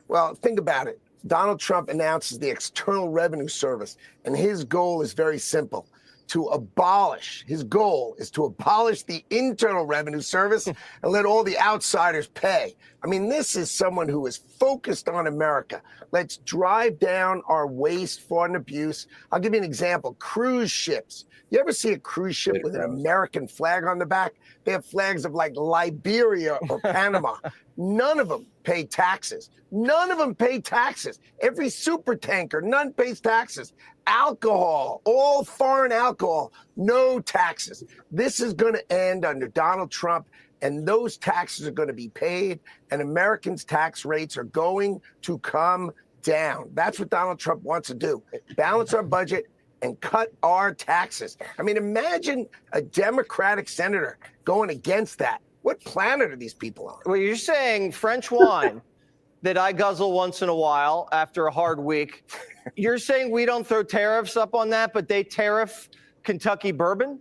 Well, think about it. Donald Trump announces the External Revenue Service, and his goal is very simple. His goal is to abolish the Internal Revenue Service and let all the outsiders pay. I mean, this is someone who is focused on America. Let's drive down our waste, fraud, and abuse. I'll give you an example. Cruise ships. You ever see a cruise ship with an American flag on the back? They have flags of like Liberia or Panama. None of them pay taxes. None of them pay taxes. Every super tanker, none pays taxes. Alcohol, all foreign alcohol, no taxes. This is going to end under Donald Trump, and those taxes are going to be paid, and Americans' tax rates are going to come down. That's what Donald Trump wants to do. Balance our budget and cut our taxes. I mean, imagine a Democratic senator going against that. What planet are these people on? Well, you're saying French wine that I guzzle once in a while after a hard week. You're saying we don't throw tariffs up on that, but they tariff Kentucky bourbon?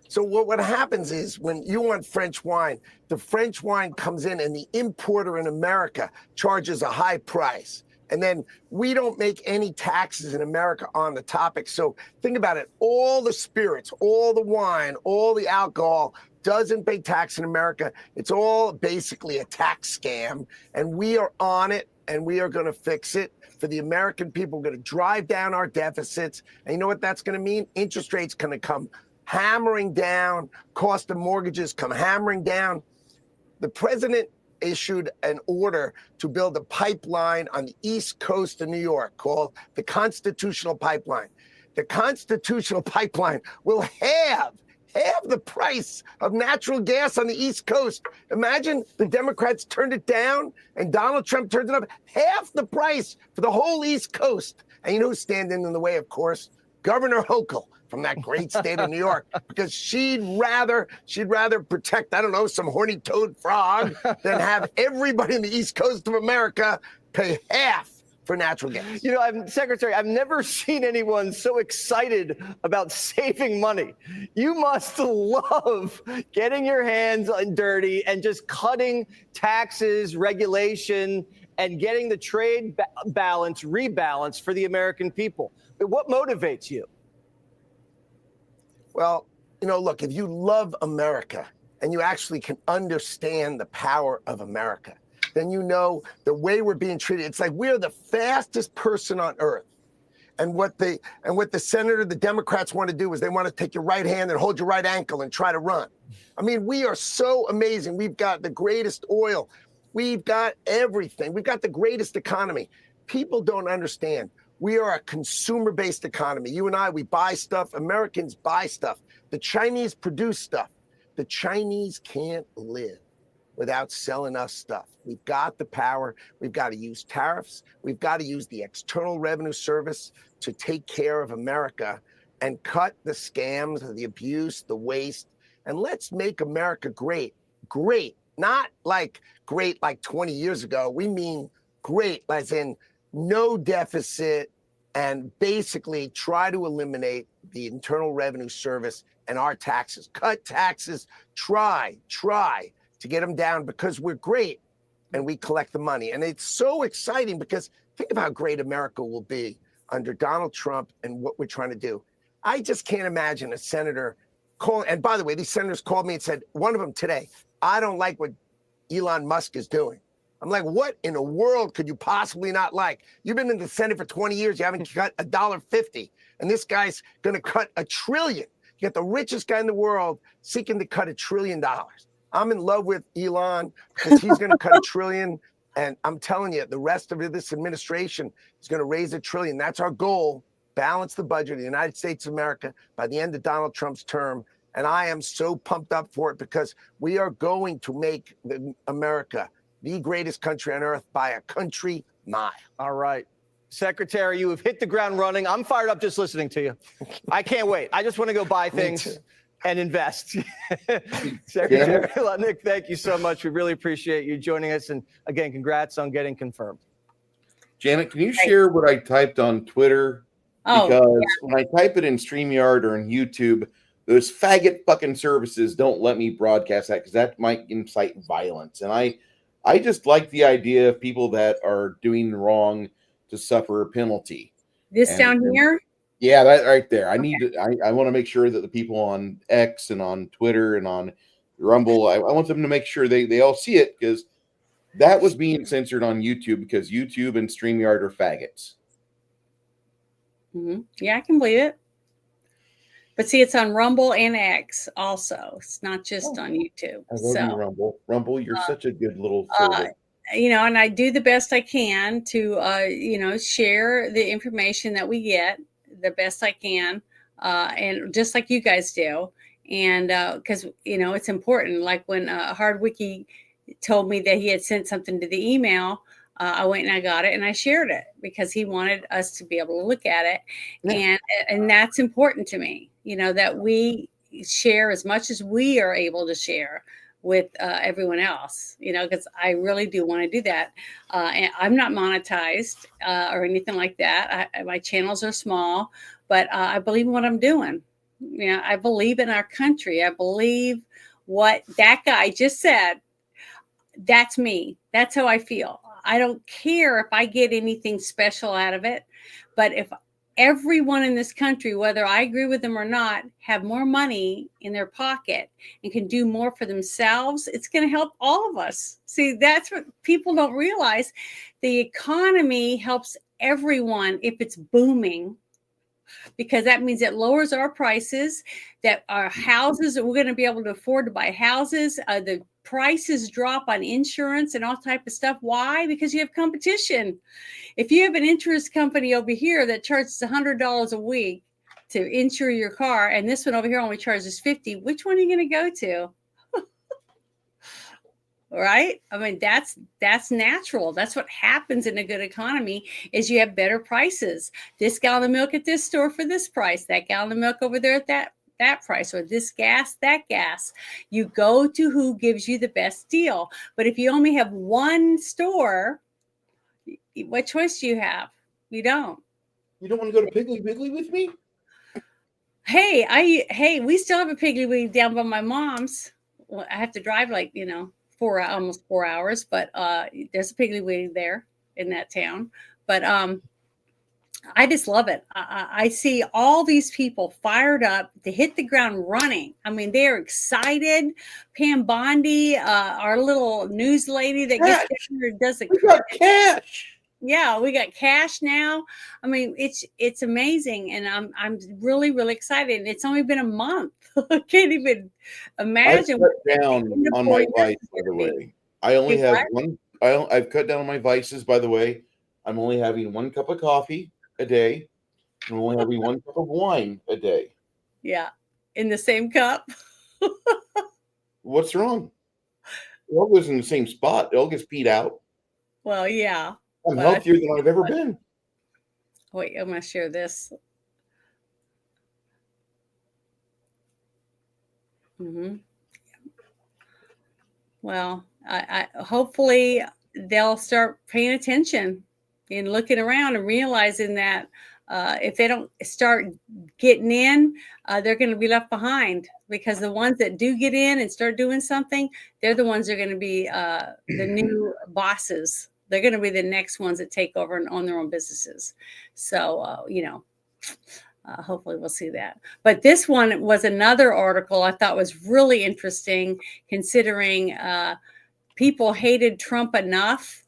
So what happens is when you want French wine, the French wine comes in and the importer in America charges a high price. And then we don't make any taxes in America on the topic. So think about it. All the spirits, all the wine, all the alcohol doesn't pay tax in America. It's all basically a tax scam. And we are on it, and we are going to fix it for the American people. We're going to drive down our deficits. And you know what that's going to mean? Interest rates going to come hammering down. Cost of mortgages come hammering down. The president issued an order to build a pipeline on the east coast of New York called the Constitutional Pipeline. The Constitutional Pipeline will halve the price of natural gas on the East Coast. Imagine the Democrats turned it down and Donald Trump turned it up. Half the price for the whole East Coast. And you know who's standing in the way, of course? Governor Hochul from that great state of New York, because she'd rather protect, I don't know, some horny toad frog than have everybody in the East Coast of America pay half for natural gas. You know, Secretary, I've never seen anyone so excited about saving money. You must love getting your hands dirty and just cutting taxes, regulation, and getting the trade balance rebalanced for the American people. What motivates you? Well, you know, look, if you love America and you actually can understand the power of America, then you know the way we're being treated. It's like we're the fastest person on earth. And what the senator, the Democrats want to do is they want to take your right hand and hold your right ankle and try to run. I mean, we are so amazing. We've got the greatest oil. We've got everything. We've got the greatest economy. People don't understand. We are a consumer-based economy. You and I, we buy stuff. Americans buy stuff. The Chinese produce stuff. The Chinese can't live without selling us stuff. We've got the power. We've got to use tariffs. We've got to use the External Revenue Service to take care of America and cut the scams, the abuse, the waste. And let's make America great. Great. Not like great like 20 years ago. We mean great as in no deficit, and basically try to eliminate the Internal Revenue Service and our taxes. Cut taxes, try to get them down, because we're great and we collect the money. And it's so exciting because think of how great America will be under Donald Trump and what we're trying to do. I just can't imagine a senator calling, and by the way, these senators called me and said, one of them today, I don't like what Elon Musk is doing. I'm like, what in the world could you possibly not like? You've been in the Senate for 20 years. You haven't cut $1.50. And this guy's going to cut $1 trillion. You got the richest guy in the world seeking to cut $1 trillion. I'm in love with Elon because he's going to cut $1 trillion. And I'm telling you, the rest of this administration is going to raise $1 trillion. That's our goal. Balance the budget of the United States of America by the end of Donald Trump's term. And I am so pumped up for it because we are going to make America the greatest country on earth by a country mile. All right. Secretary, you have hit the ground running. I'm fired up just listening to you. I can't wait. I just want to go buy things and invest. Secretary Lutnick, thank you so much. We really appreciate you joining us. And again, congrats on getting confirmed. Janet, can you share what I typed on Twitter? Because when I type it in StreamYard or in YouTube, those faggot fucking services don't let me broadcast that because that might incite violence. And I just like the idea of people that are doing wrong to suffer a penalty. This down here? Yeah, that right there. I need to. I want to make sure that the people on X and on Twitter and on Rumble, I want them to make sure they all see it, because that was being censored on YouTube because YouTube and StreamYard are faggots. Yeah, I can believe it. But see, it's on Rumble and X also. It's not just on YouTube. I love you, Rumble. Rumble, you're such a good little servant. And I do the best I can to, share the information that we get the best I can, and just like you guys do. And because, it's important. Like when Hardwiki told me that he had sent something to the email, I went and I got it and I shared it because he wanted us to be able to look at it. Yeah. And that's important to me, that we share as much as we are able to share with everyone else, because I really do want to do that. And I'm not monetized or anything like that. My channels are small, but I believe in what I'm doing. I believe in our country. I believe what that guy just said. That's me. That's how I feel. I don't care if I get anything special out of it, but if everyone in this country, whether I agree with them or not, have more money in their pocket and can do more for themselves, it's going to help all of us. See, that's what people don't realize. The economy helps everyone if it's booming, because that means it lowers our prices, that our houses, we're going to be able to afford to buy houses. The prices drop on insurance and all type of stuff. Why? Because you have competition. If you have an insurance company over here that charges $100 a week to insure your car, and this one over here only charges $50, which one are you going to go to? Right? I mean, that's natural. That's what happens in a good economy, is you have better prices. This gallon of milk at this store for this price, that gallon of milk over there at that price, or this gas, that gas. You go to who gives you the best deal. But if you only have one store, what choice do you have? You don't. You don't want to go to Piggly Wiggly with me? Hey, we still have a Piggly Wiggly down by my mom's. Well, I have to drive almost 4 hours, but there's a Piggly Wiggly there in that town. But I just love it. I see all these people fired up to hit the ground running. I mean, they're excited. Pam Bondi, our little news lady that gets down here, does the cash. Yeah, we got cash now. I mean, it's amazing, and I'm really, really excited. And it's only been a month. I can't even imagine. I've cut down on my vice, by the way. I only have one. I've cut down on my vices, by the way. I'm only having 1 cup of coffee a day. I'm only having 1 cup of wine a day. Yeah, in the same cup. What's wrong? It all goes in the same spot. It all gets peed out. Well, yeah. I'm healthier than I've ever been. Wait, I'm going to share this. Well, I hopefully they'll start paying attention and looking around and realizing that if they don't start getting in, they're going to be left behind, because the ones that do get in and start doing something, they're the ones that are going to be the new bosses. They're going to be the next ones that take over and own their own businesses. So, hopefully we'll see that. But this one was another article I thought was really interesting, considering people hated Trump enough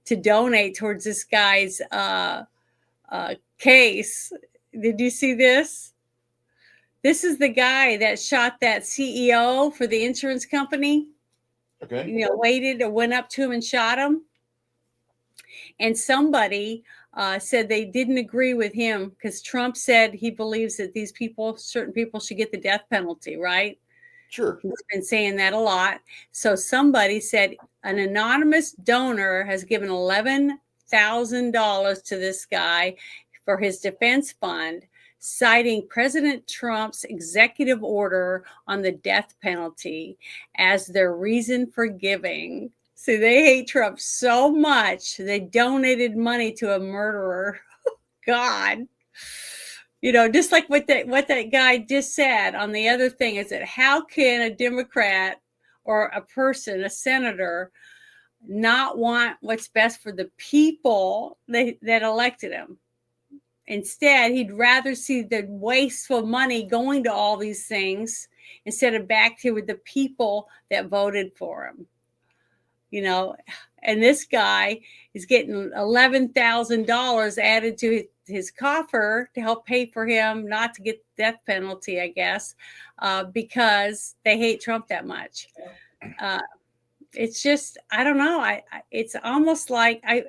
to donate towards this guy's case. Did you see this? This is the guy that shot that CEO for the insurance company. Okay. Waited or went up to him and shot him. And somebody said they didn't agree with him because Trump said he believes that certain people should get the death penalty, right? Sure. He's been saying that a lot. So somebody said an anonymous donor has given $11,000 to this guy for his defense fund, citing President Trump's executive order on the death penalty as their reason for giving. So they hate Trump so much, they donated money to a murderer. God. You know, just like what that guy just said on the other thing is that how can a Democrat or a person, a senator, not want what's best for the people that elected him? Instead, he'd rather see the wasteful money going to all these things instead of back to with the people that voted for him. You know, and this guy is getting $11,000 added to his coffer to help pay for him not to get the death penalty, I guess, because they hate Trump that much. It's just, I don't know. It's almost like I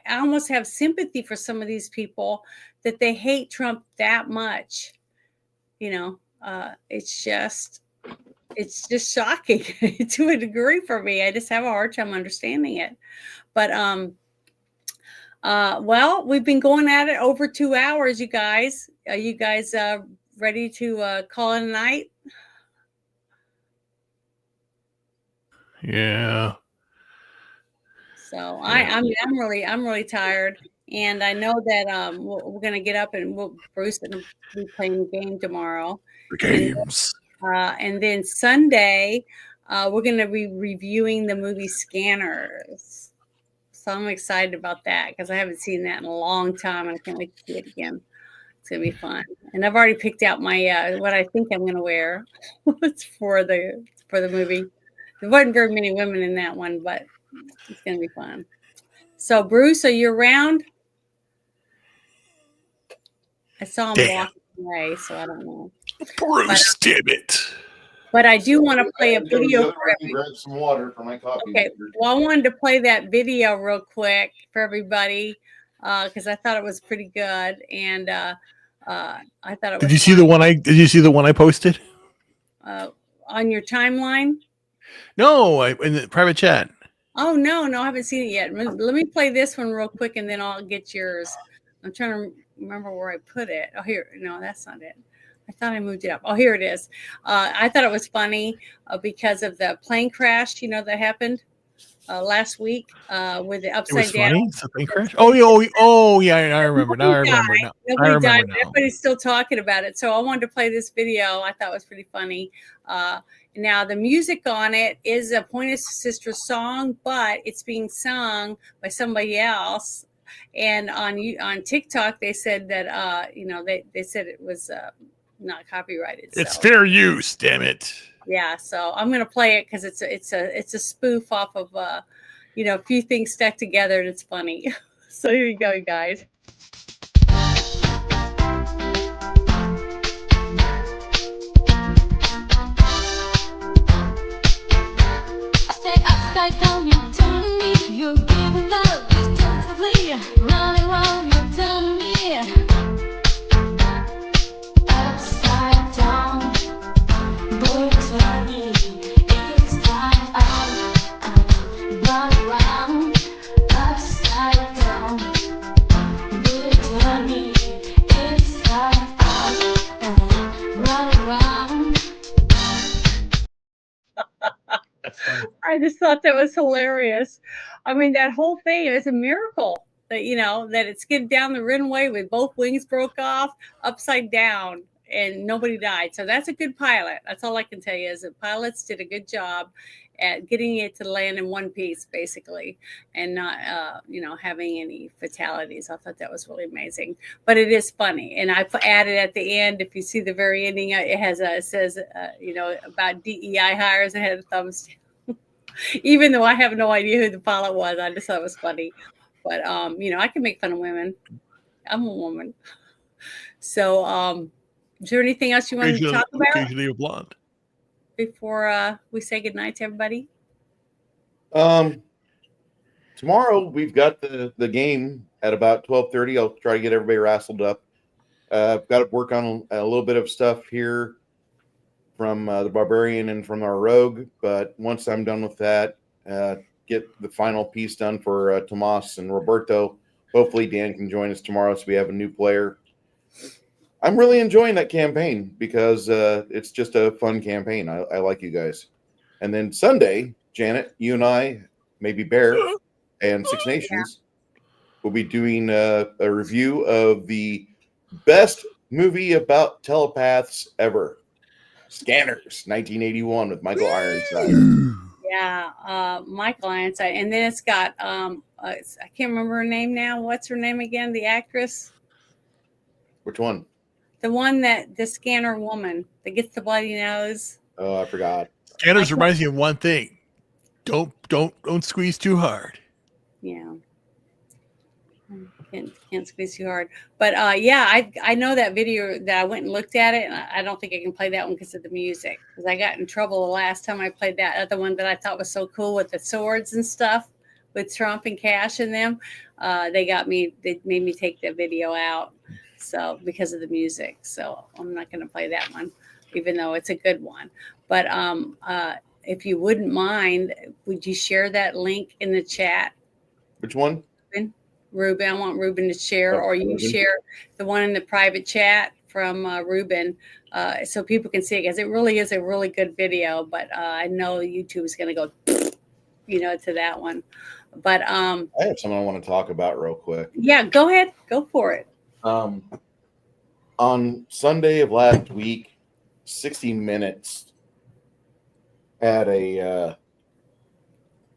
almost have sympathy for some of these people that they hate Trump that much. You know, it's just shocking to a degree for me. I just have a hard time understanding it. But well, we've been going at it over 2 hours, you guys. Are you guys ready to call it a night? Yeah. So I'm really tired, and I know that we're gonna get up and Bruce gonna be playing the game tomorrow. The games. And then Sunday, we're going to be reviewing the movie Scanners. So I'm excited about that because I haven't seen that in a long time. I can't wait to see it again. It's going to be fun. And I've already picked out my what I think I'm going to wear for the movie. There wasn't very many women in that one, but it's going to be fun. So Bruce, are you around? I saw him walking away, so I don't know. Bruce, damn it. But I do want to play a video. Grab some water for my coffee. Okay. Well, I wanted to play that video real quick for everybody because I thought it was pretty good, and I thought it was. Did you see the one I posted? On your timeline? No, in the private chat. Oh no, I haven't seen it yet. Let me play this one real quick, and then I'll get yours. I'm trying to remember where I put it. Oh, here. No, that's not it. I thought I moved it up. Oh, here it is. I thought it was funny because of the plane crash, that happened last week with the upside down. Funny? It's a plane crash? Oh, yeah. I remember. Nobody died. Everybody's still talking about it. So I wanted to play this video. I thought it was pretty funny. Now, the music on it is a Pointer Sister song, but it's being sung by somebody else. And on TikTok, they said that, they said it was not copyrighted. It's fair use, damn it. Yeah, so I'm gonna play it because it's a spoof off of a few things stuck together and it's funny. So here you go, you guys. I stay upside down, you're telling me you're giving love extensively. Running around, you're telling me upside down. Boy, tell me it's time out. Run around, upside down. Boy, tell me it's time out. Run around. I just thought that was hilarious. I mean, that whole thing is a miracle that that it skidded down the runway with both wings broke off upside down and nobody died. So that's a good pilot. That's all I can tell you is that pilots did a good job at getting it to land in one piece, basically, and not having any fatalities. I thought that was really amazing. But it is funny, and I added at the end. If you see the very ending, it says about DEI hires. It had a thumbs down. Even though I have no idea who the pilot was, I just thought it was funny. But I can make fun of women. I'm a woman. So is there anything else you wanted to talk about? Occasionally a blonde. Before we say goodnight to everybody? Tomorrow we've got the game at about 12:30. I'll try to get everybody rassled up. I've got to work on a little bit of stuff here from the Barbarian and from our Rogue, but once I'm done with that, get the final piece done for Tomas and Roberto. Hopefully Dan can join us tomorrow so we have a new player. I'm really enjoying that campaign because it's just a fun campaign. I like you guys. And then Sunday, Janet, you and I, maybe Bear, and Six Nations will be doing a review of the best movie about telepaths ever. Scanners, 1981 with Michael Ironside. Yeah, Michael Ironside. And then it's got, I can't remember her name now. What's her name again? The actress? Which one? The one the scanner woman that gets the bloody nose. Oh, I forgot. Scanners reminds me of one thing. Don't squeeze too hard. Yeah. Can't squeeze too hard. But yeah, I know that video that I went and looked at it, and I don't think I can play that one because of the music. Because I got in trouble the last time I played that other one that I thought was so cool with the swords and stuff with Trump and Cash in them. They made me take the video out. So because of the music. So I'm not going to play that one, even though it's a good one. But if you wouldn't mind, would you share that link in the chat? Which one? Ruben, I want Ruben to share, or you Ruben. share the one in the private chat from Ruben, so people can see it, because it really is a really good video. But I know YouTube is going to go, to that one. But I have something I want to talk about real quick. Yeah, go ahead, go for it. On Sunday of last week, 60 Minutes had they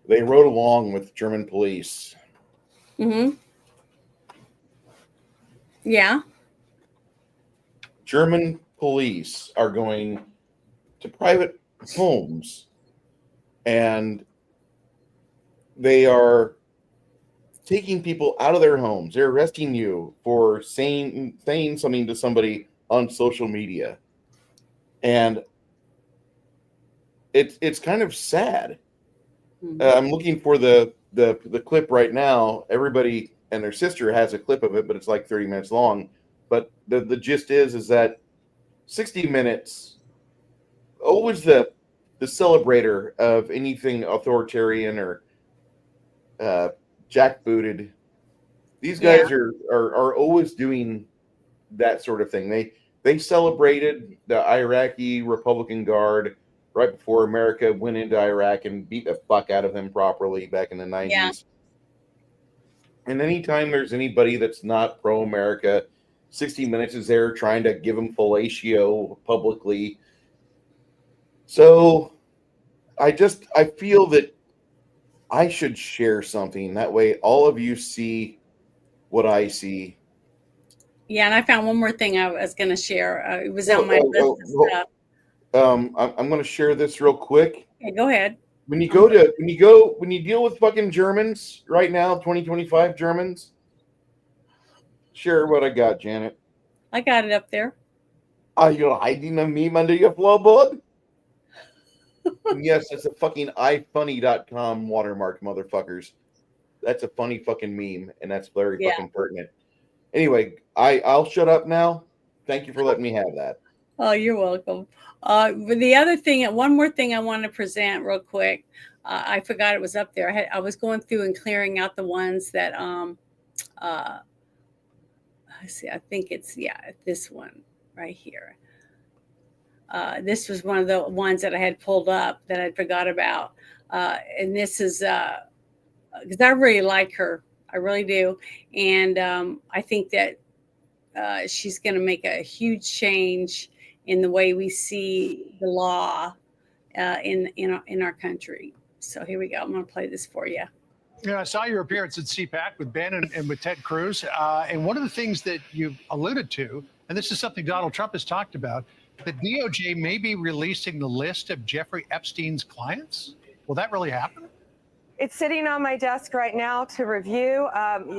rode along with German police. Mm-hmm. Yeah. German police are going to private homes and they are taking people out of their homes. They're arresting you for saying something to somebody on social media. And it's kind of sad. Mm-hmm. I'm looking for the clip right now. Everybody and their sister has a clip of it, but it's like 30 minutes long. But the gist is that 60 Minutes, always the celebrator of anything authoritarian or jackbooted. These guys are always doing that sort of thing. They celebrated the Iraqi Republican Guard right before America went into Iraq and beat the fuck out of them properly back in the 90s. Yeah. And anytime there's anybody that's not pro-America, 60 Minutes is there trying to give them fellatio publicly. So I feel that I should share something. That way all of you see what I see. Yeah, and I found one more thing I was going to share. It was on my list of stuff. I'm going to share this real quick. Okay, go ahead. When you deal with fucking Germans right now, 2025 Germans, share what I got, Janet. I got it up there. Are you hiding a meme under your floorboard? Yes, that's a fucking ifunny.com watermark, motherfuckers. That's a funny fucking meme, and that's very fucking pertinent. Anyway, I'll shut up now. Thank you for letting me have that. Oh, you're welcome. But the other thing, one more thing I want to present real quick. I forgot it was up there. I was going through and clearing out the ones that I see. I think it's this one right here. This was one of the ones that I had pulled up that I forgot about, and this is because I really like her. I really do, and I think that she's going to make a huge change in the way we see the law in our country. So here we go. I'm going to play this for you. Yeah, I saw your appearance at CPAC with Ben and with Ted Cruz. And one of the things that you've alluded to, and this is something Donald Trump has talked about, that DOJ may be releasing the list of Jeffrey Epstein's clients. Will that really happen? It's sitting on my desk right now to review.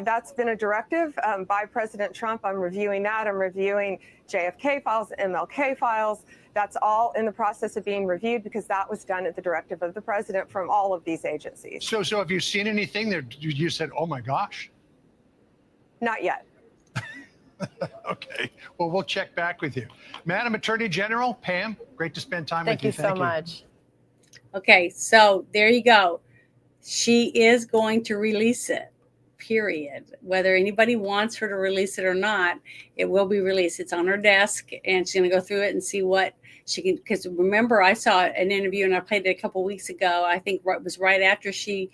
That's been a directive by President Trump. I'm reviewing that. I'm reviewing JFK files, MLK files. That's all in the process of being reviewed because that was done at the directive of the president from all of these agencies. So have you seen anything that you said, oh my gosh? Not yet. Okay. Well, we'll check back with you. Madam Attorney General, Pam, great to spend time with you. Thank you so much. Okay, so there you go. she is going to release it. Period. Whether anybody wants her to release it or not, it will be released. It's on her desk, and she's going to go through it and see what she can. Because remember, I saw an interview, and I played it a couple weeks ago. I think it was right after she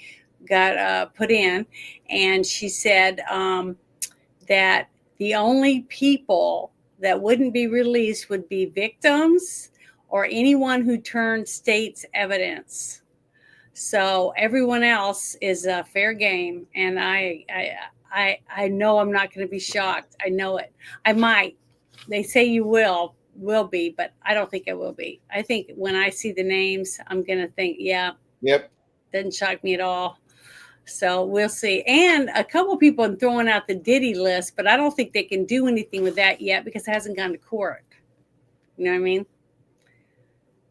got put in, and she said that the only people that wouldn't be released would be victims or anyone who turned state's evidence. So everyone else is fair game, and I know I'm not going to be shocked. I know it. I might. They say you will be, but I don't think it will be. I think when I see the names, I'm going to think, yeah, yep, doesn't shock me at all. So we'll see. And a couple of people are throwing out the Diddy list, but I don't think they can do anything with that yet because it hasn't gone to court. You know what I mean?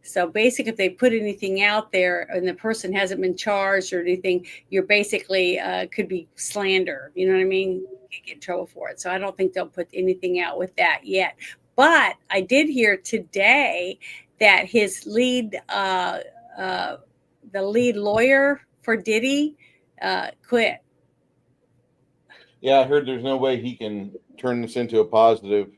So basically, if they put anything out there and the person hasn't been charged or anything, you're basically could be slander. You know what I mean? You get in trouble for it. So I don't think they'll put anything out with that yet. But I did hear today that his lead, the lead lawyer for Diddy, quit. Yeah, I heard there's no way he can turn this into a positive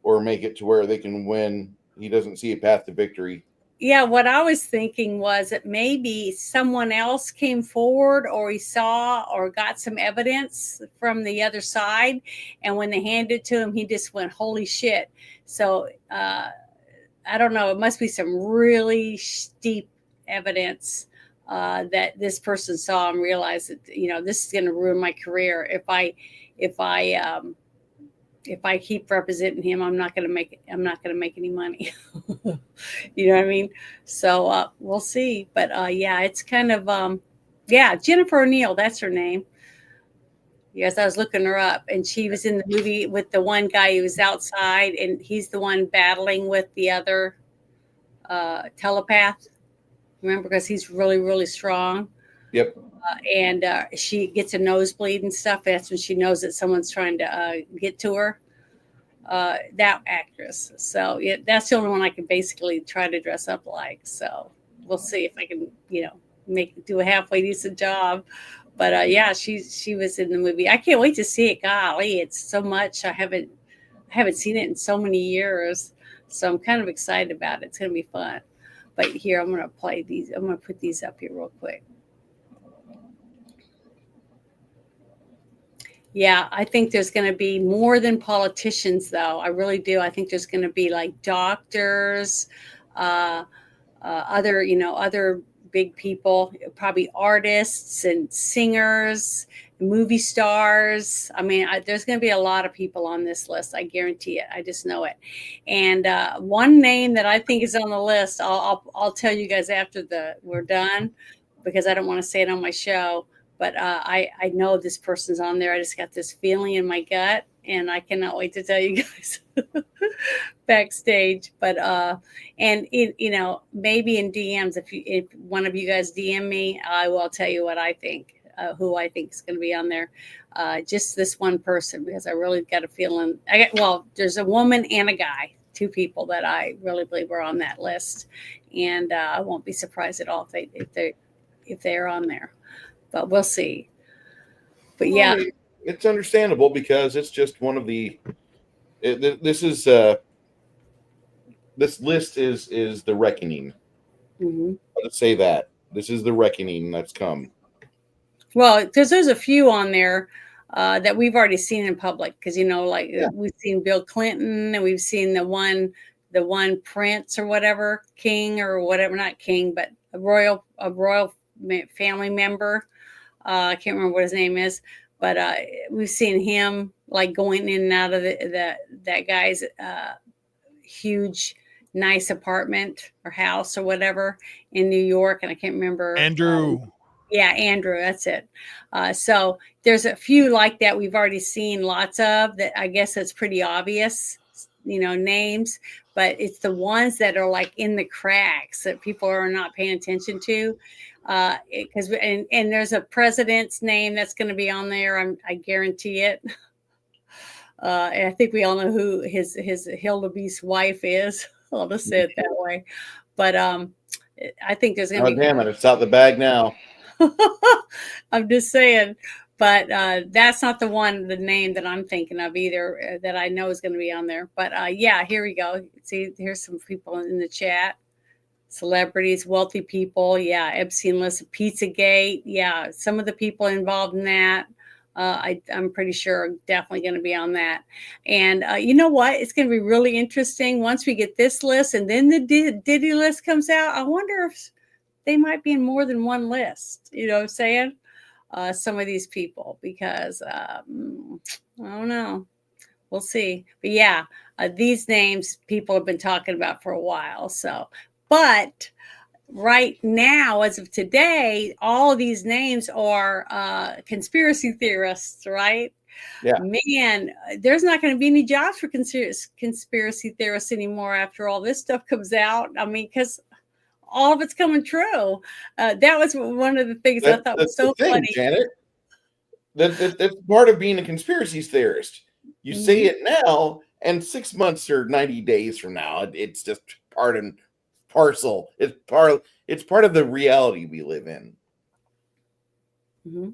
or make it to where they can win. He doesn't see a path to victory. Yeah, what I was thinking was that maybe someone else came forward or he saw or got some evidence from the other side. And when they handed it to him, he just went, holy shit. So I don't know. It must be some really steep evidence that this person saw and realized that, you know, this is going to ruin my career. If I keep representing him, I'm not going to make any money. You know what I mean? So we'll see. But yeah, it's kind of Jennifer O'Neill, that's her name. Yes, I was looking her up, and she was in the movie with the one guy who was outside, and he's the one battling with the other telepath. Remember, because he's really, really strong. Yep. And she gets a nosebleed and stuff. That's when she knows that someone's trying to get to her. That actress. So yeah, that's the only one I can basically try to dress up like. So we'll see if I can, you know, do a halfway decent job. But yeah, she was in the movie. I can't wait to see it. Golly, it's so much. I haven't seen it in so many years. So I'm kind of excited about it. It's gonna be fun. But here, I'm gonna play these. I'm gonna put these up here real quick. Yeah, I think there's going to be more than politicians, though. I really do. I think there's going to be like doctors, other big people, probably artists and singers, movie stars. I mean, there's going to be a lot of people on this list. I guarantee it. I just know it. And one name that I think is on the list, I'll tell you guys after we're done, because I don't want to say it on my show. But I know this person's on there. I just got this feeling in my gut, and I cannot wait to tell you guys backstage. But and it, you know, maybe in DMs, if one of you guys DM me, I will tell you what I think, who I think is going to be on there. Just this one person, because I really got a feeling. There's a woman and a guy, two people that I really believe are on that list, and I won't be surprised at all if they're on there. But we'll see. But yeah, it's understandable because it's just one of the. This list is the reckoning. Mm-hmm. Let's say that this is the reckoning that's come. Well, because there's a few on there that we've already seen in public. Because we've seen Bill Clinton, and we've seen the one prince or whatever, king or whatever, not king, but a royal family member. I can't remember what his name is, but we've seen him like going in and out of that guy's huge, nice apartment or house or whatever in New York, and I can't remember. Andrew. Andrew, that's it. So there's a few like that we've already seen lots of that. I guess it's pretty obvious, names, but it's the ones that are like in the cracks that people are not paying attention to. Because there's a president's name that's going to be on there. I guarantee it. And I think we all know who his Hildebeest's wife is. I'll just say it that way. But I think there's going to be. Oh, damn it! It's out the bag now. I'm just saying. But that's not the name that I'm thinking of either, that I know is going to be on there. But yeah, here we go. See, here's some people in the chat. Celebrities, wealthy people. Yeah, Epstein list of Pizzagate. Yeah, some of the people involved in that. I'm pretty sure definitely going to be on that. And you know what? It's going to be really interesting once we get this list and then the Diddy list comes out. I wonder if they might be in more than one list. You know what I'm saying? Some of these people, because I don't know. We'll see. But yeah, these names people have been talking about for a while. So, but right now, as of today, all of these names are conspiracy theorists, right? Yeah. Man, there's not going to be any jobs for conspiracy theorists anymore after all this stuff comes out. I mean, because all of it's coming true. That was one of the things I thought was so funny. Janet. That's part of being a conspiracy theorist. You say it now, and 6 months or 90 days from now, it's just part and parcel. It's part of the reality we live in. Mm-hmm.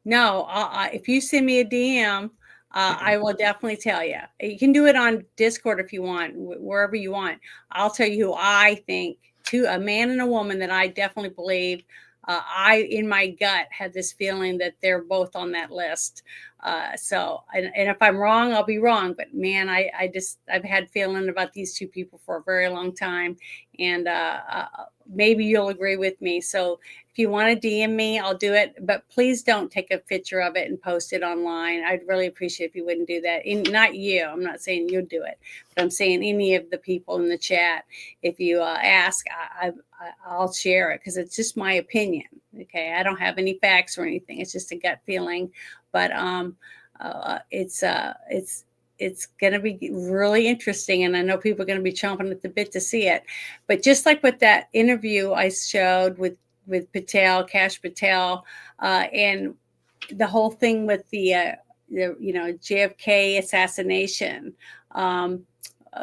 No, if you send me a DM, I will definitely tell you. You can do it on Discord if you want, wherever you want. I'll tell you who I think, a man and a woman that I definitely believe. I, in my gut, had this feeling that they're both on that list. And if I'm wrong, I'll be wrong. But man, I've had feeling about these two people for a very long time, and maybe you'll agree with me. So if you want to DM me, I'll do it. But please don't take a picture of it and post it online. I'd really appreciate if you wouldn't do that. Not you. I'm not saying you'll do it, but I'm saying any of the people in the chat. If you ask, I'll share it because it's just my opinion. Okay, I don't have any facts or anything. It's just a gut feeling. But it's going to be really interesting, and I know people are going to be chomping at the bit to see it. But just like with that interview I showed with Patel, Cash Patel, and the whole thing with the JFK assassination.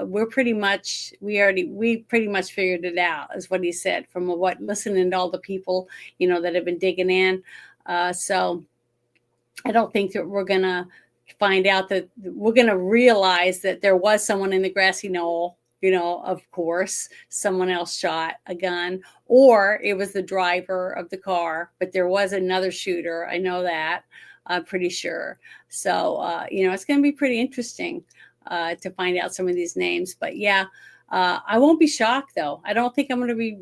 We pretty much figured it out, is what he said, from listening to all the people, that have been digging in. So I don't think that we're going to find out that we're going to realize that there was someone in the grassy knoll, of course, someone else shot a gun, or it was the driver of the car, but there was another shooter. I know that. I'm pretty sure. So, it's going to be pretty interesting to find out some of these names. But yeah, I won't be shocked, though. I don't think I'm going to be,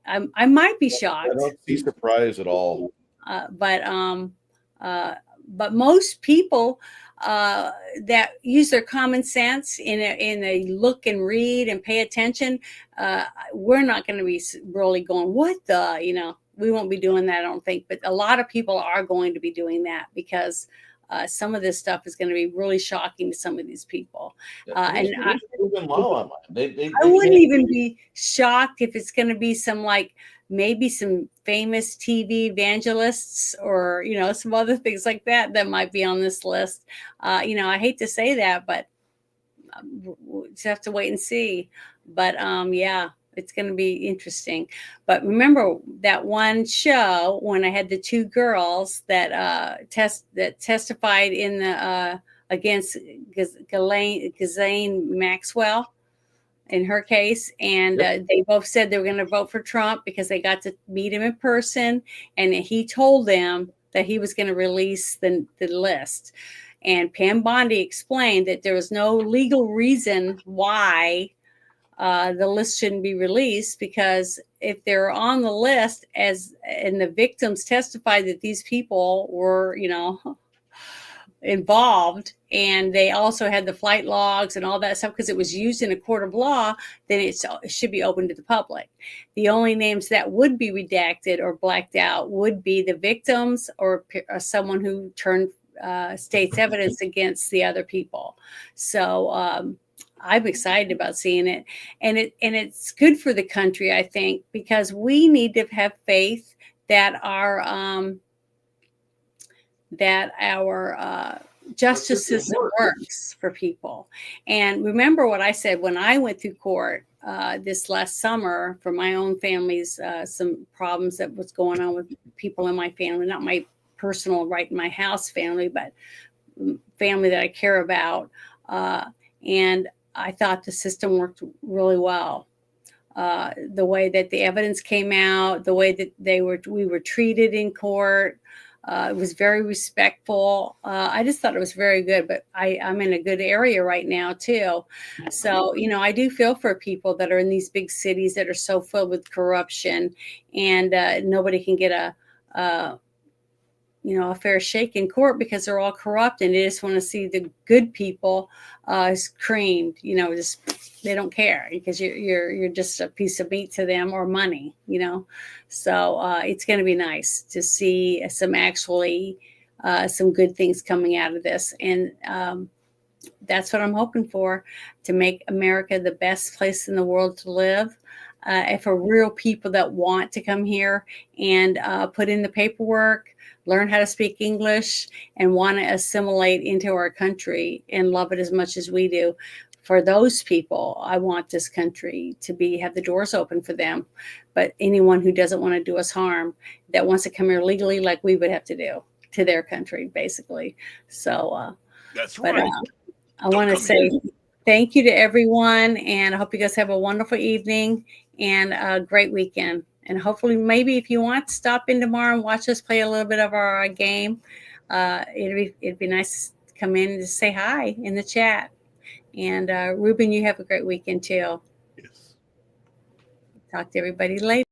I might be shocked. I don't see surprise at all. But most people that use their common sense in a look and read and pay attention, we're not going to be really going, what the, we won't be doing that, I don't think. But a lot of people are going to be doing that because some of this stuff is going to be really shocking to some of these people. And I wouldn't even be shocked if it's going to be maybe some famous TV evangelists or, some other things like that might be on this list. I hate to say that, but we'll just have to wait and see. But yeah, it's going to be interesting. But remember that one show when I had the two girls that testified in the against Ghislaine Maxwell in her case, and they both said they were going to vote for Trump because they got to meet him in person, and he told them that he was going to release the list. And Pam Bondi explained that there was no legal reason why the list shouldn't be released, because if they're on the list and the victims testified that these people were, involved, and they also had the flight logs and all that stuff because it was used in a court of law, then it should be open to the public. The only names that would be redacted or blacked out would be the victims or someone who turned state's evidence against the other people. So I'm excited about seeing it, and it's good for the country, I think, because we need to have faith that our justice system works for people. And remember what I said when I went through court this last summer for my own family's some problems that was going on with people in my family, not my personal right in my house family, but family that I care about. And I thought the system worked really well. The way that the evidence came out, the way that we were treated in court, it was very respectful. I just thought it was very good, but I'm in a good area right now too. So, I do feel for people that are in these big cities that are so filled with corruption, and nobody can get a fair shake in court because they're all corrupt, and they just want to see the good people creamed. Just they don't care because you're just a piece of meat to them or money. So it's going to be nice to see some good things coming out of this, and that's what I'm hoping for, to make America the best place in the world to live. And for real people that want to come here and put in the paperwork, learn how to speak English, and want to assimilate into our country and love it as much as we do. For those people, I want this country to have the doors open for them. But anyone who doesn't want to do us harm, that wants to come here legally, like we would have to do to their country, basically. So that's right. I want to say thank you to everyone, and I hope you guys have a wonderful evening and a great weekend. And hopefully, maybe if you want, stop in tomorrow and watch us play a little bit of our game. It'd be nice to come in and just say hi in the chat. And Ruben, you have a great weekend too. Yes. Talk to everybody later.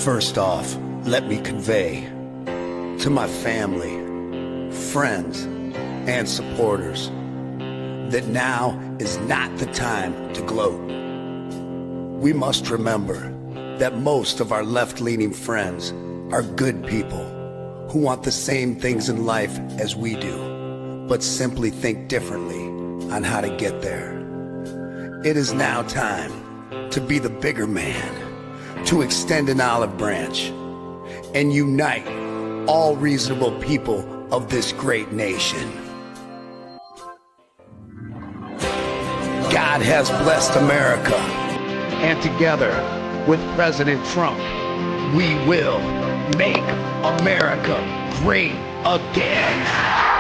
First off, let me convey to my family, friends, and supporters that now is not the time to gloat. We must remember that most of our left-leaning friends are good people who want the same things in life as we do, but simply think differently on how to get there. It is now time to be the bigger man, to extend an olive branch and unite all reasonable people of this great nation. God has blessed America, and together with President Trump, we will make America great again.